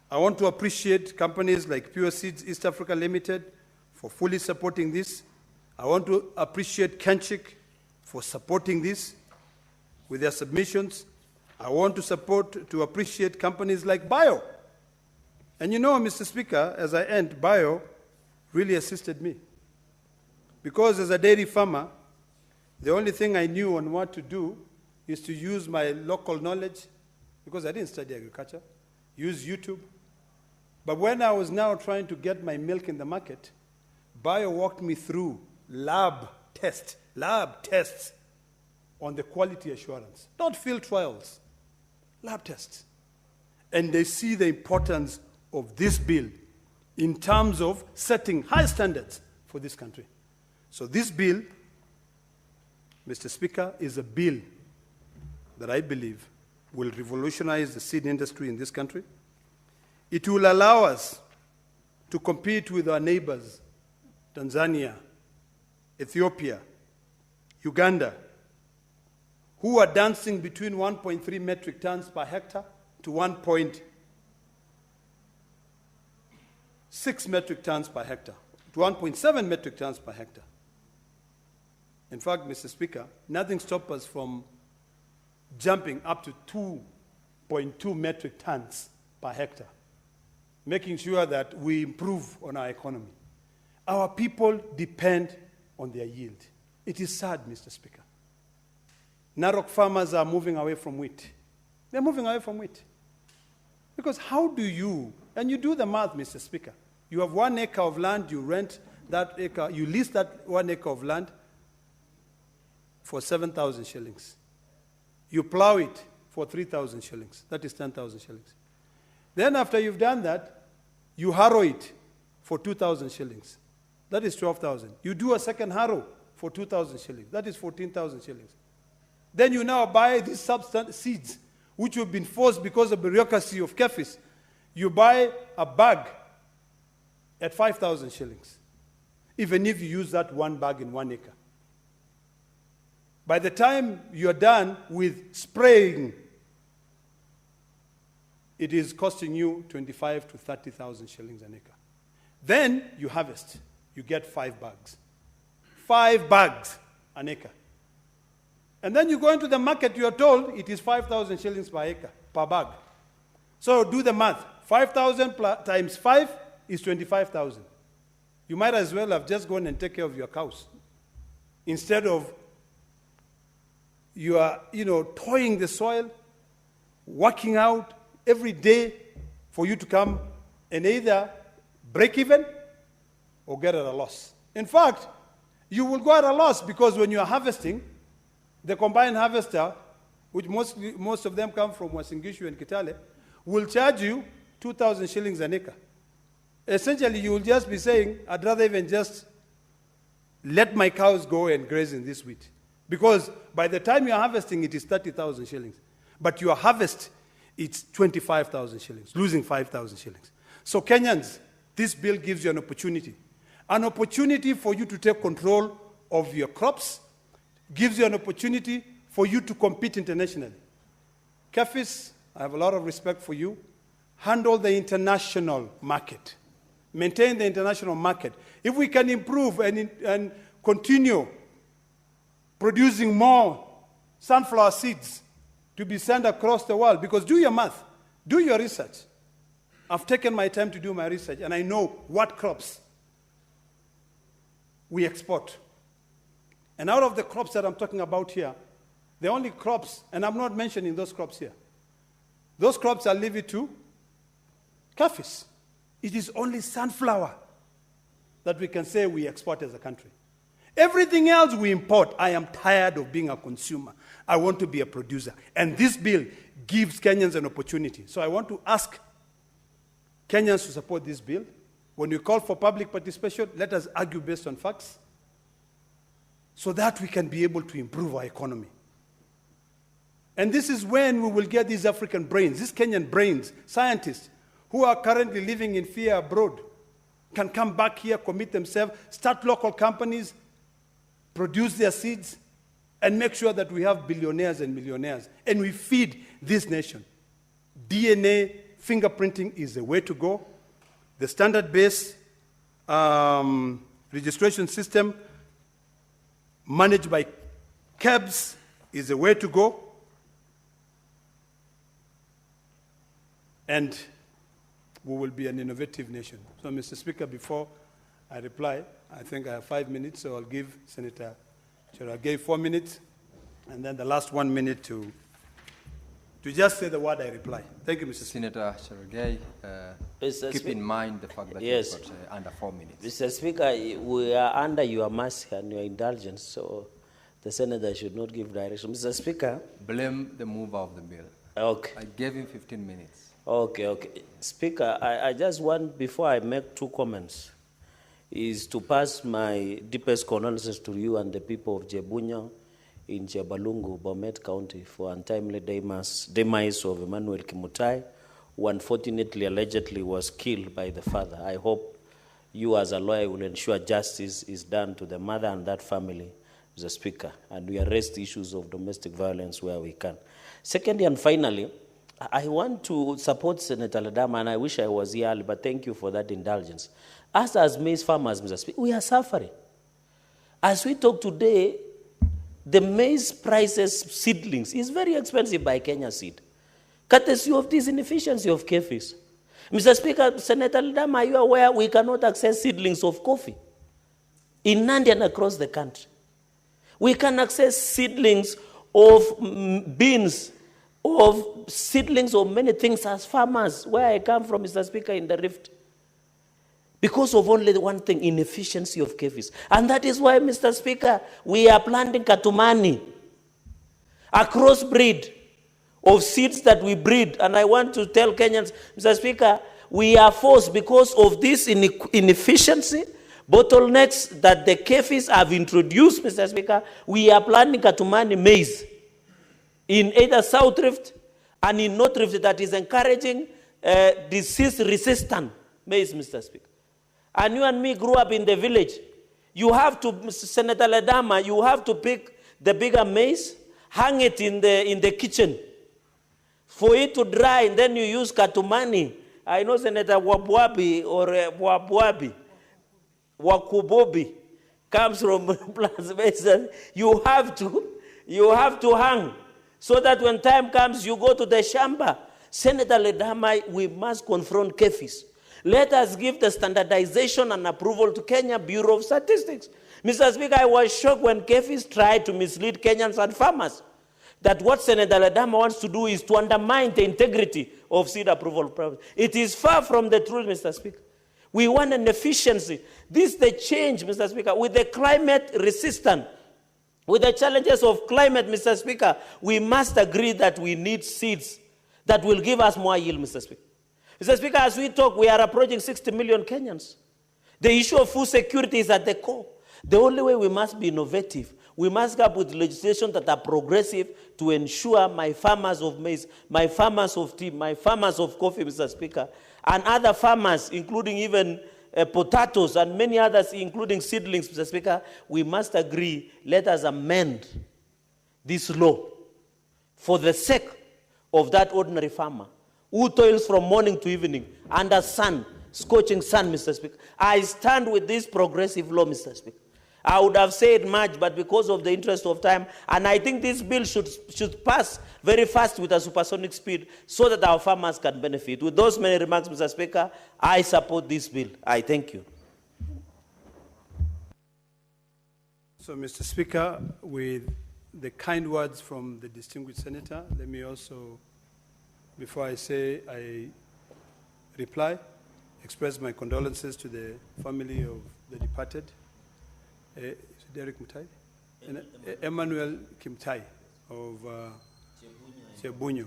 I want to appreciate companies like Pure Seeds East Africa Limited for fully supporting this. I want to appreciate Kenchik for supporting this with their submissions. I want to appreciate companies like Bio. And you know, Mr. Speaker, as I end, Bio really assisted me. Because as a dairy farmer, the only thing I knew on what to do is to use my local knowledge, because I didn't study agriculture, use YouTube. But when I was now trying to get my milk in the market, Bio walked me through lab tests on the quality assurance, not field trials, lab tests. And they see the importance of this bill in terms of setting high standards for this country. So this bill, Mr. Speaker, is a bill that I believe will revolutionize the seed industry in this country. It will allow us to compete with our neighbors, Tanzania, Ethiopia, Uganda, who are dancing between 1.3 metric tons per hectare to 1.6 metric tons per hectare, to 1.7 metric tons per hectare. In fact, Mr. Speaker, nothing stops us from jumping up to 2.2 metric tons per hectare, making sure that we improve on our economy. Our people depend on their yield. It is sad, Mr. Speaker. Narok farmers are moving away from wheat. They're moving away from wheat. Because how do you, and you do the math, Mr. Speaker, you have 1 acre of land, you rent that acre, you lease that 1 acre of land for 7,000 shillings. You plow it for 3,000 shillings. That is 10,000 shillings. Then after you've done that, you harrow it for 2,000 shillings. That is 12,000. You do a second harrow for 2,000 shillings. That is 14,000 shillings. Then you now buy these seeds, which have been forced because of bureaucracy of KEFIS. You buy a bag at 5,000 shillings, even if you use that one bag in 1 acre. By the time you're done with spraying, it is costing you 25 to 30,000 shillings an acre. Then you harvest. You get 5 bags. 5 bags an acre. And then you go into the market, you are told it is 5,000 shillings per acre, per bag. So do the math. 5,000 times 5 is 25,000. You might as well have just gone and take care of your cows. Instead of you are, toying the soil, working out every day for you to come and either break even or get at a loss. In fact, you will go at a loss because when you are harvesting, the combined harvester, which most of them come from Wasingishu and Kitale, will charge you 2,000 shillings an acre. Essentially, you will just be saying, I'd rather even just let my cows go and graze in this wheat. Because by the time you're harvesting, it is 30,000 shillings. But your harvest, it's 25,000 shillings, losing 5,000 shillings. So Kenyans, this bill gives you an opportunity for you to take control of your crops, gives you an opportunity for you to compete internationally. KEFIS, I have a lot of respect for you. Handle the international market. Maintain the international market. If we can improve and continue producing more sunflower seeds to be sent across the world, because do your math, do your research. I've taken my time to do my research, and I know what crops we export. And out of the crops that I'm talking about here, the only crops, and I'm not mentioning those crops here, those crops I'll leave it to KEFIS. It is only sunflower that we can say we export as a country. Everything else we import. I am tired of being a consumer. I want to be a producer. And this bill gives Kenyans an opportunity. So I want to ask Kenyans to support this bill. When we call for public participation, let us argue based on facts so that we can be able to improve our economy. And this is when we will get these African brains, these Kenyan brains, scientists who are currently living in fear abroad, can come back here, commit themselves, start local companies, produce their seeds, and make sure that we have billionaires and millionaires, and we feed this nation. DNA fingerprinting is the way to go. The standard-based registration system managed by KEBS is the way to go. And we will be an innovative nation. So, Mr. Speaker, before I reply, I think I have 5 minutes, so I'll give Senator Cherargei 4 minutes, and then the last 1 minute to just say the word I reply. Thank you, Mr. Senator Cherargei, keep in mind the fact that yes, you've got under 4 minutes. Mr. Speaker, we are under your mercy and your indulgence, so the Senator should not give direction. Mr. Speaker. Blame the mover of the bill. Okay. I gave him 15 minutes. Okay. Speaker, I just want, before I make two comments, is to pass my deepest condolences to you and the people of Jebunya in Jebalungu, Bomet County, for untimely demise of Emmanuel Kimutai, who unfortunately, allegedly was killed by the father. I hope you as a lawyer will ensure justice is done to the mother and that family, Mr. Speaker, and we arrest issues of domestic violence where we can. Secondly and finally, I want to support Senator Ledama, and I wish I was here early, but thank you for that indulgence. Us as maize farmers, Mr. Speaker, we are suffering. As we talk today, the maize prices seedlings is very expensive by Kenya Seed, courtesy of this inefficiency of KEFIS. Mr. Speaker, Senator Ledama, are you aware we cannot access seedlings of coffee in Nandi and across the country? We can access seedlings of beans, of seedlings of many things as farmers, where I come from, Mr. Speaker, in the Rift, because of only one thing, inefficiency of KEFIS. And that is why, Mr. Speaker, we are planting katumani, a crossbreed of seeds that we breed. And I want to tell Kenyans, Mr. Speaker, we are forced because of this inefficiency, bottlenecks that the KEFIS have introduced, Mr. Speaker, we are planting katumani maize in either South Rift and in North Rift that is encouraging disease-resistant maize, Mr. Speaker. And you and me grew up in the village. You have to, Senator Ledama, you have to pick the bigger maize, hang it in the kitchen for it to dry, and then you use katumani. I know Senator Wabwabi or Wabwabi, Wakubobi comes from plants maize. You have to hang, so that when time comes, you go to the shamba. Senator Ledama, we must confront KEFIS. Let us give the standardization and approval to Kenya Bureau of Statistics. Mr. Speaker, I was shocked when KEFIS tried to mislead Kenyans and farmers that what Senator Ledama wants to do is to undermine the integrity of seed approval process. It is far from the truth, Mr. Speaker. We want an efficiency. This is the change, Mr. Speaker, with the climate resistant. With the challenges of climate, Mr. Speaker, we must agree that we need seeds that will give us more yield, Mr. Speaker. Mr. Speaker, as we talk, we are approaching 60 million Kenyans. The issue of food security is at the core. The only way we must be innovative, we must come up with legislation that are progressive to ensure my farmers of maize, my farmers of tea, my farmers of coffee, Mr. Speaker, and other farmers, including even potatoes and many others, including seedlings, Mr. Speaker, we must agree, let us amend this law for the sake of that ordinary farmer who toils from morning to evening under sun, scorching sun, Mr. Speaker. I stand with this progressive law, Mr. Speaker. I would have said much, but because of the interest of time, and I think this bill should pass very fast with a supersonic speed so that our farmers can benefit. With those many remarks, Mr. Speaker, I support this bill. I thank you. So, Mr. Speaker, with the kind words from the distinguished senator, let me also, before I reply, express my condolences to the family of the departed, Derek Mutai? Emmanuel Kimtai of Chebunyo.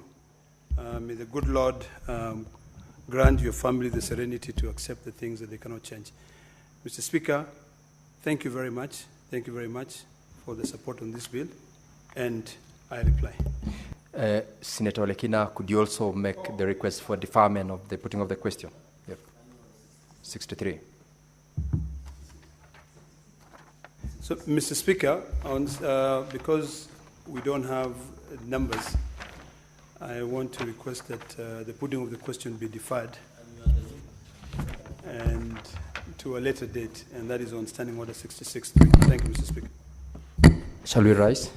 May the good Lord grant your family the serenity to accept the things that they cannot change. Mr. Speaker, thank you very much. Thank you very much for the support on this bill, and I reply. Senator Olekina, could you also make the request for deferment of the putting of the question? Yep. 63. So, Mr. Speaker, because we don't have numbers, I want to request that the putting of the question be deferred and to a later date, and that is on Standing Order 66.3. Thank you, Mr. Speaker. Shall we rise?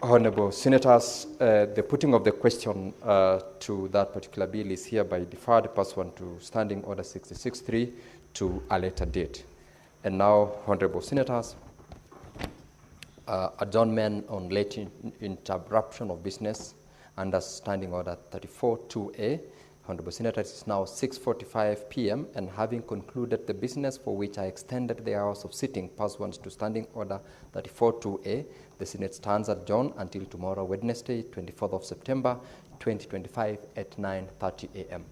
Honorable Senators, the putting of the question to that particular bill is hereby deferred pursuant to Standing Order 66.3 to a later date. And now, Honorable Senators, adjournment on late interruption of business under Standing Order 34.2a. Honorable Senators, it's now 6:45 p.m. and having concluded the business for which I extended the hours of sitting pursuant to Standing Order 34.2a, the Senate stands adjourned until tomorrow, Wednesday, 24th of September, 2025 at 9:30 a.m.